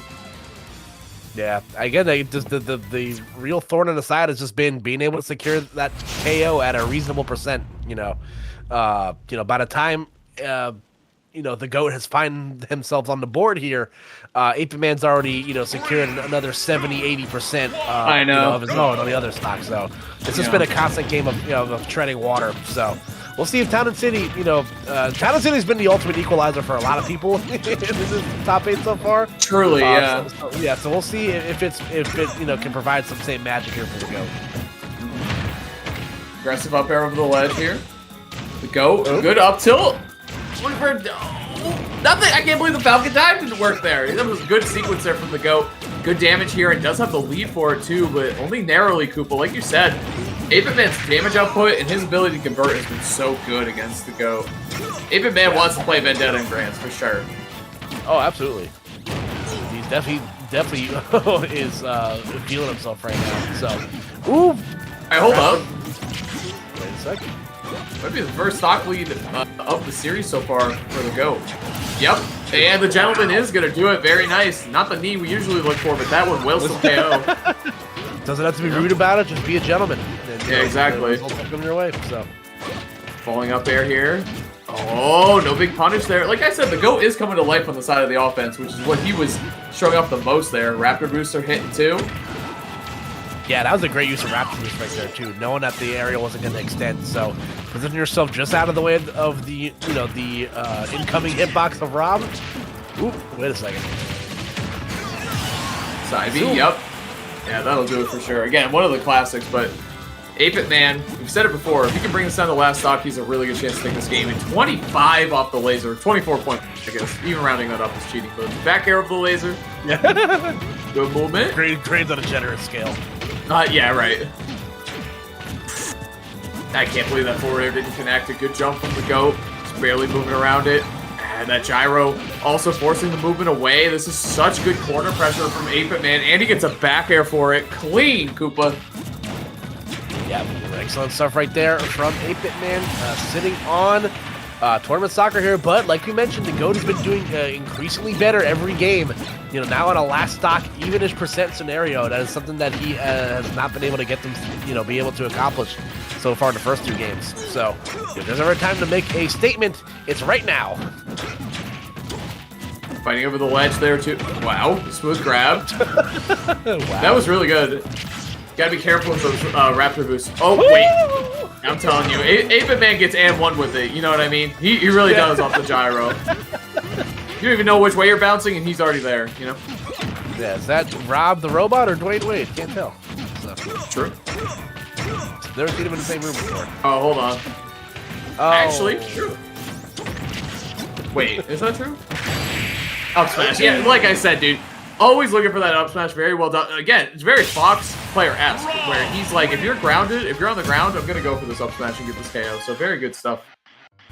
S5: Yeah, again, the real thorn in the side has just been being able to secure that KO at a reasonable percent. By the time the GOAT has found himself on the board here, 8-Bit-Man's already secured another 70-80%.
S4: I know.
S5: Of his own on the other stock. So it's just been a constant game of treading water. So we'll see if Town and City, Town and City's been the ultimate equalizer for a lot of people in this top 8 so far.
S4: Truly, yeah.
S5: So we'll see if it can provide some same magic here for the GOAT.
S4: Aggressive up air over the ledge here. The GOAT, good up tilt. Looking for nothing. I can't believe the Falcon dive didn't work there. That was a good sequence there from the GOAT. Good damage here, and does have the lead for it too, but only narrowly, Koopa. Like you said, 8-Bit-Man's damage output and his ability to convert has been so good against the GOAT. 8-Bit-Man wants to play Vendetta and Grants for sure.
S5: Oh, absolutely. He definitely is feeling himself right now. So, ooh.
S4: All right, hold up.
S5: Wait a second.
S4: Might be the first stock lead of the series so far for the GOAT. Yep, and the Gentleman is going to do it. Very nice. Not the knee we usually look for, but that one will still KO.
S5: Doesn't have to be rude about it. Just be a gentleman. And,
S4: yeah, exactly.
S5: Come your way. So,
S4: falling up air here. Oh, no big punish there. Like I said, the GOAT is coming to life on the side of the offense, which is what he was showing off the most there. Raptor booster hitting too.
S5: Yeah, that was a great use of Raptor boost right there too, knowing that the area wasn't going to extend. So, position yourself just out of the way of the incoming hitbox of Rob. Ooh, wait a second.
S4: Side B, yep. Yeah, that'll do it for sure. Again, one of the classics, but 8-Bit-Man, we've said it before, if he can bring this down to last stock, he's a really good chance to take this game. And 25 off the laser, 24 points, I guess. Even rounding that up is cheating, but back air of the laser.
S5: Yeah.
S4: Good movement.
S5: Grades on a generous scale.
S4: Yeah, right. I can't believe that forward air didn't connect. A good jump from the GOAT. Just barely moving around it. And that gyro also forcing the movement away. This is such good corner pressure from 8-Bit-Man. And he gets a back air for it. Clean, Koopa.
S5: Yeah, excellent stuff right there from 8-Bit-Man. Sitting on tournament soccer here. But like we mentioned, the GOAT has been doing increasingly better every game. Now on a last stock, even-ish percent scenario, that is something that he has not been able to get them, be able to accomplish so far in the first 2 games. So, if there's ever a time to make a statement, it's right now.
S4: Fighting over the ledge there, too. Wow, smooth grab.
S5: Wow.
S4: That was really good. Gotta be careful with those Raptor boosts. Oh, wait. I'm telling you, 8-Bit-Man gets and 1 with it. You know what I mean? He really does off the gyro. You don't even know which way you're bouncing, and he's already there,
S5: Yeah, is that Rob the robot or Dwayne Wade? Can't tell. So,
S4: true.
S5: Never seen him in the same room before.
S4: Oh, hold on.
S5: Oh.
S4: Actually, true. Wait, is that true? Up smash. Yeah, like I said, dude. Always looking for that up smash. Very well done. Again, it's very Fox player-esque, where he's like, if you're grounded, if you're on the ground, I'm going to go for this up smash and get this KO. So very good stuff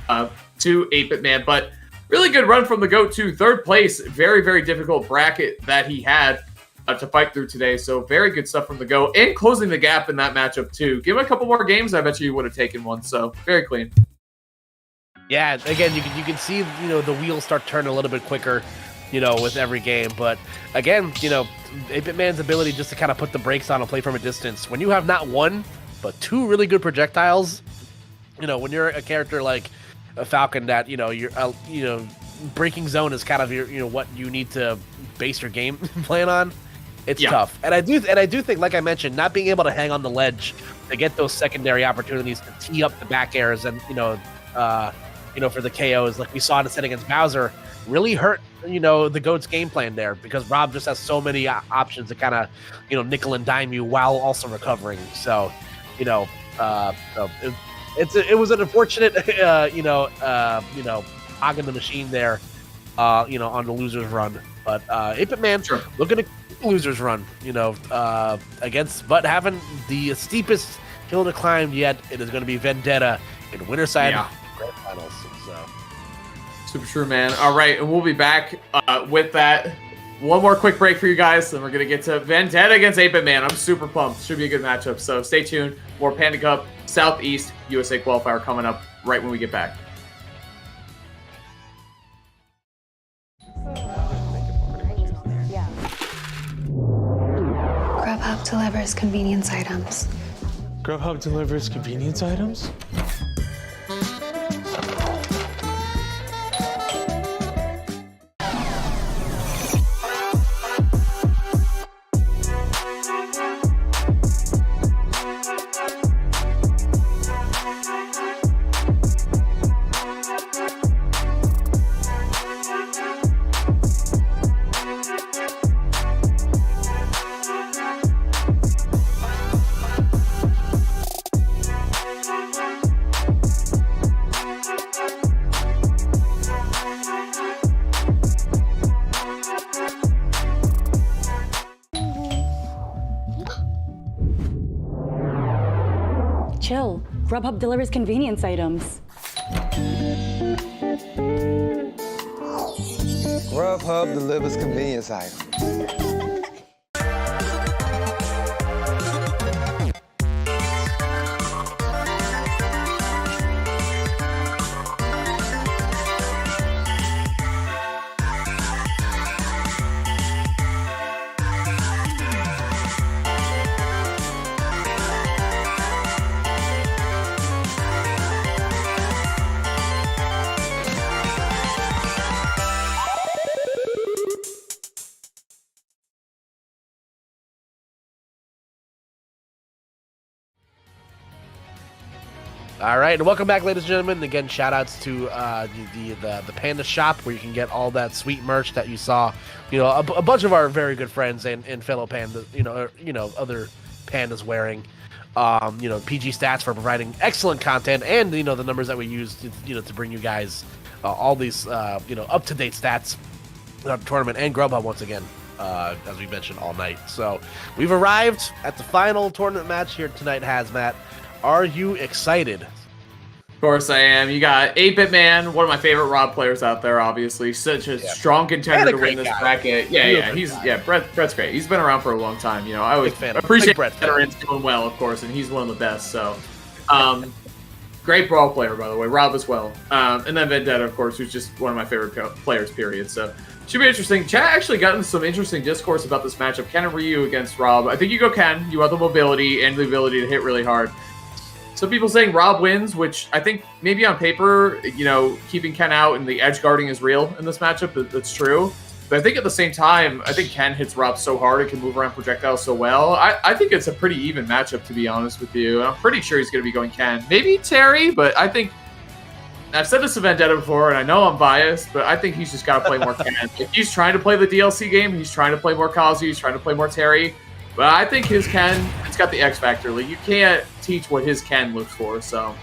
S4: to 8-Bit-Man. But really good run from the GOAT, too. 3rd place. Very, very difficult bracket that he had. to fight through today. So very good stuff from the go, and closing the gap in that matchup too. Give him a couple more games, I bet you would have taken one. So very clean.
S5: Yeah, again, you can see, the wheels start turning a little bit quicker, with every game. But again, 8-Bit Man's ability just to kind of put the brakes on and play from a distance. When you have not one, but two really good projectiles, when you're a character like a Falcon that, you're, breaking zone is kind of your, what you need to base your game plan on. It's tough. And I do think, like I mentioned, not being able to hang on the ledge to get those secondary opportunities to tee up the back airs and, for the KOs like we saw in the set against Bowser really hurt, the GOAT's game plan there, because Rob just has so many options to kind of, nickel and dime you while also recovering. So, it was an unfortunate, hog in the machine there, on the losers run. But 8-Bit Man looking at the losers run, against, but having the steepest hill to climb yet. It is going to be Vendetta in Winterside Grand Finals. So.
S4: Super true, man. All right, and we'll be back with that. One more quick break for you guys, then we're going to get to Vendetta against 8-Bit Man. I'm super pumped. Should be a good matchup. So stay tuned. More Panda Cup Southeast USA Qualifier coming up right when we get back.
S1: Grubhub delivers convenience items.
S6: Grubhub delivers convenience items?
S2: Chill. Grubhub delivers convenience items.
S3: Grubhub delivers convenience items.
S5: All right, and welcome back, ladies and gentlemen. Again, shout outs to the Panda shop, where you can get all that sweet merch that you saw. A bunch of our very good friends and fellow pandas, other pandas wearing. PG Stats for providing excellent content, and the numbers that we use to bring you guys all these up to date stats throughout the tournament, and Grubhub once again, as we mentioned all night. So we've arrived at the final tournament match here tonight, Hazmat. Are you excited?
S4: Of course I am. You got 8-Bit Man, one of my favorite Rob players out there, obviously. Such a strong contender to win this bracket. Brett's great. He's been around for a long time. I always appreciate veterans doing well, of course, and he's one of the best. So, great brawl player, by the way. Rob as well. And then Vendetta, of course, who's just one of my favorite players, period. So, should be interesting. Chat actually gotten some interesting discourse about this matchup. Ken and Ryu against Rob. I think you go Ken. You have the mobility and the ability to hit really hard. Some people saying Rob wins, which I think maybe on paper, keeping Ken out and the edge guarding is real in this matchup. That's true. But I think at the same time, I think Ken hits Rob so hard and can move around projectiles so well. I think it's a pretty even matchup, to be honest with you. And I'm pretty sure he's going to be going Ken. Maybe Terry, but I think... I've said this to Vendetta before, and I know I'm biased, but I think he's just got to play more Ken. If he's trying to play the DLC game, he's trying to play more Kazu, he's trying to play more Terry. But I think his Ken, it's got the X factor. Like, you can't teach what his Ken looks for. So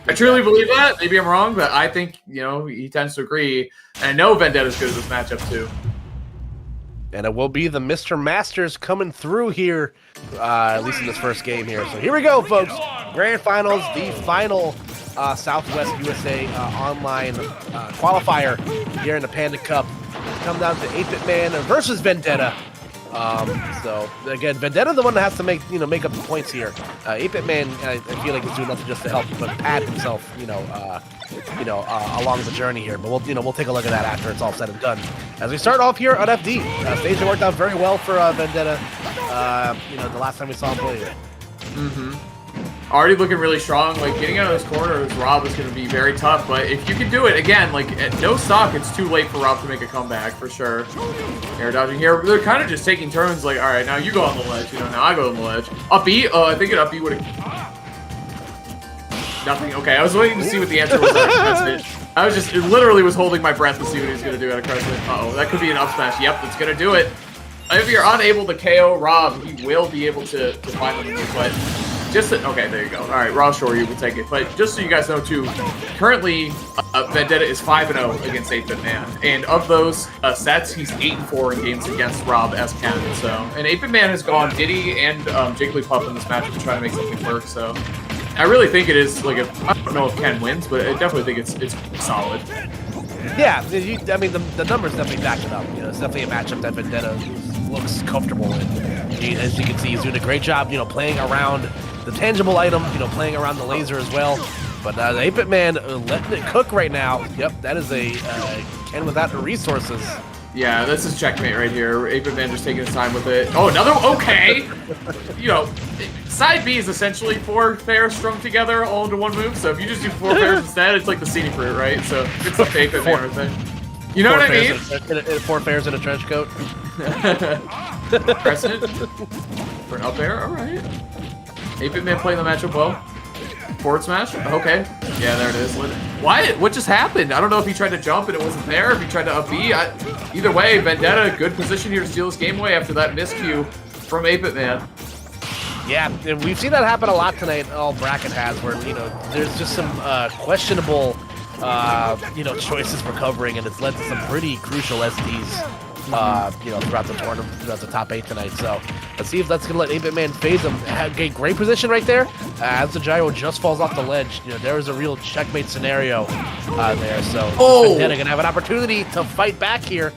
S4: I truly believe that. Maybe I'm wrong, but I think, he tends to agree. And I know Vendetta's good at this matchup, too.
S5: And it will be the Mr. Masters coming through here, at least in this first game here. So here we go, folks. Grand Finals, the final Southwest USA online qualifier here in the Panda Cup. Come down to 8-Bit Man versus Vendetta. So again, Vendetta the one that has to make up the points here. 8-Bit Man, I feel like he's doing nothing just to help but pad himself, along the journey here. But we'll take a look at that after it's all said and done. As we start off here on FD, stage that worked out very well for Vendetta. The last time we saw him play it.
S4: Already looking really strong. Like, getting out of this corner with Rob is going to be very tough. But if you can do it, again, like, at no stock, it's too late for Rob to make a comeback, for sure. Air dodging here. They're kind of just taking turns, like, all right, now you go on the ledge. Now I go on the ledge. Up B? I think an up B would have... Nothing. Okay, I was waiting to see what the answer was at Crescent. I was just... It literally was holding my breath to see what he was going to do at a Crescent. Uh-oh, that could be an up smash. Yep, that's going to do it. If you're unable to KO Rob, he will be able to find him, but... okay, there you go. All right, Raw Shore, you will take it. But just so you guys know, too, currently, Vendetta is 5-0 against 8-Bit Man. And of those sets, he's 8-4 in games against Rob as Ken. So, and 8-Bit Man has gone Diddy and Jigglypuff in this matchup to try to make something work. So, I really think it is, like, I don't know if Ken wins, but I definitely think it's solid.
S5: Yeah, I mean, the numbers definitely back it up. It's definitely a matchup that Vendetta looks comfortable in. As you can see, he's doing a great job, playing around the tangible item, playing around the laser as well. But the 8-Bit Man letting it cook right now. Yep, that is a Ken without the resources.
S4: Yeah, this is checkmate right here. 8-Bit Man just taking his time with it. Oh, another, okay! Side B is essentially 4 pairs strung together all into one move, so if you just do 4 pairs instead, it's like the scene fruit, right? So it's like 8-Bit Man right there. You know what I mean?
S5: 4 pairs in a trench coat.
S4: Crescent. For an up air, alright. 8-Bit Man playing the matchup well. Forward smash? Okay. Yeah, there it is. What just happened? I don't know if he tried to jump and it wasn't there, if he tried to up B. Either way, Vendetta, good position here to steal this game away after that miscue from 8-Bit Man.
S5: Yeah, and we've seen that happen a lot tonight, all Bracket has, where, there's just some questionable, choices for covering, and it's led to some pretty crucial SDs. Throughout the tournament, throughout the top 8 tonight. So let's see if that's going to let 8-Bit Man phase him. Great position right there. As the gyro just falls off the ledge, there is a real checkmate scenario there. So Vendetta going to have an opportunity to fight back here.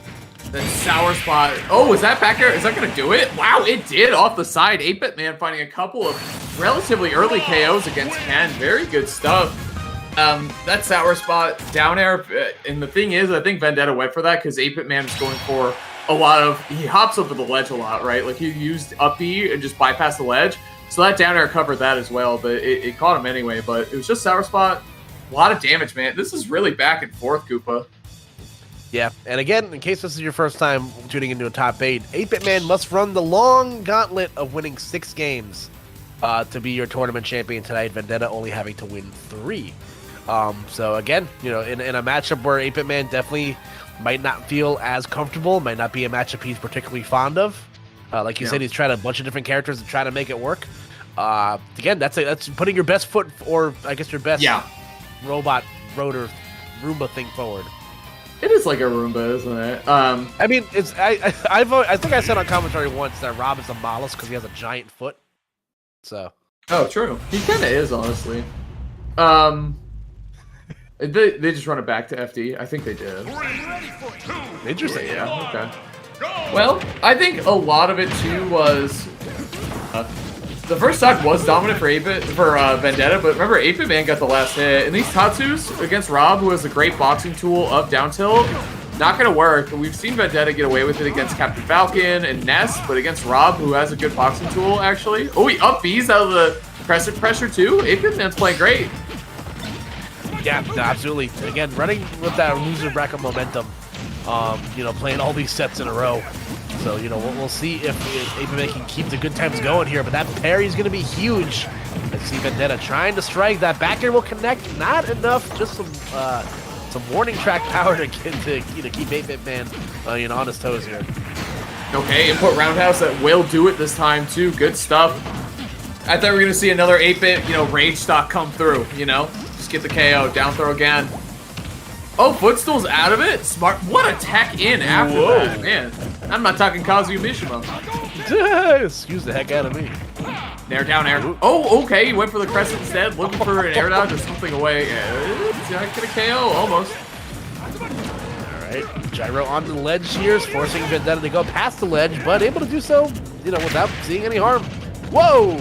S4: Then sour spot. Oh, is that back there? Is that going to do it? Wow, it did off the side. 8-Bit Man finding a couple of relatively early KOs against Ken. Very good stuff. That sour spot down air, and the thing is, I think Vendetta went for that because 8-Bit Man is going for a lot of, he hops over the ledge a lot, right? Like he used up B and just bypassed the ledge. So that down air covered that as well, but it caught him anyway. But it was just sour spot. A lot of damage, man. This is really back and forth, Koopa.
S5: Yeah, and again, in case this is your first time tuning into a top 8, 8-Bit Man must run the long gauntlet of winning 6 games to be your tournament champion tonight. Vendetta only having to win 3. So again, in a matchup where 8-Bit Man definitely might not feel as comfortable, might not be a matchup he's particularly fond of. Like you said, he's tried a bunch of different characters to try to make it work. Again, that's putting your best foot, or I guess your best robot rotor Roomba thing forward.
S4: It is like a Roomba, isn't it?
S5: I mean, I think I said on commentary once that Rob is a mollusk because he has a giant foot. So.
S4: Oh, true. He kind of is, honestly. They just run it back to FD. I think they did.
S5: Interesting.
S4: Yeah. Okay. Well, I think a lot of it too was the first stock was dominant for Vendetta, but remember 8-Bit Man got the last hit, and these Tatsus against Rob, who has a great boxing tool of down tilt, not gonna work. We've seen Vendetta get away with it against Captain Falcon and Ness, but against Rob, who has a good boxing tool actually. Oh, he up B's out of the crescent pressure too. 8-Bit Man's playing great.
S5: Yeah, absolutely. Again, running with that loser bracket momentum, playing all these sets in a row. So, we'll see if 8-Bit Man can keep the good times going here, but that parry is going to be huge. I see Vendetta trying to strike. That back air will connect. Not enough. Just some warning track power to keep 8-Bit Man on his toes here.
S4: Okay, input roundhouse that will do it this time too. Good stuff. I thought we were going to see another 8-Bit, rage stock come through, Just get the KO. Down throw again. Oh, footstool's out of it? Smart. What a tech in after that, man. I'm not talking Kazuya Mishima.
S5: Excuse the heck out of me.
S4: Nair, down air. Oh, okay. He went for the crescent instead, looking for an air dodge or something away. Did I get a KO? Almost.
S5: All right. Alright, Gyro on the ledge here is forcing Vendetta to go past the ledge, but able to do so, without seeing any harm. Whoa!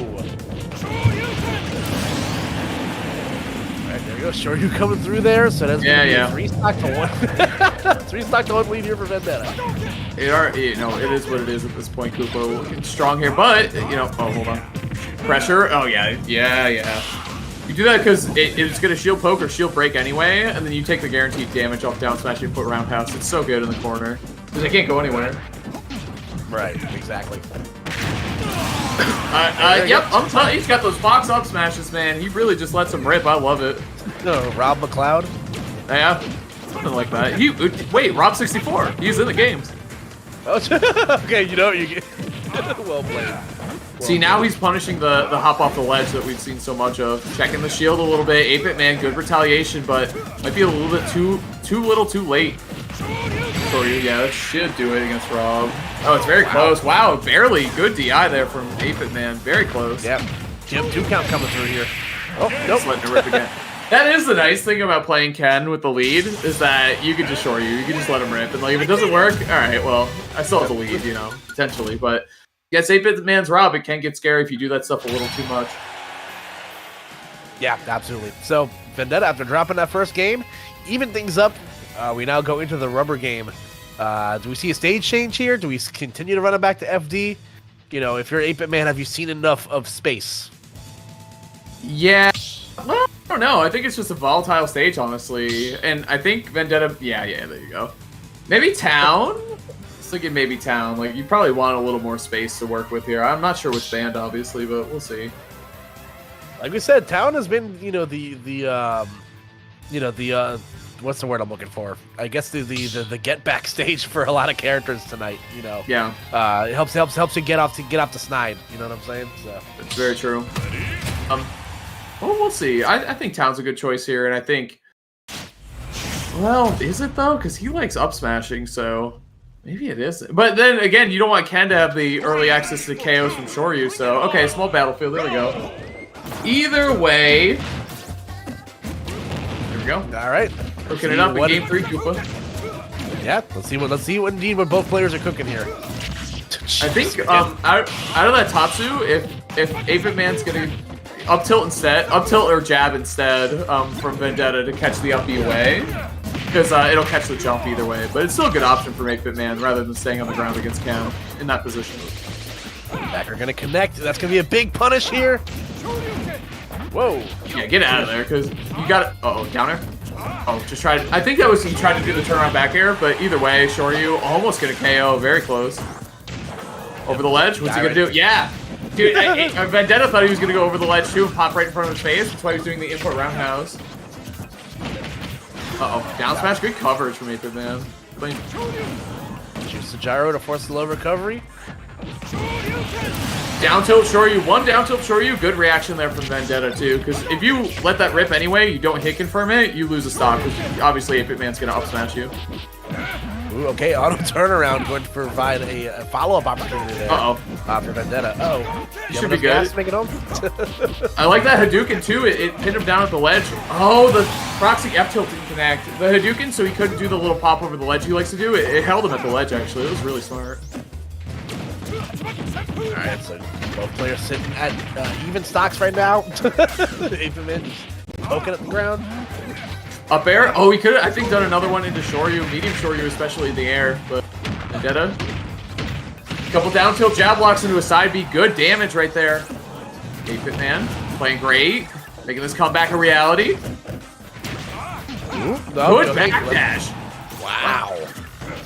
S5: Alright, there we go. Shoryu coming through there, so that's gonna be a 3-stock to 1. 3-stock to 1 lead here for Vendetta.
S4: It is what it is at this point. Kupo looking strong here, but oh, hold on. Pressure. Oh yeah. You do that because it's gonna shield poke or shield break anyway, and then you take the guaranteed damage off down smash and put roundhouse. It's so good in the corner because they can't go anywhere.
S5: Right. Exactly.
S4: Yep. I'm telling you, he's got those box up smashes, man. He really just lets them rip. I love it.
S5: No, Rob McLeod.
S4: Yeah. Something like that. Wait, Rob 64. He's in the games.
S5: Oh, okay, you get well played.
S4: See, now he's punishing the hop off the ledge that we've seen so much of. Checking the shield a little bit. 8-Bit Man, good retaliation, but might be a little bit too late. Shoryu, yeah, that should do it against Rob. Oh, it's very close. Wow, barely. Good DI there from 8-Bit Man. Very close.
S5: Yep. Jim, 2 count coming through here. Oh, nope.
S4: Just letting it rip again. That is the nice thing about playing Ken with the lead, is that you can just Shoryu. You can just let him rip. And like, if it doesn't work, alright, well, I still have the lead, potentially. But yes, 8-Bit Man's Rob, it can get scary if you do that stuff a little too much.
S5: Yeah, absolutely. So, Vendetta, after dropping that first game, even things up. We now go into the rubber game. Do we see a stage change here? Do we continue to run it back to FD? If you're 8-Bit Man, have you seen enough of space?
S4: Yeah. Well, I don't know. I think it's just a volatile stage, honestly. And I think Vendetta... Yeah, there you go. Maybe Town? I was thinking maybe Town. Like, you probably want a little more space to work with here. I'm not sure which band, obviously, but we'll see.
S5: Like we said, Town has been, what's the word I'm looking for? I guess the get back stage for a lot of characters tonight.
S4: Yeah.
S5: It helps you get off the snide. You know what I'm saying? So
S4: it's very true. Well, we'll see. I think Town's a good choice here, and I think. Well, is it though? Because he likes up smashing, so maybe it is. But then again, you don't want Ken to have the early access to KOs from Shoryu. So okay, small battlefield. There we go. Either way. There we go.
S5: All right.
S4: Cooking it up in game 3, Koopa.
S5: Yeah, let's see what both players are cooking here.
S4: I think out of that Tatsu, if 8-Bit Man's gonna up tilt or jab instead from Vendetta to catch the up B away, because it'll catch the jump either way. But it's still a good option for 8-Bit Man rather than staying on the ground against Cam in that position.
S5: Backer gonna connect. That's gonna be a big punish here. Whoa.
S4: Yeah, get out of there, because you got it. Uh-oh, downer. Oh, just tried. I think that was he tried to do the turnaround back air, but either way, Shoryu almost gonna KO. Very close. Over the ledge. What's he gonna do? Yeah. Dude, Vendetta thought he was gonna go over the ledge too and pop right in front of his face. That's why he was doing the input roundhouse. Uh-oh. Down smash. Good coverage from 8-Bit Man. Clean.
S5: Shoots the gyro to force the low recovery.
S4: Down tilt Shoryu. One down tilt Shoryu. Good reaction there from Vendetta too. Because if you let that rip anyway, you don't hit confirm it, you lose a stock. Because obviously 8-Bit Man's gonna up smash you.
S5: Ooh, okay, auto turnaround going to provide a follow-up opportunity there. For Vendetta.
S4: You should be good.
S5: Make it home.
S4: I like that Hadouken too. It pinned him down at the ledge. Oh, the proxy F tilt didn't connect. The Hadouken, so he couldn't do the little pop over the ledge he likes to do. It held him at the ledge actually. It was really smart.
S5: Alright, so both players sitting at even stocks right now. 8-Bit Man just poking at the ground.
S4: Up air? Oh, he could have, I think, done another one into Shoryu. Medium Shoryu, especially in the air. But Vendetta. Couple down tilt jab blocks into a side B. Good damage right there. 8-Bit Man playing great. Making this comeback a reality.
S5: Ooh,
S4: good backdash.
S5: Wow.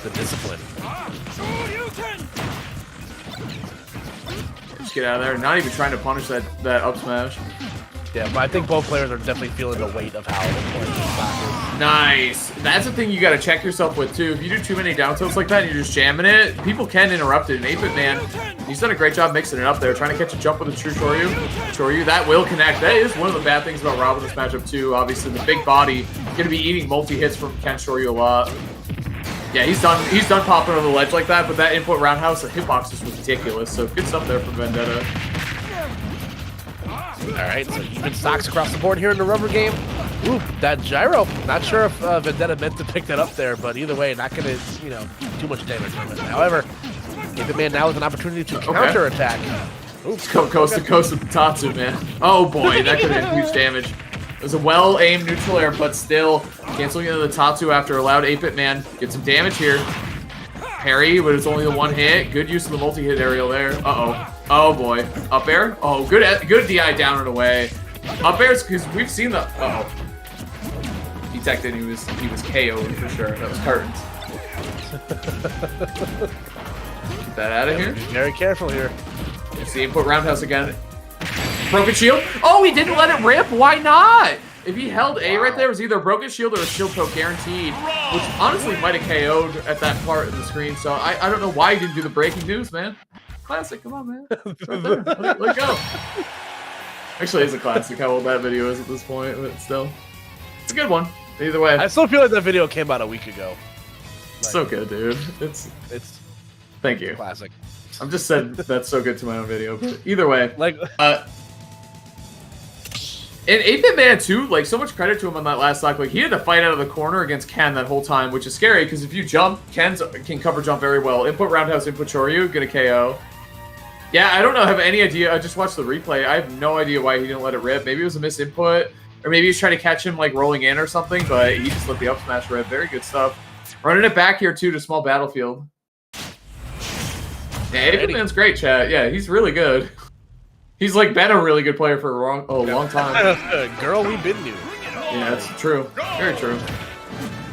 S5: The discipline.
S4: Just get out of there. Not even trying to punish that up smash.
S5: Yeah, but I think both players are definitely feeling the weight of how important this stock is.
S4: Nice. That's the thing you got to check yourself with, too. If you do too many down tilts like that and you're just jamming it, people can interrupt it. And 8-Bit Man, he's done a great job mixing it up there, trying to catch a jump with a true Shoryu. That will connect. That is one of the bad things about Rob in this matchup, too. Obviously, the big body going to be eating multi-hits from Ken Shoryu a lot. Yeah, he's done popping over the ledge like that, but that input roundhouse, the hitbox is ridiculous. So good stuff there from Vendetta.
S5: Alright, so even stocks across the board here in the rubber game. Ooh, that gyro. Not sure if Vendetta meant to pick that up there, but either way, not going to, you know, too much damage from it. However, 8-Bit-Man now with an opportunity to counter-attack.
S4: Let's go coast to coast with the Tatsu, man. Oh boy, that could have been huge damage. It was a well-aimed neutral air, but still canceling into the Tatsu after a loud 8-Bit-Man. Get some damage here. Parry, but it's only the one hit. Good use of the multi-hit aerial there. Uh-oh. Oh boy. Up air? Oh, good DI down and away. Up airs, because we've seen the... Uh-oh. He teched in, he was KO'd for sure. That was curtains. Get that out of here.
S5: Be very careful here.
S4: Let's see, input roundhouse again. Broken shield. Oh, he didn't let it rip. Why not? If he held A right there, it was either a broken shield or a shield poke guaranteed, which honestly might have KO'd at that part of the screen. So I don't know why he didn't do the breaking news, man. Classic. Come on, man. It's right there. Let it go. Actually, it's a classic how old that video is at this point, but still. It's a good one. Either way.
S5: I still feel like that video came out a week ago.
S4: It's so good, dude. It's Thank you.
S5: Classic.
S4: I'm just saying that's so good to my own video, but either way.
S5: Like,
S4: and 8-Bit-Man too, like so much credit to him on that last stock. Like he had to fight out of the corner against Ken that whole time, which is scary because if you jump, Ken can cover jump very well. Input roundhouse, input Choryu, gonna KO. Yeah, I don't know, have any idea. I just watched the replay. I have no idea why he didn't let it rip. Maybe it was a misinput, or maybe he was trying to catch him like rolling in or something, but he just let the up smash rip. Very good stuff. Running it back here too to small battlefield. Yeah, 8-Bit-Man's great, chat. Yeah, he's really good. He's like been a really good player for a long time.
S5: Girl, we've been new.
S4: Yeah, that's true. Very true.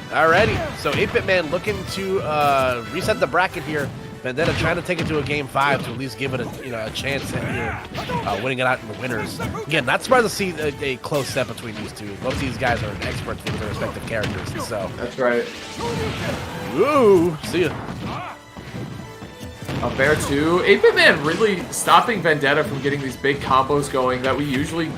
S5: Alrighty, so 8-Bit-Man looking to reset the bracket here. Vendetta trying to take it to a game 5 to at least give it a chance at here, winning it out in the winners. Again, not surprised to see a close step between these two. Both of these guys are experts with their respective characters. So
S4: that's right.
S5: Ooh, see ya.
S4: Up air too. 8-Bit-Man really stopping Vendetta from getting these big combos going that we usually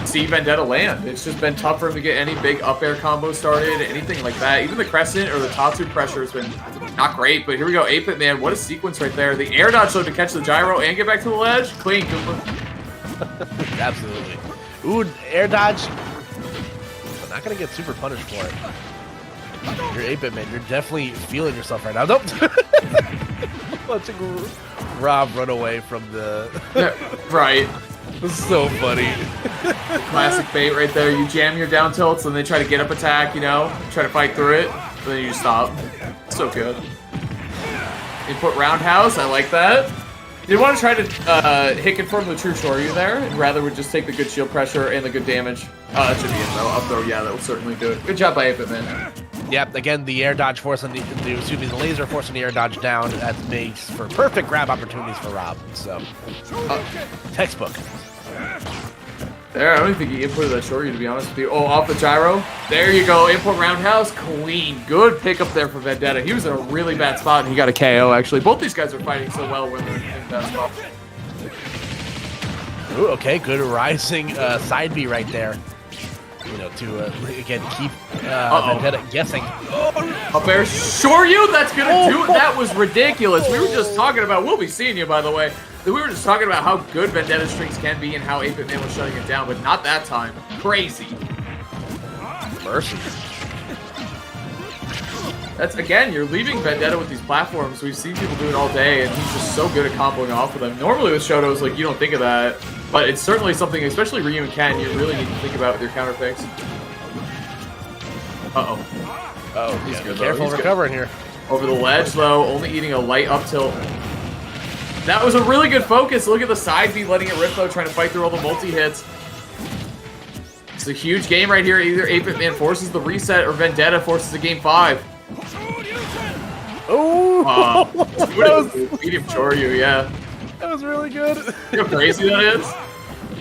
S4: see Vendetta land. It's just been tough for him to get any big up air combo started, anything like that. Even the Crescent or the Tatsu pressure has been not great, but here we go. 8-Bit-Man, what a sequence right there. The air dodge though to catch the gyro and get back to the ledge. Clean, Koopa.
S5: Absolutely. Ooh, air dodge. But not going to get super punished for it. You're 8-Bit-Man. You're definitely feeling yourself right now. Nope. Watching Rob run away from the...
S4: Yeah, right.
S5: This is so funny.
S4: Classic bait right there. You jam your down tilts and they try to get up attack, you know, try to fight through it, but then you stop. So good. Input roundhouse, I like that. You want to try to hit confirm the true Choryu there, and rather would just take the good shield pressure and the good damage. That should be it though. Up throw, yeah, that will certainly do it. Good job by 8-Bit-Man.
S5: Yep, again, the air dodge forcing the laser forcing the air dodge down. That makes for perfect grab opportunities for Rob. So, textbook.
S4: There, I don't think he inputted that Choryu, to be honest with you. Oh, off the gyro. There you go. Input roundhouse. Clean. Good pickup there for Vendetta. He was in a really bad spot, and he got a KO, actually. Both these guys are fighting so well when they're in bad spot.
S5: Ooh, okay, good rising side B right there. You know, to, again, keep Vendetta guessing.
S4: Up air. Choryu, that's going to do it. That was ridiculous. We were just talking about, we'll be seeing you, by the way. We were just talking about how good Vendetta strings can be and how 8-Bit-Man was shutting it down, but not that time. Crazy.
S5: Mercy.
S4: That's, again, you're leaving Vendetta with these platforms. We've seen people do it all day, and he's just so good at comboing off of them. Normally with Shotos, like, you don't think of that, but it's certainly something, especially Ryu and Ken, you really need to think about with your counter picks. Uh-oh.
S5: Oh,
S4: he's
S5: yeah,
S4: good,
S5: careful recovering here.
S4: Over the ledge, though, only eating a light up tilt. That was a really good focus. Look at the side B letting it rip, though, trying to fight through all the multi-hits. It's a huge game right here. Either 8-Bit-Man forces the reset or Vendetta forces a game 5.
S5: Oh!
S4: Medium Choryu, yeah.
S5: That was really good.
S4: You know how crazy that is?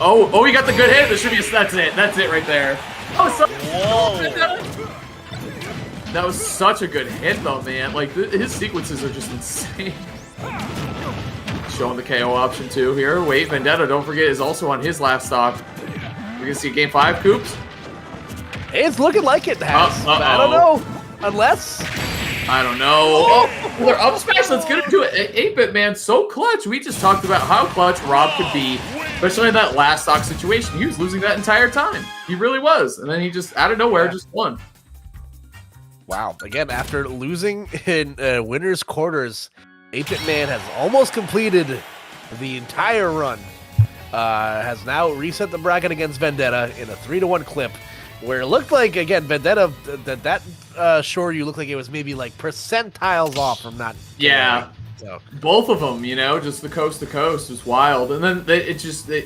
S4: Oh, he got the good hit. There should be that's it right there. That was such a good hit, though, man. Like, his sequences are just insane. Showing the KO option, too, here. Wait, Vendetta, don't forget, is also on his last stock. We're going to see game 5, Coops?
S5: It's looking like it has. I don't know. Unless...
S4: I don't know. Oh, they're up smash. Let's get into it. 8-Bit-Man, so clutch. We just talked about how clutch Rob could be Especially in that last stock situation. He was losing that entire time. He really was. And then he just, out of nowhere, just won.
S5: Wow. Again, after losing in winner's quarters, 8-Bit Man has almost completed the entire run. Has now reset the bracket against Vendetta in a 3-1 clip, where it looked like, again, Vendetta, that Shoryu looked like it was maybe like percentiles off from not.
S4: Yeah.
S5: So
S4: both of them, just the coast to coast was wild. And then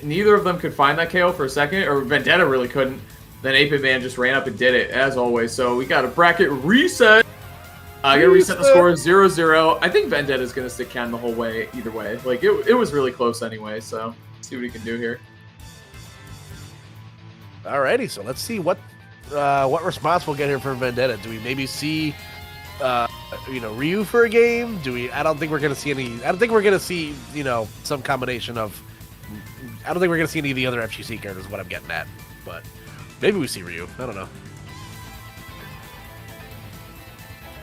S4: neither of them could find that KO for a second, or Vendetta really couldn't. Then 8-Bit Man just ran up and did it, as always. So we got a bracket reset. Gonna reset the score 0-0. I think Vendetta's gonna stick Ken the whole way, either way. Like, it was really close anyway, so see what he can do here.
S5: Alrighty, so let's see what response we'll get here from Vendetta. Do we maybe see Ryu for a game? I don't think we're gonna see any. I don't think we're gonna see some combination of. I don't think we're gonna see any of the other FGC characters. Is what I'm getting at, but maybe we see Ryu. I don't know.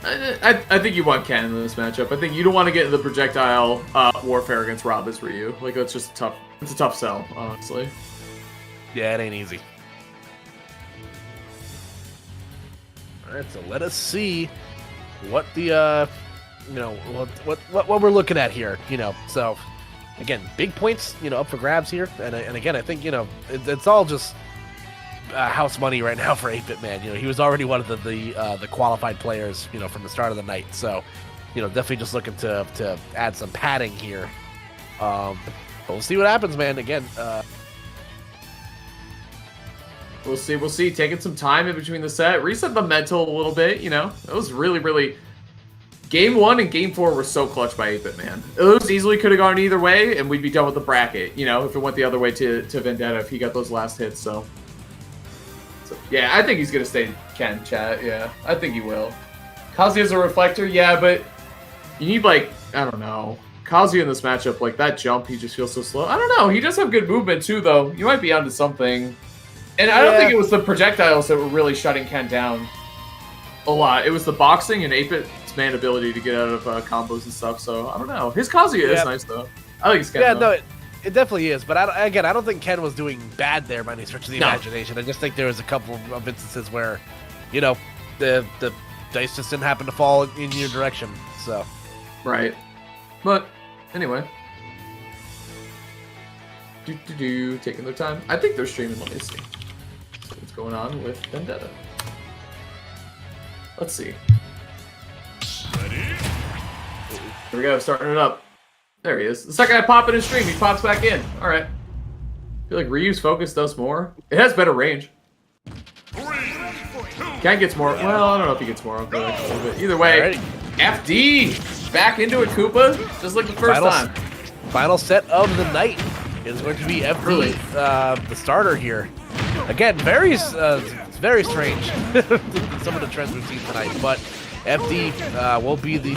S4: I think you want Ken in this matchup. I think you don't want to get in the projectile warfare against Rob as Ryu. Like, that's just it's a tough sell, honestly.
S5: Yeah, it ain't easy. All right, so let us see what the what we're looking at here. So again, big points up for grabs here, and again, I think it's all just house money right now for 8-Bit Man. He was already one of the qualified players from the start of the night, so definitely just looking to add some padding here. But we'll see what happens, man. Again.
S4: We'll see. Taking some time in between the set. Reset the mental a little bit, It was really, really... Game 1 and Game 4 were so clutch by 8-Bit Man. Those easily could have gone either way, and we'd be done with the bracket, if it went the other way to Vendetta, if he got those last hits, so yeah, I think he's going to stay Ken, chat, yeah. I think he will. Kazuya's a reflector, yeah, but you need, I don't know. Kazuya in this matchup, that jump, he just feels so slow. I don't know. He does have good movement, too, though. You might be onto something. And I don't think it was the projectiles that were really shutting Ken down a lot. It was the boxing and 8-Bit's man ability to get out of combos and stuff. So, I don't know. His Kazuya is nice, though. I think he's Ken,
S5: yeah,
S4: though.
S5: No, it definitely is. But, I don't think Ken was doing bad there by any stretch of the imagination. I just think there was a couple of instances where, the dice just didn't happen to fall in your direction. So,
S4: right. But, anyway. Taking their time. I think they're streaming. Let me see. What's going on with Vendetta? Let's see.
S7: Ready?
S4: Here we go, starting it up. There he is. The second I pop in his stream, he pops back in. Alright. I feel like Ryu's focus does more. It has better range.
S7: 3, 2,
S4: Ken gets more. Well, I don't know if he gets more. Either way, FD back into it, Koopa, just like the first time.
S5: Final set of the night is going to be FD, the starter here. Again, it's very strange, some of the trends we've seen tonight, but FD will be the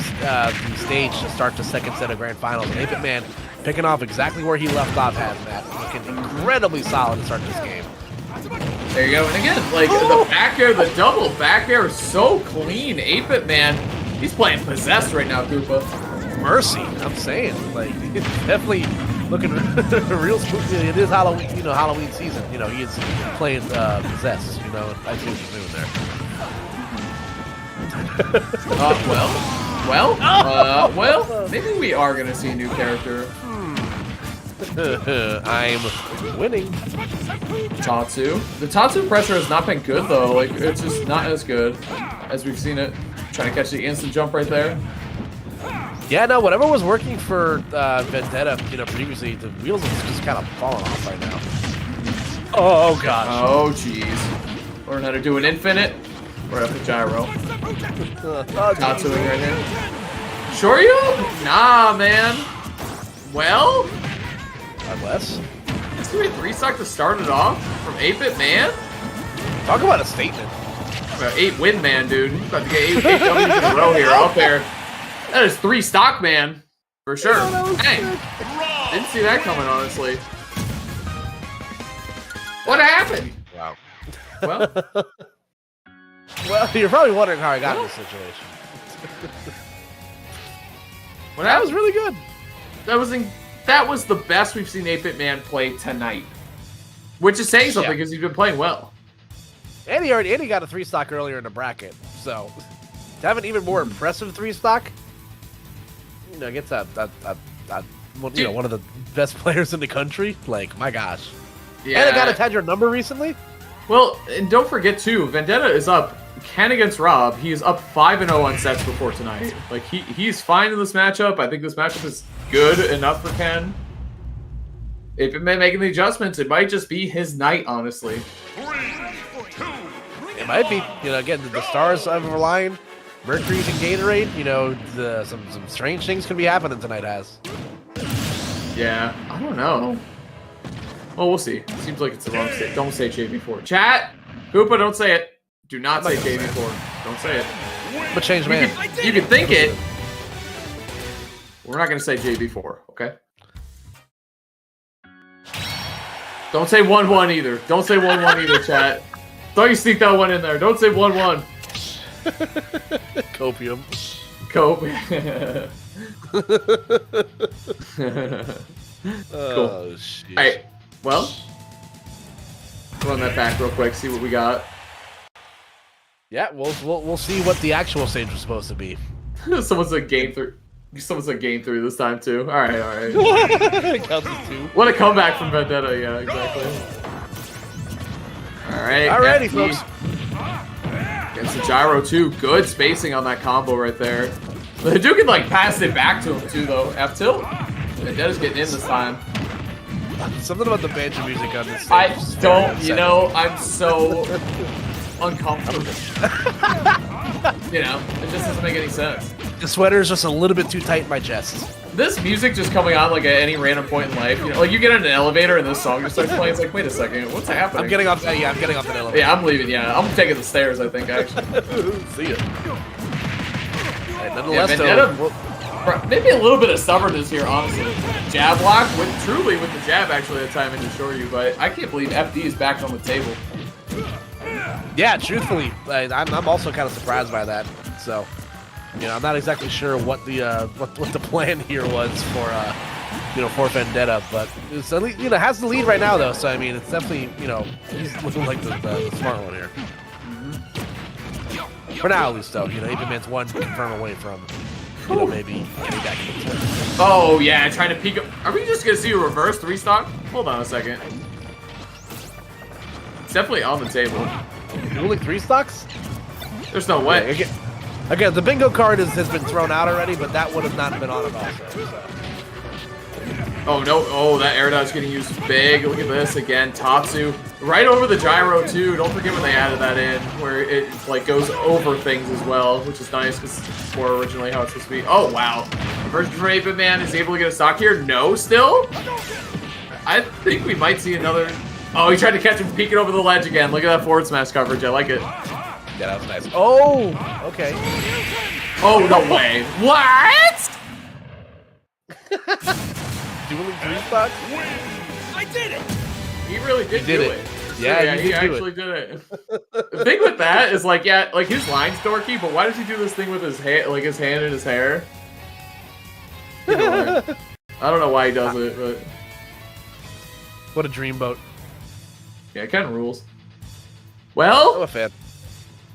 S5: stage to start the second set of Grand Finals. And 8-Bit Man picking off exactly where he left off, Matt, looking incredibly solid to start this game.
S4: There you go, and again, the back air, the double back air is so clean. 8-Bit Man, he's playing possessed right now, Koopa.
S5: Mercy, I'm saying, it's definitely looking real spooky. It is Halloween, Halloween season. He is playing possessed. I see what he's doing
S4: there. Well, maybe we are gonna see a new character.
S5: I'm winning.
S4: Tatsu. The Tatsu pressure has not been good though. It's just not as good as we've seen it. Trying to catch the instant jump right there.
S5: Yeah, no, whatever was working for Vendetta, previously, the wheels have just kind of fallen off right now. Oh, gosh.
S4: Oh, jeez. Learn how to do an infinite. Right up the gyro. Tatsuing right here. Shoryu? Nah, man. Well?
S5: Unless.
S4: It's gonna be 3-stock to start it off from 8-Bit Man?
S5: Talk about a statement.
S4: 8-win man, dude. He's about to get 8 W's in a row here out there. That is 3-stock, man. For sure. Dang. Didn't see that coming, honestly. What happened?
S5: Wow.
S4: Well,
S5: well, you're probably wondering how I got in this situation.
S4: What
S5: That was really good.
S4: That was that was the best we've seen 8-Bit Man play tonight. Which is saying something because he's been playing well.
S5: And he got a 3-stock earlier in the bracket, so to have an even more impressive 3-stock, you know, against one of the best players in the country. Like, my gosh.
S4: Yeah.
S5: And it got a Tedra number recently.
S4: Well, and don't forget too, Vendetta is up Ken against Rob. He is up 5-0 on sets before tonight. Like he's fine in this matchup. I think this matchup is good enough for Ken. If it may making the adjustments, it might just be his night, honestly.
S7: 3, 2,
S5: It might be, you know, again, the stars have aligned. Mercury's in Gatorade, you know, some strange things could be happening tonight, as.
S4: Yeah, I don't know. Well, we'll see. Seems like it's the wrong state. Don't say JV4. Chat! Koopa, don't say it. Do not say JV4. Don't say it.
S5: But change man.
S4: You can think it. We're not going to say JV4, okay? Don't say 1-1 either. Don't say 1-1 either, chat. Don't you sneak that one in there. Don't say 1-1.
S5: Copium.
S4: Cool.
S5: Oh, shit.
S4: Alright, well, run that back real quick, see what we got.
S5: Yeah, we'll see what the actual stage was supposed to be.
S4: Someone said game 3. Someone said game 3 this time too. Alright.
S5: Counts as 2.
S4: What a comeback from Vendetta, yeah, exactly. Alright.
S5: Alrighty, folks.
S4: Gets the gyro too. Good spacing on that combo right there. The Hadouken can like pass it back to him too though. F tilt. Vendetta's getting in this time.
S5: Something about the banjo music on this stage.
S4: I don't, you know, I'm so uncomfortable. You know, it just doesn't make any sense.
S5: The sweater's just a little bit too tight in my chest.
S4: This music just coming on like at any random point in life, you know, like you get in an elevator and this song just starts playing, it's like, wait a second, what's happening?
S5: I'm getting off an elevator.
S4: Yeah, I'm leaving, yeah. I'm taking the stairs, I think, actually.
S5: See ya. Hey, nonetheless,
S4: Vendetta,
S5: though,
S4: maybe a little bit of stubbornness here, honestly. Jab block, with the jab actually at the time, I can assure you, but I can't believe FD is back on the table.
S5: yeah, truthfully, I'm also kind of surprised by that. So, you know, I'm not exactly sure what the what the plan here was for for Vendetta, but it's at least, you know, has the lead right now though. So I mean, it's definitely, you know, he's looking like the smart one here. For now, at least though, you know, 8-Bit Man's one confirm away from, you know, maybe getting back into the
S4: Oh yeah, trying to peek up. Are we just gonna see a reverse 3-stock? Hold on a second. It's definitely on the table.
S5: dueling 3-stocks.
S4: There's no way.
S5: Yeah, again, the bingo card has been thrown out already, but that would have not been on it also. So.
S4: Oh no! Oh, that air dodge getting used big. Look at this again. Tatsu right over the gyro too. Don't forget when they added that in, where it like goes over things as well, which is nice because it's more originally how it's supposed to be. Oh wow! Version from 8-Bit Man is able to get a stock here. No, still. I think we might see another. Oh, he tried to catch him peeking over the ledge again. Look at that forward smash coverage. I like it.
S5: Yeah, that was nice. Oh, okay.
S4: Oh no way! What?
S5: Dueling 3-stocks?
S7: I did it!
S4: He really did,
S5: He did
S4: do
S5: it.
S4: it.
S5: Yeah,
S4: he actually did it. The thing with that is like, yeah, like his line's dorky, but why does he do this thing with his hair, like his hand in his hair? I don't know why he does it, but
S5: What a dreamboat.
S4: yeah, it kind of rules. Well,
S5: I'm a fan.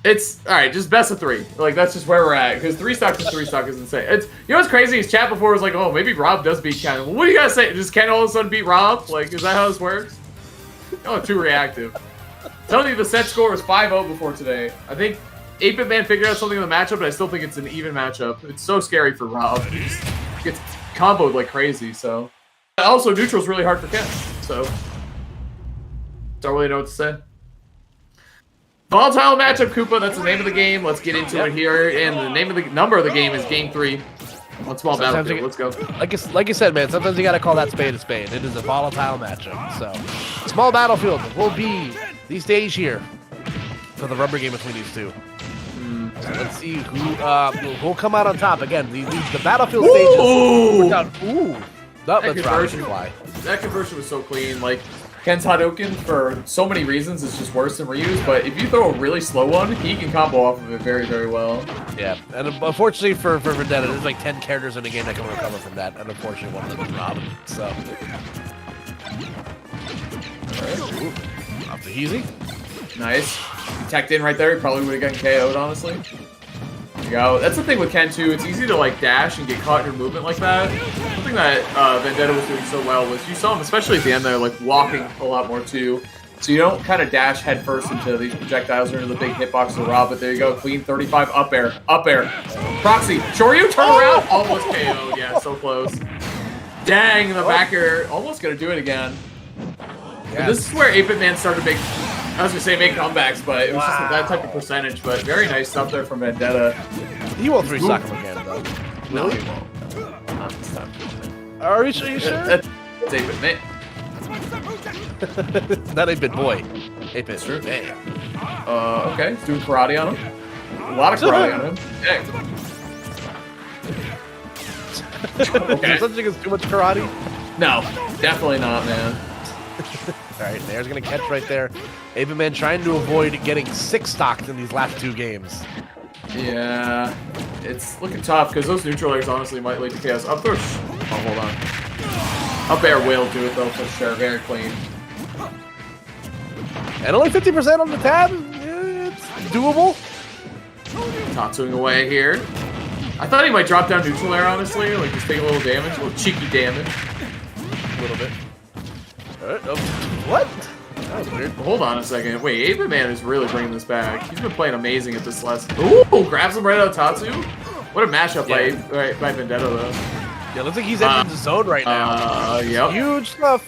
S4: it's all right. Just best of 3. Like that's just where we're at because 3-stock to 3-stock is insane. It's, you know what's crazy? His chat before was like, oh, maybe Rob does beat Ken. Well, what do you guys say? Does Ken all of a sudden beat Rob? Like, is that how this works? Oh, too reactive. Telling you the set score was 5-0 before today. I think 8-Bit Man figured out something in the matchup, but I still think it's an even matchup. It's so scary for Rob. He just gets comboed like crazy. So also neutral's really hard for Ken. So don't really know what to say. Volatile matchup, Koopa. That's the name of the game. Let's get into it here. And the name of the number of the game is Game 3. One small battlefield. Let's go.
S5: Like you said, man, sometimes you gotta call that spade a spade. It is a volatile matchup. So, small battlefield will be the stage here for the rubber game between these two. So let's see who'll come out on top. Again, the battlefield stages.
S4: Ooh!
S5: Ooh! That's
S4: That
S5: Robin fly.
S4: That conversion was so clean. Like, Ken's Hadouken, for so many reasons, is just worse than Ryu's, but if you throw a really slow one, he can combo off of it very, very well.
S5: Yeah, and unfortunately for Vendetta, there's like 10 characters in the game that can recover from that, and unfortunately one of them is Rob. So, off the easy.
S4: Nice. He teched in right there. He probably would have gotten KO'd, honestly. There you go. That's the thing with Ken, too. It's easy to, like, dash and get caught in your movement like that. Something that Vendetta was doing so well was you saw him, especially at the end there, like, walking a lot more, too. So you don't kind of dash headfirst into these projectiles or into the big hitbox of Rob, but there you go. Clean 35 up air. Up air. Proxy. Shoryu, turn around. Almost KO'd. Yeah, so close. Dang, the back air. Almost going to do it again. Yeah. This is where 8-Bit Man started to make, I was going to say make comebacks, but it was just that type of percentage. But very nice stuff there from Vendetta.
S5: He won't 3-stock him again, though.
S4: No, he won't. Not this time.
S5: Are you sure?
S4: That's 8-Bit Man.
S5: Not 8-Bit boy. 8-Bit
S4: True.
S5: man.
S4: Okay, he's doing karate on him. A lot of karate on him. Dang.
S5: Is there such thing as too much karate?
S4: No, definitely not, man.
S5: Alright, there's gonna catch right there. 8-Bit Man trying to avoid getting 6-stocked in these last 2 games.
S4: Yeah, it's looking tough because those neutral airs honestly might lead to chaos. Up throw. Oh, hold on. Up air will do it though for sure. Very clean.
S5: And only 50% on the tab. It's doable.
S4: Tatsuing away here. I thought he might drop down neutral air honestly, like just take a little damage, a little cheeky damage.
S5: A little bit. What? That was weird.
S4: Hold on a second. Wait, 8-Bit Man is really bringing this back. He's been playing amazing at this last. Ooh, grabs him right out of Tatsu. What a mashup by Vendetta though.
S5: Yeah, looks like he's entering the zone right now.
S4: Yep.
S5: Huge stuff.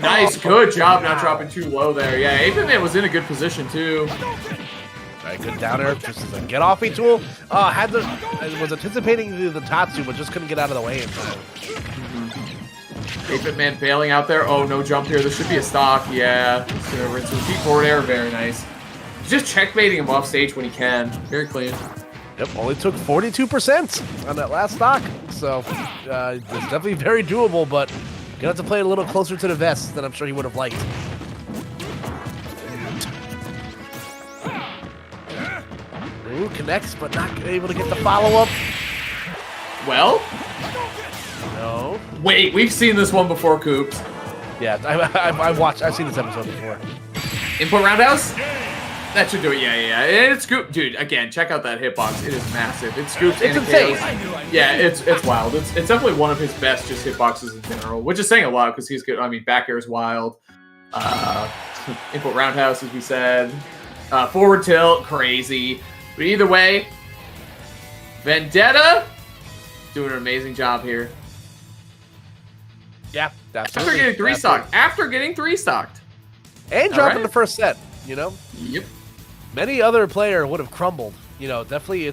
S4: Nice, good job not dropping too low there. Yeah, 8-Bit Man was in a good position too.
S5: Alright, good down air. Just as a get-offy tool. Was anticipating the Tatsu, but just couldn't get out of the way in time.
S4: 8-Bit Man bailing out there. Oh, no jump here. This should be a stock. Yeah. He's gonna rinse his feet forward air. Very nice. Just checkbaiting him off stage when he can. Very clean.
S5: Yep, only took 42% on that last stock. So, it's definitely very doable, but gonna have to play it a little closer to the vest than I'm sure he would have liked. Ooh, connects, but not able to get the follow-up.
S4: Well?
S5: No.
S4: Wait, we've seen this one before, Coops.
S5: Yeah, I've seen this episode before.
S4: Input roundhouse? That should do it. Yeah. And it's scoop, dude. Again, check out that hitbox. It is massive. It scoops.
S5: It's
S4: and
S5: insane.
S4: Yeah, it's wild. It's definitely one of his best just hitboxes in general, which is saying a lot because he's good. I mean, back air is wild. Input roundhouse, as we said. Forward tilt, crazy. But either way, Vendetta doing an amazing job here.
S5: Yeah, absolutely.
S4: After getting 3-stocked. After getting 3-stocked.
S5: And dropping the first set, you know?
S4: Yep.
S5: Many other player would have crumbled. You know, definitely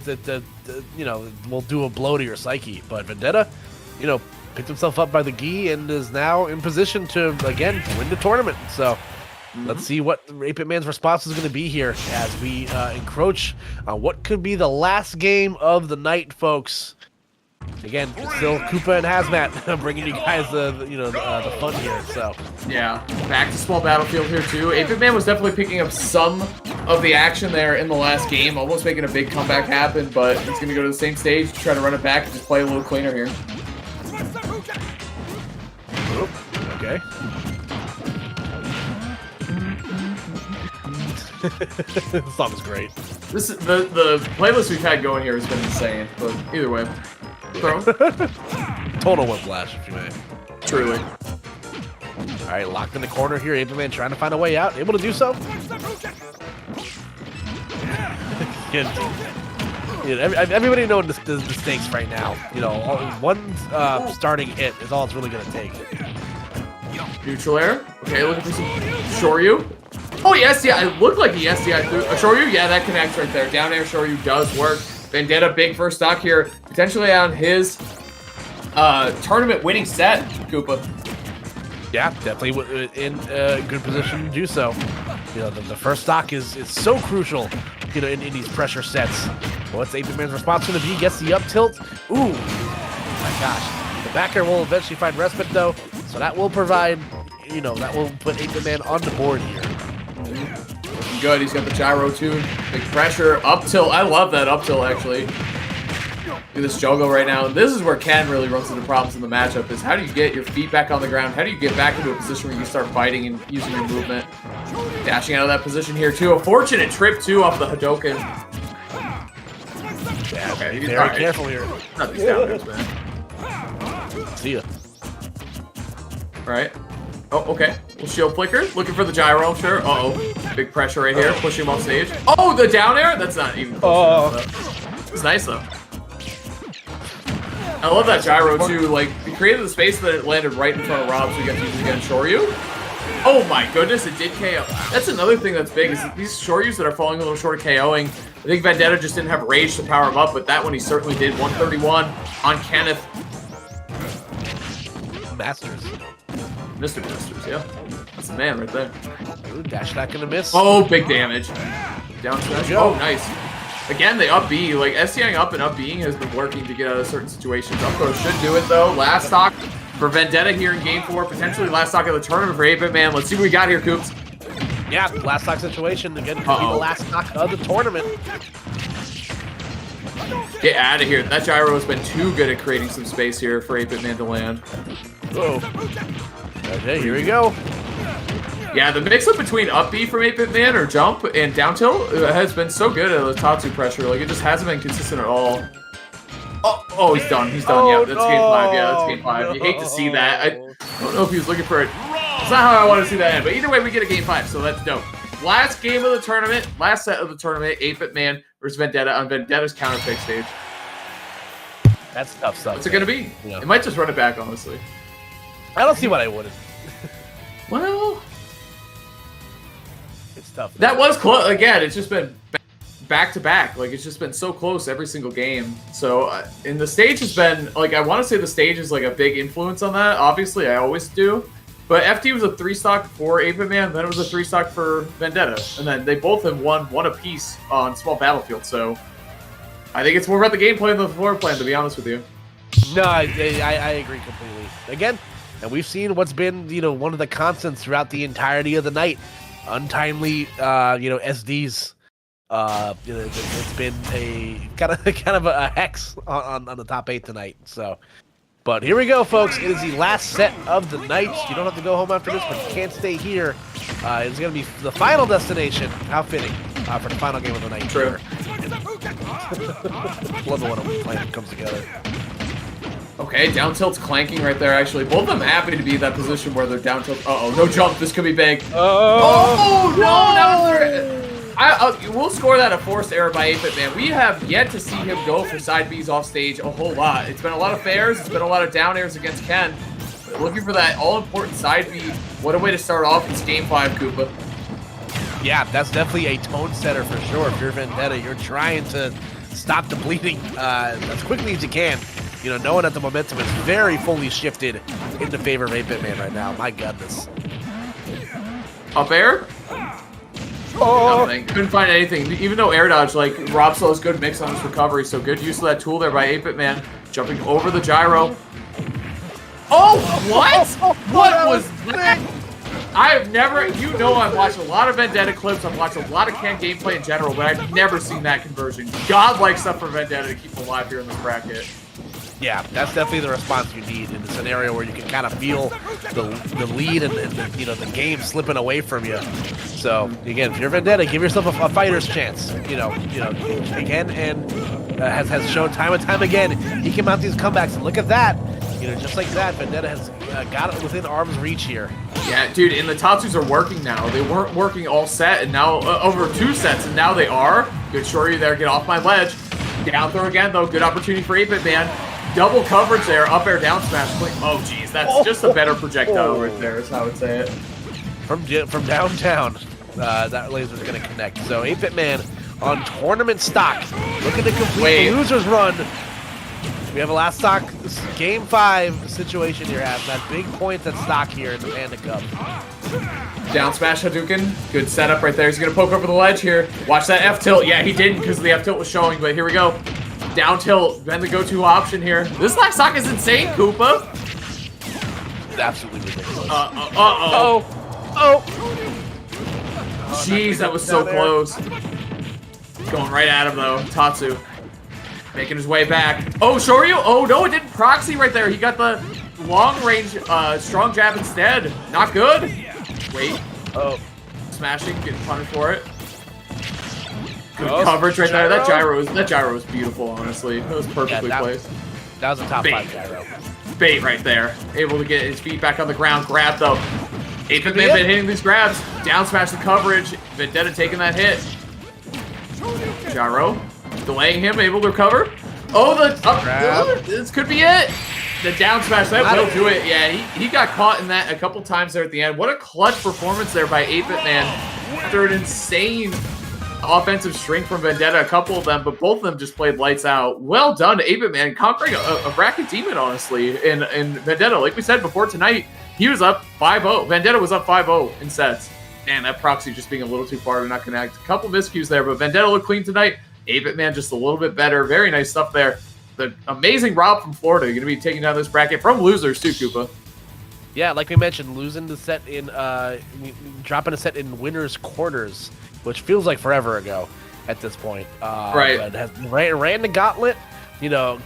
S5: will do a blow to your psyche. But Vendetta, you know, picked himself up by the gi and is now in position to, again, win the tournament. So let's see what 8-Bit Man's response is going to be here as we encroach on what could be the last game of the night, folks. Again, it's still Koopa and Hazmat bringing you guys the fun here. So
S4: yeah, back to small battlefield here too. 8-Bit Man was definitely picking up some of the action there in the last game, almost making a big comeback happen. But he's going to go to the same stage, try to run it back, and just play a little cleaner here.
S5: Okay. This song is great.
S4: This is the playlist we've had going here has been insane. But either way, throw.
S5: Total whiplash, if you may.
S4: Truly.
S5: All right, locked in the corner here. 8-Bit Man trying to find a way out. Able to do so. Everybody knows the stakes right now. You know, one starting hit is all it's really going to take.
S4: Neutral air. Okay, looking for some Shoryu. Oh, he SDI. It looked like he SDI through. Shoryu? Yeah, that connects right there. Down air Shoryu does work. Vendetta, big first stock here. Potentially on his tournament winning set, Koopa.
S5: Yeah, definitely in a good position to do so. You know, the first stock is so crucial, you know, in these pressure sets. What's 8-Bit Man's response going to be? Gets the up tilt. Ooh, my gosh. The backer will eventually find respite, though. So that will provide, that will put 8-Bit Man on the board here.
S4: Good, he's got the gyro too. Big pressure, up tilt. I love that up tilt actually. Look at this juggle right now. This is where Ken really runs into problems in the matchup, is how do you get your feet back on the ground? How do you get back into a position where you can start fighting and using your movement? Dashing out of that position here too. A fortunate trip too off the Hadoken.
S5: Yeah,
S4: okay,
S5: be very careful here.
S4: Not these down airs, man.
S5: See ya.
S4: Alright. Oh, okay. We'll shield flicker. Looking for the gyro, sure. Uh-oh. Big pressure right here. Pushing him off stage. Oh, the down air? That's not even close enough. It's nice, though. I love that gyro, too. Like, he created the space that it landed right in front of Rob, so you got to use it against Shoryu. Oh, my goodness, it did KO. That's another thing that's big, is that these Shoryus that are falling a little short of KOing. I think Vendetta just didn't have rage to power him up, but that one he certainly did. 131 on Kenneth.
S5: Masters.
S4: Mr. Masters, yeah. That's the man right there.
S5: Ooh, dash not gonna miss.
S4: Oh, big damage. Down smash. Oh, nice. Again, the up B, like SCing up and up B'ing has been working to get out of certain situations. Up throw should do it though. Last stock for Vendetta here in game 4. Potentially last stock of the tournament for 8-Bit Man. Let's see what we got here, Coops.
S5: Yeah, last stock situation. Again, could be the last stock of the tournament.
S4: Get out of here. That gyro has been too good at creating some space here for 8-Bit Man to land.
S5: Oh. Okay, here we go.
S4: Yeah, the mix-up between up B from 8-Bit Man or jump and down tilt has been so good at the top 2 pressure. Like, it just hasn't been consistent at all. Oh, he's done. He's done. Yeah, that's game 5. Yeah, that's game 5. You hate to see that. I don't know if he was looking for it. It's not how I want to see that end. But either way, we get a game 5, so that's dope. Last game of the tournament, last set of the tournament, 8-Bit Man versus Vendetta on Vendetta's counter pick stage.
S5: That's tough stuff.
S4: What's it going to be?
S5: Yeah.
S4: It might just run it back, honestly.
S5: I don't see what I wouldn't.
S4: Well,
S5: it's tough.
S4: That was close. Again, it's just been back to back. Like, it's just been so close every single game. So, and the stage has been, like, I want to say the stage is, like, a big influence on that. Obviously, I always do. But FT was a 3-stock for 8-Bit Man, then it was a 3-stock for Vendetta. And then they both have won one apiece on Small Battlefield. So, I think it's more about the gameplay than the floor plan, to be honest with you.
S5: No, I agree completely. Again, and we've seen what's been, one of the constants throughout the entirety of the night. Untimely, SDs. It's been a kind of a hex on the top 8 tonight. So, but here we go, folks. It is the last set of the night. You don't have to go home after this, but you can't stay here. It's going to be the final destination. How fitting for the final game of the night.
S4: True.
S5: Love it when a plan comes together.
S4: Okay, down tilt's clanking right there, actually. Both of them happy to be in that position where they're down tilt. Uh-oh, no jump. This could be big. Oh, no! We'll score that a forced error by 8-Bit Man. We have yet to see him go for side Bs off stage a whole lot. It's been a lot of fairs. It's been a lot of down airs against Ken. Looking for that all-important side B. What a way to start off this Game 5, Koopa.
S5: Yeah, that's definitely a tone setter for sure. If you're Vendetta, you're trying to stop the bleeding as quickly as you can. Knowing that the momentum is very fully shifted in the favor of 8-Bit Man right now. My goodness.
S4: Up air? Nothing. Couldn't find anything. Even though air dodge, like, Rob Slow's good mix on his recovery, so good use of that tool there by 8-Bit Man. Jumping over the gyro. Oh, what? What was that? I have never, I've watched a lot of Vendetta clips, I've watched a lot of Ken gameplay in general, but I've never seen that conversion. Godlike stuff for Vendetta to keep alive here in this bracket.
S5: Yeah, that's definitely the response you need in a scenario where you can kind of feel the lead and the game slipping away from you. So again, if you're Vendetta, give yourself a fighter's chance. Again, and has shown time and time again he can mount these comebacks. And look at that, just like that, Vendetta has got it within arm's reach here.
S4: Yeah, dude, and the Tatsus are working now. They weren't working all set, and now over 2 sets, and now they are. Good Shoryu there, get off my ledge. Down throw again, though. Good opportunity for 8-Bit Man. Double coverage there, up air, down smash. Oh, geez, that's just a better projectile right there, is how I would say it.
S5: From downtown, that laser's going to connect. So 8-Bit Man on tournament stock, looking to complete the loser's run. We have a last stock game 5 situation here, at that big point that's stock here in the Panda Cup.
S4: Down smash Hadouken, good setup right there. He's going to poke over the ledge here. Watch that F tilt. Yeah, he didn't because the F tilt was showing, but here we go. Down tilt, then the go-to option here. This last stock is insane, Koopa.
S5: absolutely ridiculous.
S4: Oh. Jeez, that was so close. Going right at him, though. Tatsu. Making his way back. Oh, Shoryu! Oh, no, it didn't proxy right there. He got the long-range strong jab instead. Not good. Wait.
S5: Oh.
S4: Smashing, getting punished for it. Good coverage right there. That gyro was beautiful, honestly. It was perfectly placed.
S5: That was a top 5 gyro.
S4: Bait right there. Able to get his feet back on the ground. Grab, though. 8-Bit Man been hitting these grabs. Down smash the coverage. Vendetta taking that hit. Gyro. Delaying him. Able to recover. Oh, this could be it. The down smash. That will do it. Yeah, he got caught in that a couple times there at the end. What a clutch performance there by 8-Bit Man. After an insane offensive string from Vendetta, a couple of them, but both of them just played lights out. Well done to 8-Bit Man, conquering a bracket demon, honestly. In Vendetta, like we said before tonight, he was up 5-0. Vendetta was up 5-0 in sets. Man, that proxy just being a little too far to not connect. A couple miscues there, but Vendetta looked clean tonight. 8-Bit Man just a little bit better. Very nice stuff there. The amazing Rob from Florida going to be taking down this bracket from losers too, Koopa.
S5: Yeah, like we mentioned, losing the set in, dropping a set in winners' quarters, which feels like forever ago at this point.
S4: Right.
S5: But ran the gauntlet,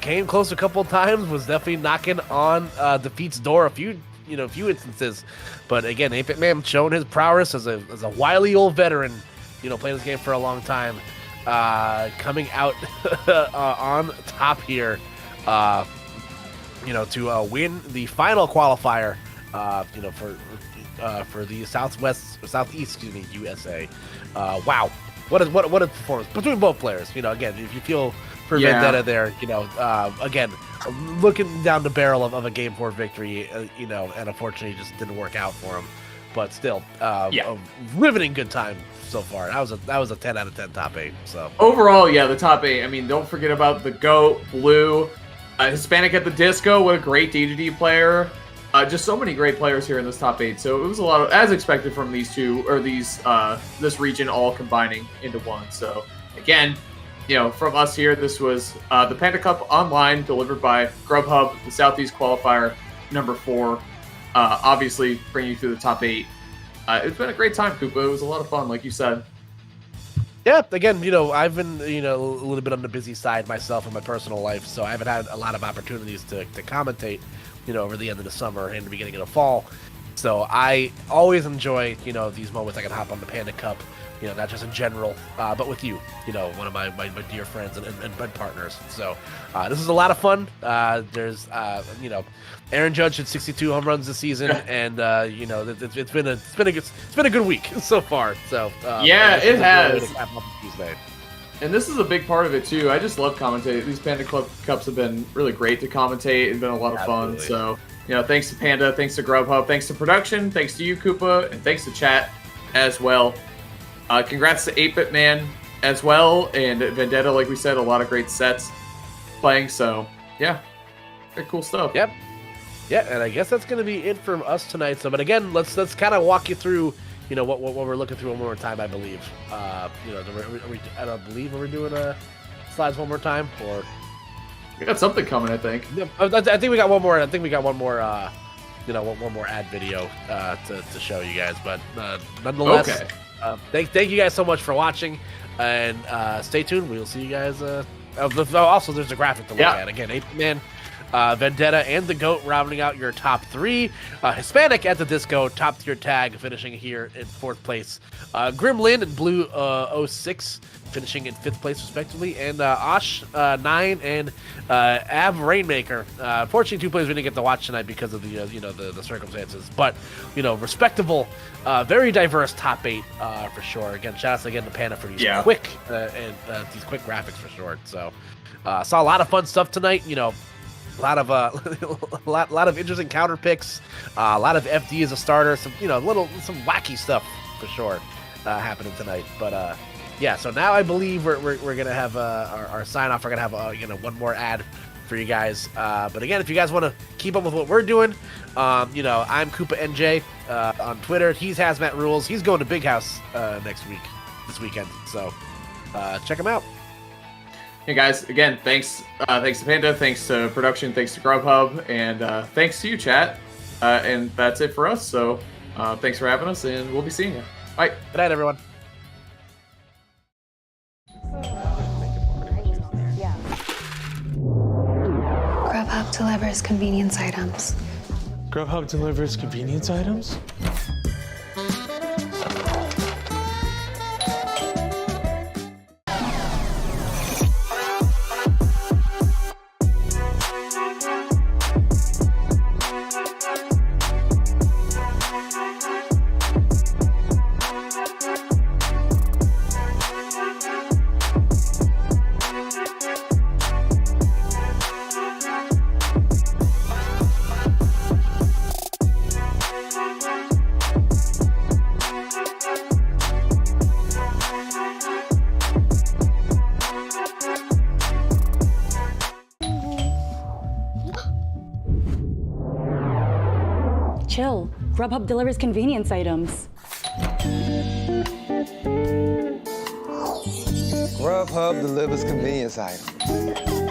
S5: came close a couple of times, was definitely knocking on defeat's door a few instances. But again, 8-Bit Man showing his prowess as a wily old veteran, playing this game for a long time, coming out on top here, to win the final qualifier, for the Southeast, USA. Wow, what a performance between both players. Again, if you feel for Vendetta there, again, looking down the barrel of a Game 4 victory, and unfortunately it just didn't work out for him. But still, a riveting good time so far. That was a 10 out of 10 top 8. So
S4: overall, the top 8. I mean, don't forget about the GOAT, Blue, Hispanic at the Disco. What a great D2D player. Just so many great players here in this top 8. So it was a lot of, as expected from these two, or this region all combining into one. So again, from us here, this was the Panda Cup Online delivered by Grubhub, the Southeast Qualifier number 4. Obviously bringing you through the top 8. It's been a great time, Koopa. It was a lot of fun, like you said.
S5: Yeah, again, I've been, a little bit on the busy side myself in my personal life, so I haven't had a lot of opportunities to commentate, over the end of the summer and the beginning of the fall. So I always enjoy, these moments I can hop on the Panda Cup, not just in general, but with you, one of my dear friends and partners. So this is a lot of fun. There's, Aaron Judge had 62 home runs this season, and it's been a good week so far. So
S4: it has. And this is a big part of it too. I just love commentating. These Panda Cups have been really great to commentate. It's been a lot of fun. So thanks to Panda, thanks to Grubhub, thanks to production, thanks to you, Koopa, and thanks to chat as well. Congrats to 8-Bit Man as well, and Vendetta, like we said, a lot of great sets playing. So very cool stuff.
S5: Yep. Yeah, and I guess that's going to be it from us tonight. So, but again, let's kind of walk you through, what we're looking through one more time. I believe, I don't believe we're doing slides one more time, or
S4: we got something coming. I think.
S5: Yeah, I think we got one more. one more ad video to show you guys. But nonetheless, thank you guys so much for watching, and stay tuned. We will see you guys. Also, there's a graphic to look at. Again, 8-Bit Man, Vendetta, and the GOAT rounding out your top 3. Hispanic at the Disco, top tier tag, finishing here in 4th place. Gremlin and Blue 06 finishing in 5th place respectively, and Osh 9 and Ab Rainmaker. Unfortunately, 2 players we didn't get to watch tonight because of the circumstances, but respectable, very diverse top 8 for sure. Again, shout out again to Panda for these quick and these quick graphics for short. So saw a lot of fun stuff tonight. A lot of interesting counter picks, a lot of FD as a starter, some some wacky stuff for sure happening tonight. But so now I believe we're gonna have our sign off. We're gonna have one more ad for you guys. But again, if you guys want to keep up with what we're doing, I'm Koopa NJ on Twitter. He's Hazmat Rules. He's going to Big House this weekend. So check him out.
S4: Hey guys, again, thanks to Panda, thanks to production, thanks to Grubhub, and thanks to you, chat. And that's it for us. So thanks for having us, and we'll be seeing you. Bye.
S5: Good night, everyone.
S1: Grubhub delivers convenience items.
S6: Grubhub delivers convenience items?
S2: Chill. Grubhub delivers convenience items.
S3: Grubhub delivers convenience items.